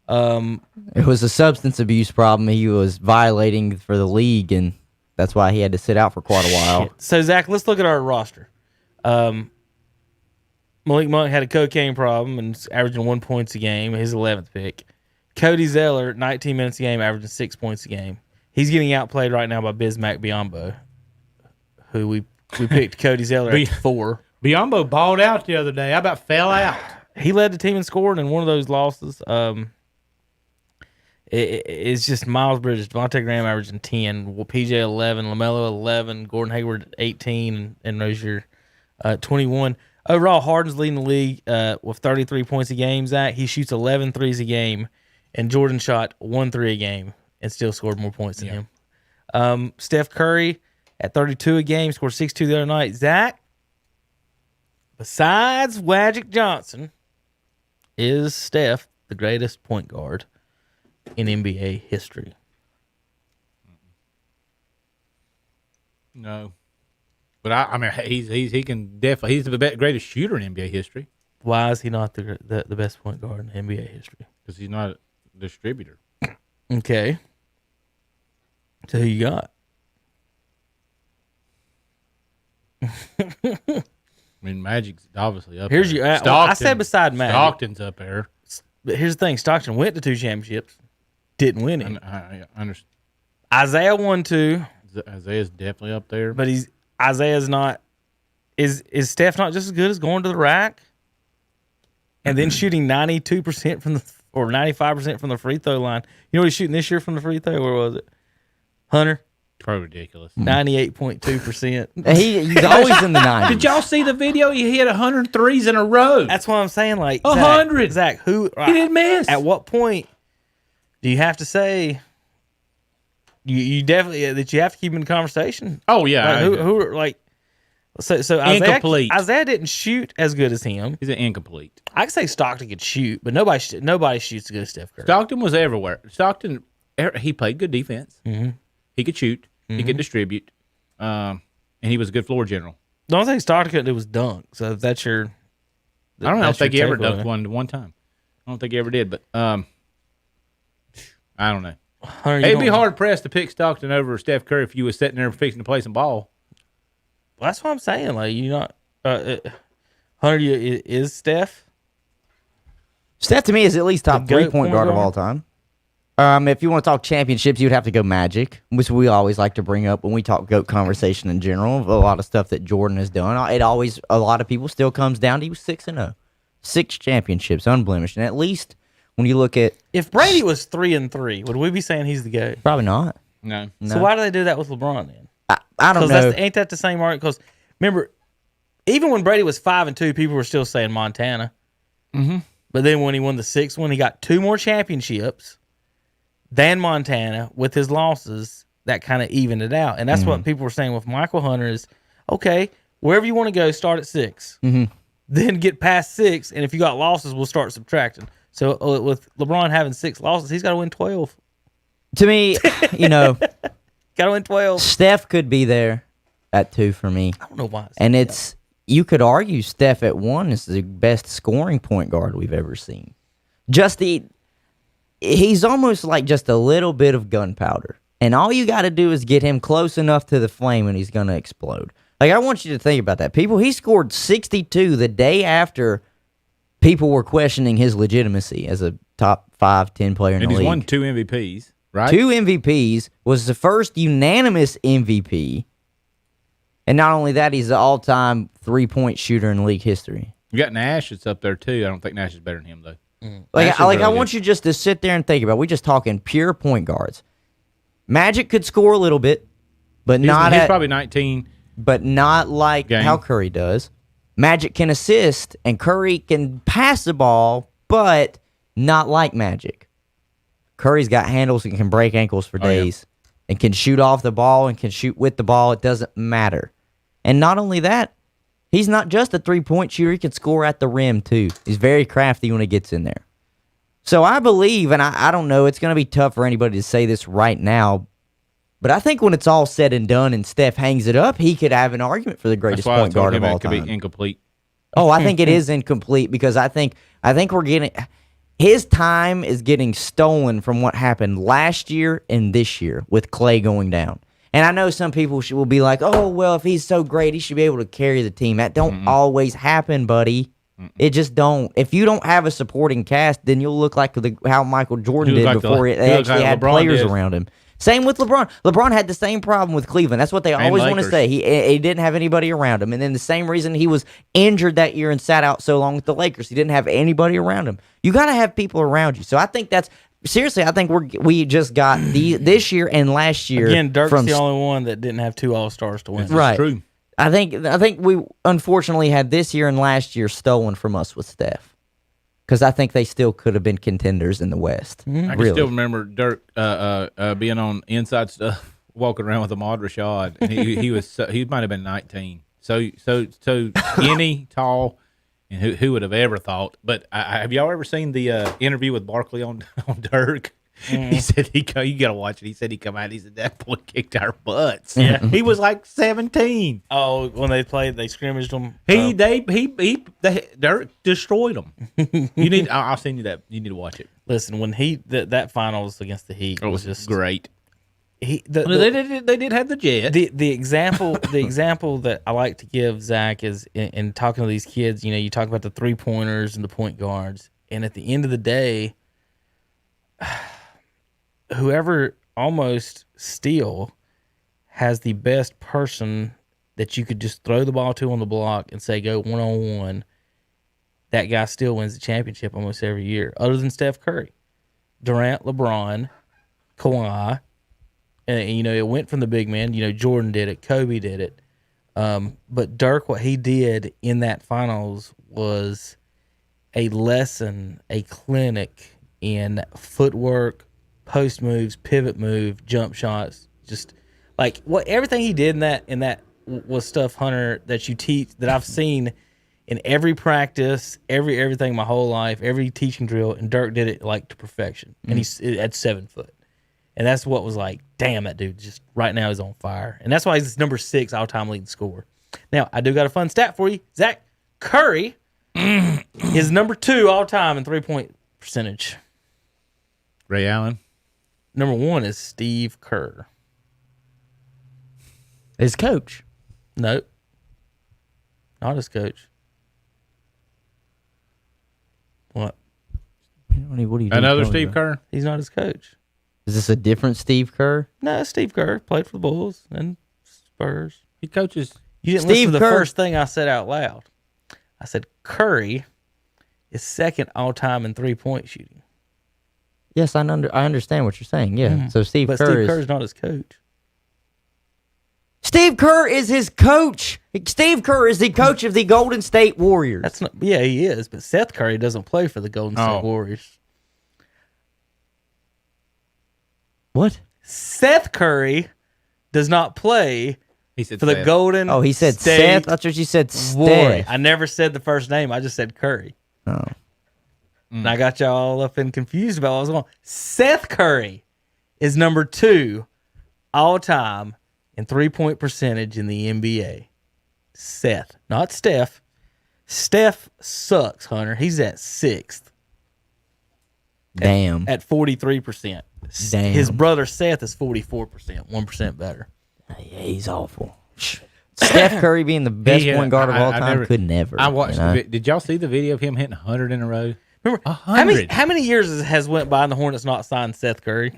F: It was a substance abuse problem he was violating for the league, and that's why he had to sit out for quite a while.
D: Shit. So, Zach, let's look at our roster. Malik Monk had a cocaine problem and is averaging 1 point a game, his 11th pick. Cody Zeller, 19 minutes a game, averaging 6 points a game. He's getting outplayed right now by Bismack Biyombo, who we picked Cody Zeller at 4.
E: Biyombo balled out the other day. I about fell out.
D: He led the team in scoring in one of those losses. It's just Miles Bridges, Devontae Graham averaging 10, PJ 11, LaMelo 11, Gordon Hayward 18, and Rozier 21. Overall, Harden's leading the league with 33 points a game, Zach. He shoots 11 threes a game, and Jordan shot 1 3 a game and still scored more points than him. Steph Curry at 32 a game, scored 6-2 the other night. Zach, besides Magic Johnson, is Steph the greatest point guard in NBA history?
E: No. But I mean, he can definitely, he's the greatest shooter in NBA history.
D: Why is he not the best point guard in NBA history?
E: Because he's not a distributor.
D: Okay. So who you got?
E: I mean, Magic's obviously up
D: Here's
E: there.
D: your. I said beside Magic.
E: Stockton's up there.
D: But here's the thing: Stockton went to 2 championships, didn't win it.
E: I understand.
D: Isaiah won 2.
E: Isaiah's definitely up there.
D: But Isaiah's not. Is Steph not just as good as going to the rack and then shooting 92% from the or 95% from the free throw line? You know what he's shooting this year from the free throw? Where was it? Hunter?
E: Probably ridiculous.
D: 98.2%.
F: He's always in the 90s.
E: Did y'all see the video? He hit 103s in a row.
D: That's what I'm saying. Like
E: 100.
D: Zach, who
E: He didn't miss.
D: At what point do you have to say you definitely that you have to keep in the conversation?
E: Oh yeah.
D: Like, who are like so
E: incomplete.
D: Isaiah didn't shoot as good as him.
E: He's an incomplete.
D: I could say Stockton could shoot, but nobody shoots as good as Steph Curry.
E: Stockton was everywhere. Stockton, he played good defense.
D: Mm-hmm.
E: He could shoot. Mm-hmm. He could distribute. And he was a good floor general.
D: The only thing Stockton couldn't do was dunk. So if that's your.
E: I don't think he ever dunked one time. I don't think he ever did, but I don't know. It'd be hard pressed to pick Stockton over Steph Curry if you was sitting there fixing to play some ball.
D: Well, that's what I'm saying. Like you're not. Hunter, is Steph?
F: Steph to me is at least top 3 point guard of all time. If you want to talk championships, you'd have to go Magic, which we always like to bring up when we talk GOAT conversation in general. A lot of stuff that Jordan has done. A lot of people still comes down to he was 6-0. 6 championships, unblemished. And at least when you look at...
D: If Brady was 3-3, would we be saying he's the GOAT?
F: Probably not.
E: No.
D: So why do they do that with LeBron then?
F: I don't know.
D: Ain't that the same argument? Because remember, even when Brady was 5-2, people were still saying Montana.
E: Mm-hmm.
D: But then when he won the 6th one, he got 2 more championships than Montana with his losses. That kind of evened it out. And that's what people were saying with Michael Hunter is, okay, wherever you want to go, start at 6.
F: Mm-hmm.
D: Then get past 6, and if you got losses, we'll start subtracting. So with LeBron having 6 losses, he's got to win 12.
F: To me,
D: got to win 12.
F: Steph could be there at 2 for me.
D: I don't know why.
F: And you could argue Steph at 1 is the best scoring point guard we've ever seen. He's almost like just a little bit of gunpowder. And all you got to do is get him close enough to the flame and he's going to explode. Like, I want you to think about that. He scored 62 the day after people were questioning his legitimacy as a top 5, 10 player in the league.
E: And he's won 2 MVPs, right?
F: 2 MVPs, was the first unanimous MVP. And not only that, he's the all-time 3-point shooter in league history.
E: You got Nash that's up there, too. I don't think Nash is better than him, though.
F: I want you just to sit there and think about it. We're just talking pure point guards. Magic could score a little bit, but he's
E: probably 19.
F: But not like how Curry does. Magic can assist, and Curry can pass the ball, but not like Magic. Curry's got handles and can break ankles for days, and can shoot off the ball and can shoot with the ball. It doesn't matter. And not only that, He's not just a three-point shooter. He can score at the rim, too. He's very crafty when he gets in there. So I believe, and I don't know, it's going to be tough for anybody to say this right now, but I think when it's all said and done and Steph hangs it up, he could have an argument for the greatest point guard of all time.
E: It could be incomplete.
F: Oh, I think it is incomplete because I think we're getting his time is getting stolen from what happened last year and this year with Clay going down. And I know some people will be like, "Oh, well, if he's so great, he should be able to carry the team." That don't always happen, buddy. It just don't. If you don't have a supporting cast, then you'll look like how Michael Jordan did before they actually had players around him. Same with LeBron. LeBron had the same problem with Cleveland. That's what they always want to say. He didn't have anybody around him. And then the same reason he was injured that year and sat out so long with the Lakers. He didn't have anybody around him. You got to have people around you. So I think seriously, I think we just got this year and last year.
D: Again, Dirk's the only one that didn't have 2 All-Stars to win.
F: Right.
E: That's true.
F: I think we unfortunately had this year and last year stolen from us with Steph. Because I think they still could have been contenders in the West.
E: I can still remember Dirk being on Inside Stuff, walking around with Ahmad Rashad, and he might have been 19, so skinny, tall, and who would have ever thought? But have y'all ever seen the interview with Barkley on Dirk? He said you gotta watch it. He said he come out. He said that boy kicked our butts. Yeah, he was like 17.
D: Oh, when they played, they scrimmaged them.
E: Dirk destroyed them. I'll send you that. You need to watch it.
D: Listen, when that finals against the Heat was just
E: great.
D: They
E: did have the jet.
D: The example that I like to give Zach is in talking to these kids. You talk about the 3-pointers and the point guards, and at the end of the day, whoever almost steal has the best person that you could just throw the ball to on the block and say go 1-on-1. That guy still wins the championship almost every year, other than Steph Curry, Durant, LeBron, Kawhi. And it went from the big man. Jordan did it, Kobe did it, but Dirk, what he did in that finals was a lesson, a clinic in footwork, post moves, pivot move, jump shots, just like everything he did in that was stuff, Hunter, that you teach, that I've seen in every practice, everything my whole life, every teaching drill, and Dirk did it like to perfection. And he's at 7 foot. And that's what was like, damn, that dude just right now is on fire. And that's why he's number 6 all-time leading scorer. Now, I do got a fun stat for you. Zach Curry is number 2 all-time in three-point percentage.
E: Ray Allen.
D: Number 1 is Steve Kerr.
F: His coach.
D: Nope. Not his coach. What?
F: What are you doing?
E: Another Steve Kerr?
D: He's not his coach.
F: Is this a different Steve Kerr?
D: No, Steve Kerr played for the Bulls and Spurs.
E: He coaches.
D: You didn't listen to the first thing I said out loud. I said Curry is 2nd all-time in three-point shooting.
F: Yes, I understand what you're saying. Yeah. So Steve
D: Kerr's not his coach.
F: Steve Kerr is his coach. Steve Kerr is the coach of the Golden State Warriors.
D: That's not. Yeah, he is. But Seth Curry doesn't play for the Golden State Warriors.
F: What?
D: Seth Curry does not play for the Golden.
F: Oh, he said
D: State
F: Seth. That's what you said.
D: Steph. I never said the first name. I just said Curry.
F: Oh.
D: And I got y'all all up and confused about what I was going. Seth Curry is number 2 all time in three-point percentage in the NBA. Seth, not Steph. Steph sucks, Hunter. He's at 6th.
F: Damn.
D: At 43%.
F: Damn.
D: His brother Seth is 44%, 1% better.
F: Yeah, he's awful. Steph Curry being the best point guard of all time could never.
E: I watched. Did y'all see the video of him hitting 100 in a row?
D: Remember 100? How many years has went by and the Hornets not signed Seth Curry?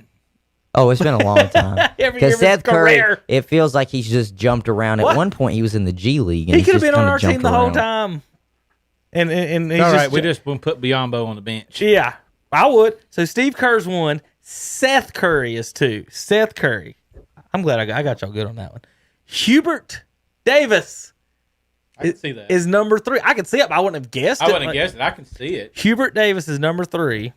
F: Oh, it's been a long time.
D: Because
F: Seth Curry, it feels like he's just jumped around. At one point, he was in the G League. And
D: he could have been on our team the whole time. And he's
E: all right. We just put Biyombo on the bench.
D: Yeah, I would. So Steve Kerr's 1. Seth Curry is 2. Seth Curry. I'm glad I got y'all good on that one. Hubert Davis.
E: I can see that.
D: Is number 3. I can see it, but I wouldn't have guessed it.
E: I wouldn't have guessed it. I can see it.
D: Hubert Davis is number 3.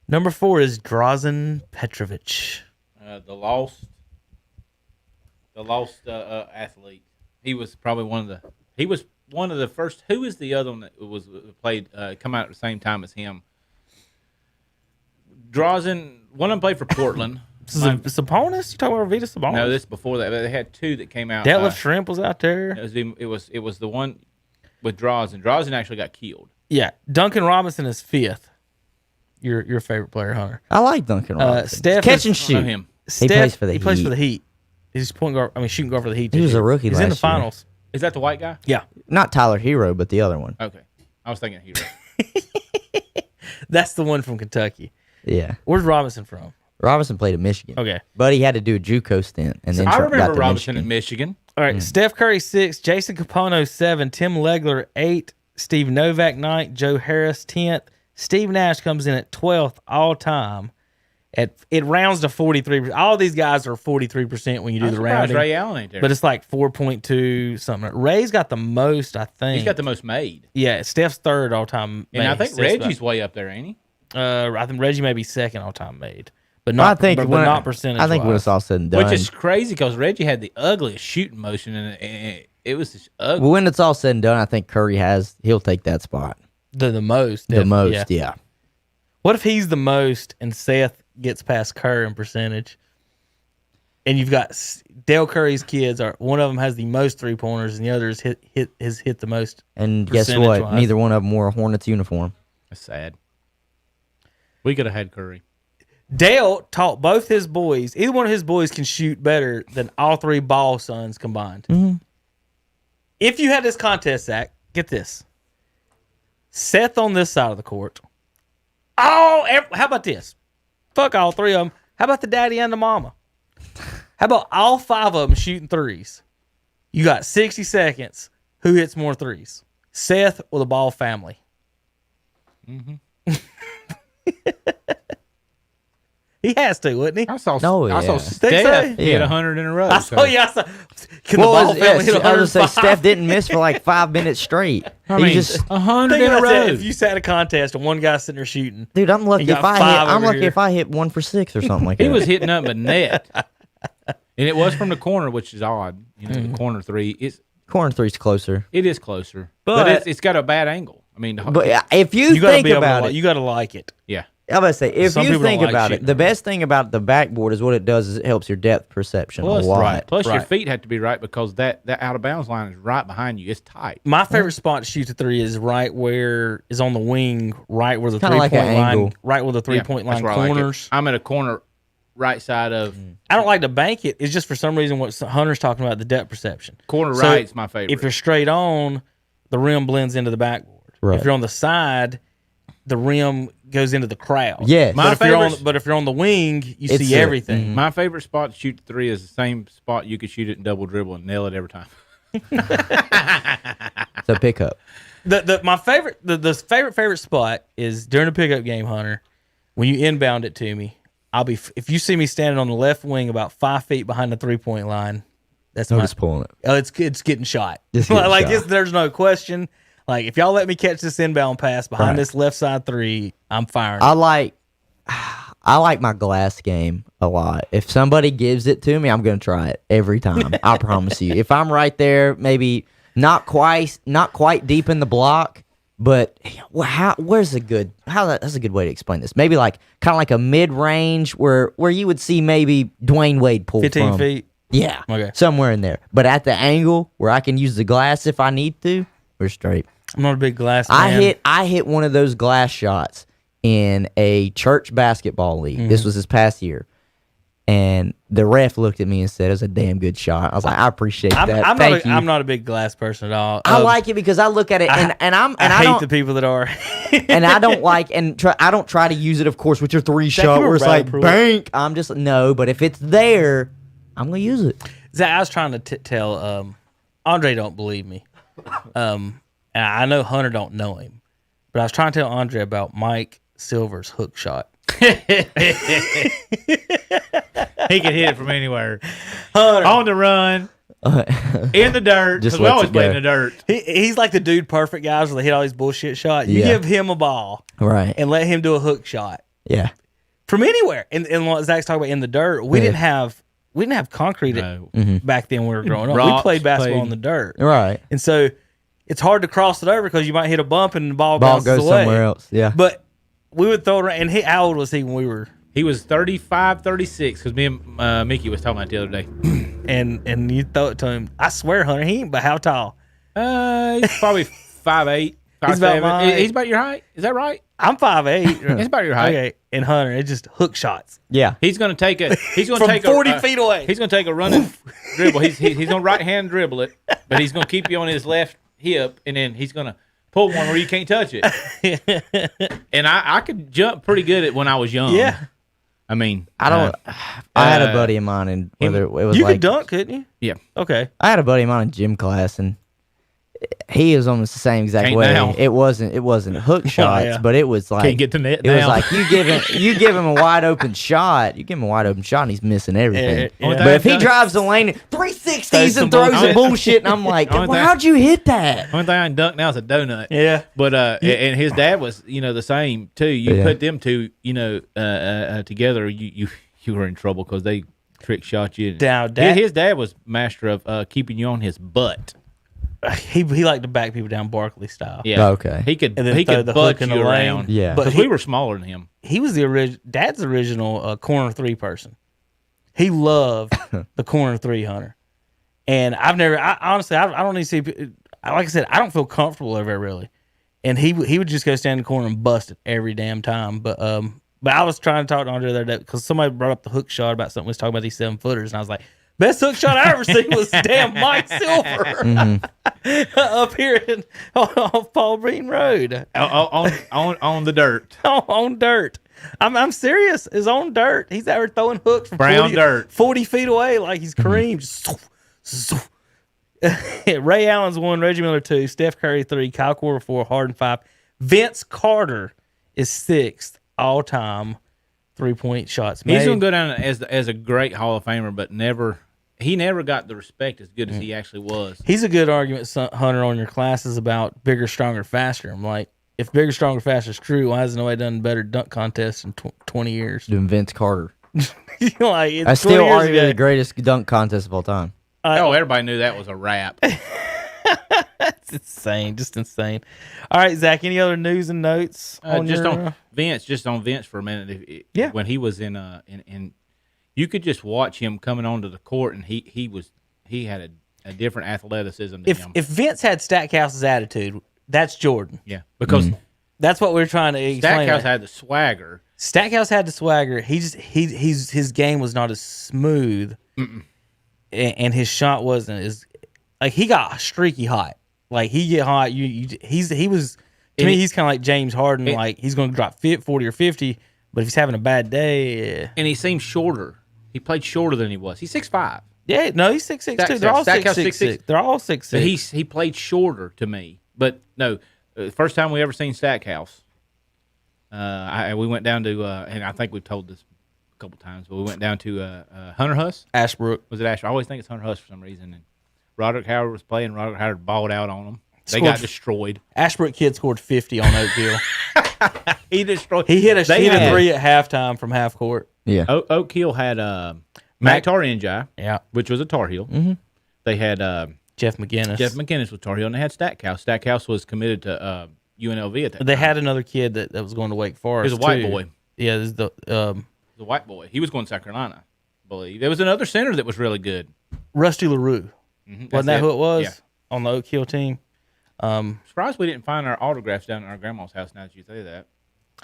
D: Number 4 is Drazen Petrovic.
E: The lost athlete. He was probably one of the He was one of the first. Who was the other one that was played? Come out at the same time as him. Drazen. One of them played for Portland.
D: Sabonis? You talking about Arvydas Sabonis?
E: No, this before that. They had two that came out.
D: Detlef Shrimp was out there.
E: It was the one with Drazen. Drazen actually got killed.
D: Yeah, Duncan Robinson is 5th. Your favorite player, Hunter.
F: I like Duncan Robinson.
D: Steph
F: catch and shoot.
E: Him.
F: He plays for the
D: He
F: Heat.
D: plays for the Heat. He's point guard. I mean, shooting guard for the Heat.
F: He was a rookie.
D: He's in the finals.
E: Is that the white guy?
D: Yeah,
F: Not Tyler Hero, but the other one.
E: Okay, I was thinking Hero.
D: that's the one from Kentucky.
F: Yeah.
D: Where's Robinson from?
F: Robinson played at Michigan.
D: Okay.
F: But he had to do a JUCO stint, and then
E: I
F: got
E: remember
F: to
E: Robinson
F: Michigan.
E: at Michigan.
D: All right, Steph Curry 6, Jason Capono 7, Tim Legler 8, Steve Novak 9th, Joe Harris 10th. Steve Nash comes in at 12th all time. It rounds to 43%. All these guys are 43% when you do the rounding.
E: Ray Allen ain't there.
D: But it's like 4.2 something. Ray's got the most, I think.
E: He's got the most made.
D: Yeah, Steph's 3rd all time.
E: And I think Reggie's way up there, ain't he?
D: I think Reggie may be 2nd all time made, but not.
F: I think
D: but
F: when,
D: not percentage.
F: I think when it's all said and done,
E: Which is crazy because Reggie had the ugliest shooting motion, and it was just ugly.
F: when it's all said and done, I think he'll take that spot.
D: the most.
F: The
D: definitely,
F: most, yeah.
D: What if he's the most and Seth gets past Kerr in percentage? And you've got Dale Curry's kids are one of them has the most 3-pointers and the other has hit the most.
F: And guess what?
D: Percentage-wise.
F: Neither one of them wore a Hornets uniform.
E: That's sad. We could have had Curry.
D: Dale taught both his boys. Either one of his boys can shoot better than all 3 Ball sons combined.
F: Mm-hmm.
D: If you had this contest, Zach, get this: Seth on this side of the court. How about this? Fuck all 3 of them. How about the daddy and the mama? How about all 5 of them shooting threes? You got 60 seconds. Who hits more threes? Seth or the Ball family? Mm-hmm. He has to, wouldn't he?
E: I saw
F: yeah.
E: Steph hit
F: Yeah.
E: 100 in a row.
D: I saw. Can the
F: Well,
D: Ball family hit
F: I was
D: 105?
F: gonna say Steph didn't miss for like 5 minutes straight. He just,
E: 100
D: Think
E: in a
D: about that.
E: row.
D: If you sat a contest and one guy sitting there shooting,
F: dude, I'm lucky
D: He
F: if
D: got
F: I
D: 5
F: hit. I'm
D: over
F: lucky
D: here.
F: if I hit 1 for 6 or something like that.
E: He was hitting up a net, and it was from the corner, which is odd. You know, the corner 3 is
F: corner 3's closer.
E: it is closer,
D: But-
E: but it's got a bad angle. I mean,
F: But if you
D: you got to
F: think
D: be able
F: about
D: to.
F: it,
D: You got to like it.
E: yeah.
F: I'm gonna say if
D: Some
F: you
D: people don't
F: think
D: like
F: about it,
D: shooting.
F: the best thing about the backboard is what it does is it helps your depth perception
E: Plus,
F: a lot.
E: Plus, your
D: Right.
E: feet have to be right because that out of bounds line is right behind you. It's tight.
D: My favorite spot to shoot the 3 is right where is on the wing, right where the
F: Kinda like
D: 3-point
F: an
D: line,
F: angle.
D: right where the
E: Yeah,
D: 3-point
E: that's
D: line
E: where I like it.
D: corners.
E: I'm at a corner right side of
D: I don't like to bank it. It's just for some reason what Hunter's talking about, the depth perception.
E: corner
D: So,
E: right's my favorite.
D: If you're straight on, the rim blends into the backboard.
F: Right.
D: If you're on the side, the rim goes into the crowd.
F: Yes.
E: My favorite-
D: But if you're on the wing, you
F: It's
D: see
F: a-
D: everything.
E: My favorite spot to shoot the 3 is the same spot you could shoot it in double dribble and nail it every time.
F: It's a pickup.
D: My favorite favorite spot is during a pickup game, Hunter. When you inbound it to me, if you see me standing on the left wing about 5 feet behind the 3-point line, that's
F: No,
D: my.
F: just pulling it.
D: It's getting shot.
F: Just getting
D: like
F: shot.
D: there's no question. Like if y'all let me catch this inbound pass behind
F: Right.
D: this left side 3, I'm firing.
F: I like my glass game a lot. If somebody gives it to me, I'm gonna try it every time. I promise you. If I'm right there, maybe not quite deep in the block, but that's a good way to explain this. Maybe like kind of like a mid range where you would see maybe Dwayne Wade pull
D: 15
F: from.
D: feet.
F: Yeah,
D: Okay.
F: somewhere in there. But at the angle where I can use the glass if I need to, we're straight.
D: I'm not a big glass man.
F: I hit one of those glass shots in a church basketball league.
D: Mm-hmm.
F: This was this past year. And the ref looked at me and said it was a damn good shot. I was like, I appreciate that. Thank you.
D: I'm not a big glass person at all.
F: I like it because I look at it and
D: I hate the people that are.
F: and I don't like I don't try to use it, of course, with your 3
D: Zach,
F: shot
D: you
F: where it's
D: rally
F: like
D: proof.
F: bank. I'm just no, but if it's there, I'm gonna use it.
D: Zach, I was trying to tell Andre don't believe me. And I know Hunter don't know him, but I was trying to tell Andre about Mike Silver's hook shot.
E: He can hit it from anywhere.
D: Hunter,
E: On the run, in the dirt,
F: Just
E: because we
F: lets
E: always
F: it
E: play
F: go.
E: in the dirt.
D: he's like the dude perfect guys where they hit all these bullshit shots. You
F: Yeah.
D: give him a ball
F: Right.
D: and let him do a hook shot
F: Yeah.
D: from anywhere. And what Zach's talking about in the dirt, we
F: Yeah.
D: didn't have concrete
E: No.
D: back then when we were growing up. We
E: Rocks,
D: played basketball
E: played-
D: in the dirt.
F: Right.
D: And so it's hard to cross it over because you might hit a bump and the ball
F: goes
D: bounces away.
F: somewhere else. Yeah.
D: But we would throw it around. And how old was he when we were?
E: He was 35, 36, because me and Mickey was talking about it the other day.
D: And you throw it to him. I swear, Hunter, he ain't but how tall?
E: He's probably 5'8", 5'7".
D: He's about my height.
E: He's about your height. Is that right?
D: I'm 5'8".
E: He's about your height.
D: Okay, and Hunter, it's just hook shots.
F: Yeah.
E: He's gonna take a. He's gonna
D: From
E: take
D: 40 feet away.
E: He's gonna take a running dribble. He's gonna right hand dribble it, but he's gonna keep you on his left hip, and then he's gonna pull one where you can't touch it. And I could jump pretty good at when I was young.
D: Yeah.
E: I mean,
F: I had a buddy of mine, and whether it was
D: You
F: like
D: could dunk, couldn't you?
E: Yeah.
D: Okay.
F: I had a buddy of mine in gym class, and he was almost the same exact
E: Can't
F: way.
E: now.
F: It wasn't hook shots,
D: yeah.
F: but it was like
E: Can't get the net
F: It was
E: now.
F: like you give him a wide open shot, and he's missing everything.
D: Yeah.
F: But if he drives the lane 360s and throws
E: bullshit.
F: a bullshit, and I'm like,
E: Only
F: well,
E: thing-
F: how'd you hit that?
E: only thing I can dunk now is a donut.
D: Yeah.
E: But and his dad was the same too. You
F: Yeah.
E: put them two together, you were in trouble because they trick shot you.
D: Now, Dad-
E: his dad was master of keeping you on his butt.
D: He liked to back people down Barkley style.
E: Yeah.
F: Okay.
E: He could
D: And then
E: he
D: throw
E: could
D: the
E: butt
D: hook in
E: you
D: the lane.
E: around.
F: Yeah.
D: But
E: Because we were smaller than him.
D: He was the Dad's original corner three person. He loved the corner three, Hunter. And honestly, I don't need to see. Like I said, I don't feel comfortable over it really. And he would just go stand in the corner and bust it every damn time. But I was trying to talk to Andre the other day because somebody brought up the hook shot about something. We was talking about these 7-footers, and I was like, best hook shot I ever seen was damn Mike Silver up here off Paul Breen Road
E: on the dirt.
D: on dirt. I'm serious. It's on dirt. He's out there throwing hooks from
E: Brown dirt.
D: 40 feet away like he's Kareem. Ray Allen's 1, Reggie Miller 2, Steph Curry 3, Kyle Korver 4, Harden 5. Vince Carter is 6th all-time 3-point shots made.
E: He's gonna go down as a great Hall of Famer, but he never got the respect as good as he actually was.
D: He's a good argument, Hunter, on your classes about bigger, stronger, faster. I'm like, if bigger, stronger, faster is true, why hasn't nobody done a better dunk contest in 20 years?
F: Doing Vince Carter.
D: Like, it's
F: I
D: 20
F: still
D: years
F: argue
D: ago.
F: the greatest dunk contest of all time.
E: Everybody knew that was a rap.
D: It's insane, just insane. All right, Zach, any other news and notes?
E: On Vince for a minute.
D: Yeah.
E: When he was in you could just watch him coming onto the court, and he had a different athleticism than him.
D: If Vince had Stackhouse's attitude, that's Jordan.
E: Yeah, because
D: That's what we're trying to explain.
E: Stackhouse had the swagger.
D: Stackhouse had the swagger. His game was not as smooth, and his shot wasn't as like he got streaky hot. Like he get hot. He was to me. He's kind of like James Harden. Like he's going to drop 40 or 50, but if he's having a bad day,
E: and he seemed shorter. He played shorter than he was. He's 6'5".
D: yeah, no, he's 6'6" too. They're all
E: Stackhouse
D: 6'6". They're all 6'6".
E: But he played shorter to me. But no, first time we ever seen Stackhouse, we went down to and I think we've told this a couple times, but we went down to Hunter Huss.
D: Ashbrook.
E: Was it Ashbrook? I always think it's Hunter Huss for some reason. And Roderick Howard was playing. Roderick Howard balled out on them. They got destroyed.
D: Ashbrook kid scored 50 on Oak Hill.
E: He destroyed.
D: He hit a 3 at halftime from half court.
F: Yeah.
E: Oak Hill had Mac Tarinjai,
D: Yeah.
E: which was a Tar Heel. Mm-hmm. They had
D: Jeff McGinnis.
E: Jeff McGinnis was Tar Heel, and they had Stackhouse. Stackhouse was committed to UNLV at that
D: They
E: time.
D: had another kid that was going to Wake Forest.
E: He was a white
D: too.
E: boy.
D: Yeah, this is
E: The white boy. He was going to South Carolina, I believe. There was another center that was really good.
D: Rusty LaRue. Wasn't that who it was?
E: Yeah.
D: On the Oak Hill team?
E: Surprised we didn't find our autographs down at our grandma's house now that you say that.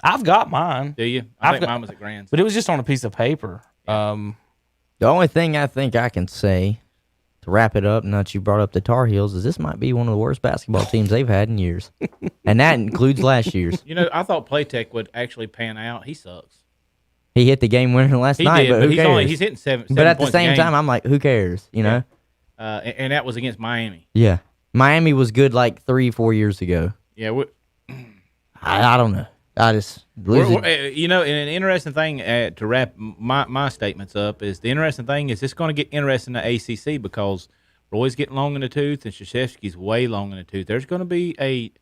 D: I've got mine,
E: Do you? I think mine was at Grand's.
D: but it was just on a piece of paper.
F: The only thing I think I can say to wrap it up, now that you brought up the Tar Heels, is this might be one of the worst basketball teams they've had in years. And that includes last year's.
E: I thought Playtech would actually pan out. He sucks.
F: He hit the game winner last
E: He
F: night,
E: did,
F: but who cares?
E: he's hitting seven
F: But at the
E: points a
F: same
E: game.
F: time, I'm like, who cares? You know?
E: And that was against Miami.
F: Yeah. Miami was good like 3-4 years ago.
E: Yeah,
F: I don't know. I just
E: and an interesting thing to wrap my statements up is the interesting thing is it's going to get interesting in the ACC because Roy's getting long in the tooth and Krzyzewski's way long in the tooth. There's going to be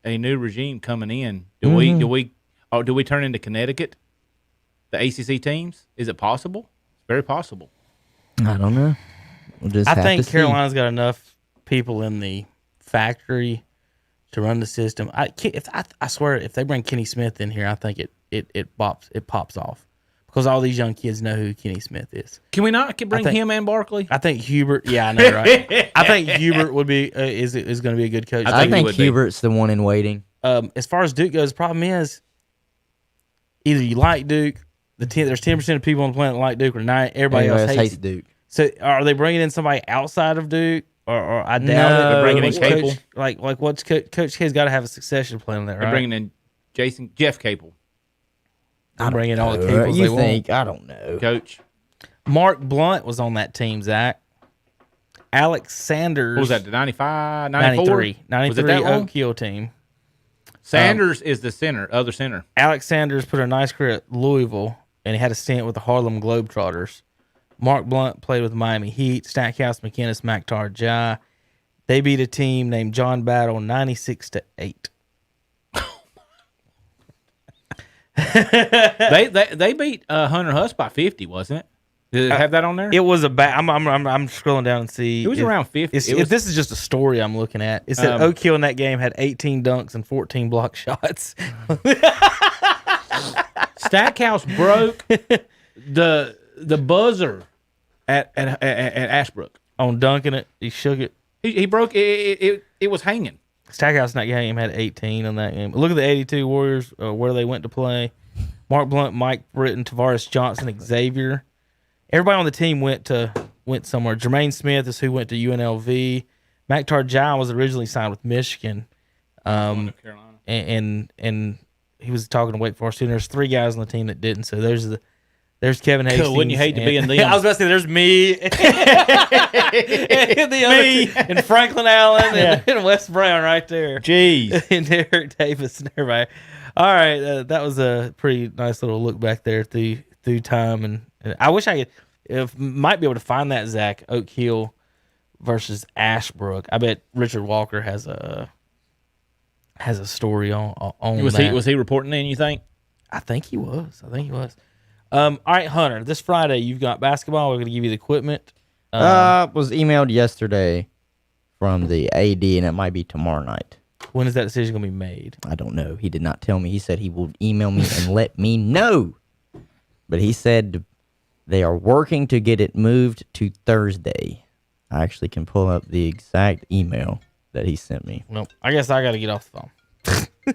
E: a new regime coming in. Do we turn into Connecticut? The ACC teams? Is it possible? It's very possible.
F: I don't know. We'll just
D: I
F: have
D: think
F: to
D: Carolina's got enough people in the factory to run the system. I swear, if they bring Kenny Smith in here, I think it pops off because all these young kids know who Kenny Smith is.
E: Can we not bring him and Barkley?
D: I think Hubert. Yeah, I know, right? I think Hubert would be is going to be a good coach.
F: I think Hubert's the one in waiting.
D: As far as Duke goes, the problem is either you like Duke. There's 10% of people on the planet that like Duke, or 9. Everybody else hates
F: Duke.
D: So are they bringing in somebody outside of Duke? Or I doubt it. They're bringing in
E: Capel.
D: Like what's Coach K's got to have a succession plan there, right?
E: They're bringing in Jeff Capel.
D: I'm bringing all the Capels
F: you think? I don't know.
E: Coach.
D: Mark Blunt was on that team, Zach. Alex Sanders.
E: What was that, the 95, 94?
D: 93 Oak Hill team.
E: Sanders is the other center.
D: Alex Sanders put a nice career at Louisville, and he had a stint with the Harlem Globetrotters. Mark Blunt played with Miami Heat, Stackhouse, McInnes, Maktar Jai. They beat a team named John Battle 96-8.
E: They beat Hunter Huss by 50, wasn't it? Did it have that on there?
D: It was a bad. I'm scrolling down and see.
E: It was around 50.
D: This is just a story I'm looking at. It said Oak Hill in that game had 18 dunks and 14 block shots.
E: Stackhouse broke the buzzer at Ashbrook
D: on dunking it. He shook it.
E: He broke it. It was hanging.
D: Stackhouse in that game had 18 on that game. Look at the 82 Warriors where they went to play. Mark Blunt, Mike Britton, Tavares Johnson, Xavier. Everybody on the team went somewhere. Jermaine Smith is who went to UNLV. Maktar Jai was originally signed with Michigan.
E: Carolina.
D: And he was talking to Wake Forest. And there's 3 guys on the team that didn't. So there's Kevin Hastings.
E: Wouldn't you hate to be in them?
D: I was about to say there's me, and Franklin Allen and Wes Brown right there.
E: Jeez.
D: And Derek Davis and everybody. All right, that was a pretty nice little look back there through time, and I wish I might be able to find that, Zach. Oak Hill versus Ashbrook. I bet Richard Walker has a story on that.
E: Was he reporting in, you think?
D: I think he was. All right, Hunter, this Friday you've got basketball. We're going to give you the equipment.
F: Was emailed yesterday from the AD, and it might be tomorrow night.
D: When is that decision going to be made?
F: I don't know. He did not tell me. He said he will email me and let me know. But he said they are working to get it moved to Thursday. I actually can pull up the exact email that he sent me.
D: Well, I guess I got to get off the phone.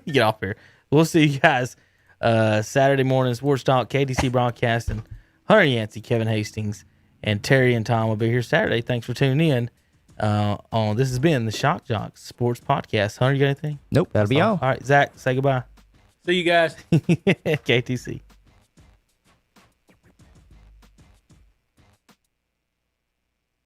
D: Get off here. We'll see you guys Saturday morning. Sports Talk, KTC Broadcasting. Hunter Yancey, Kevin Hastings, and Terry and Tom will be here Saturday. Thanks for tuning in. This has been the Shock Joxx Sports Podcast. Hunter, you got anything?
F: Nope, that'll be all.
D: All right, Zach, say goodbye.
E: See you guys.
D: KTC.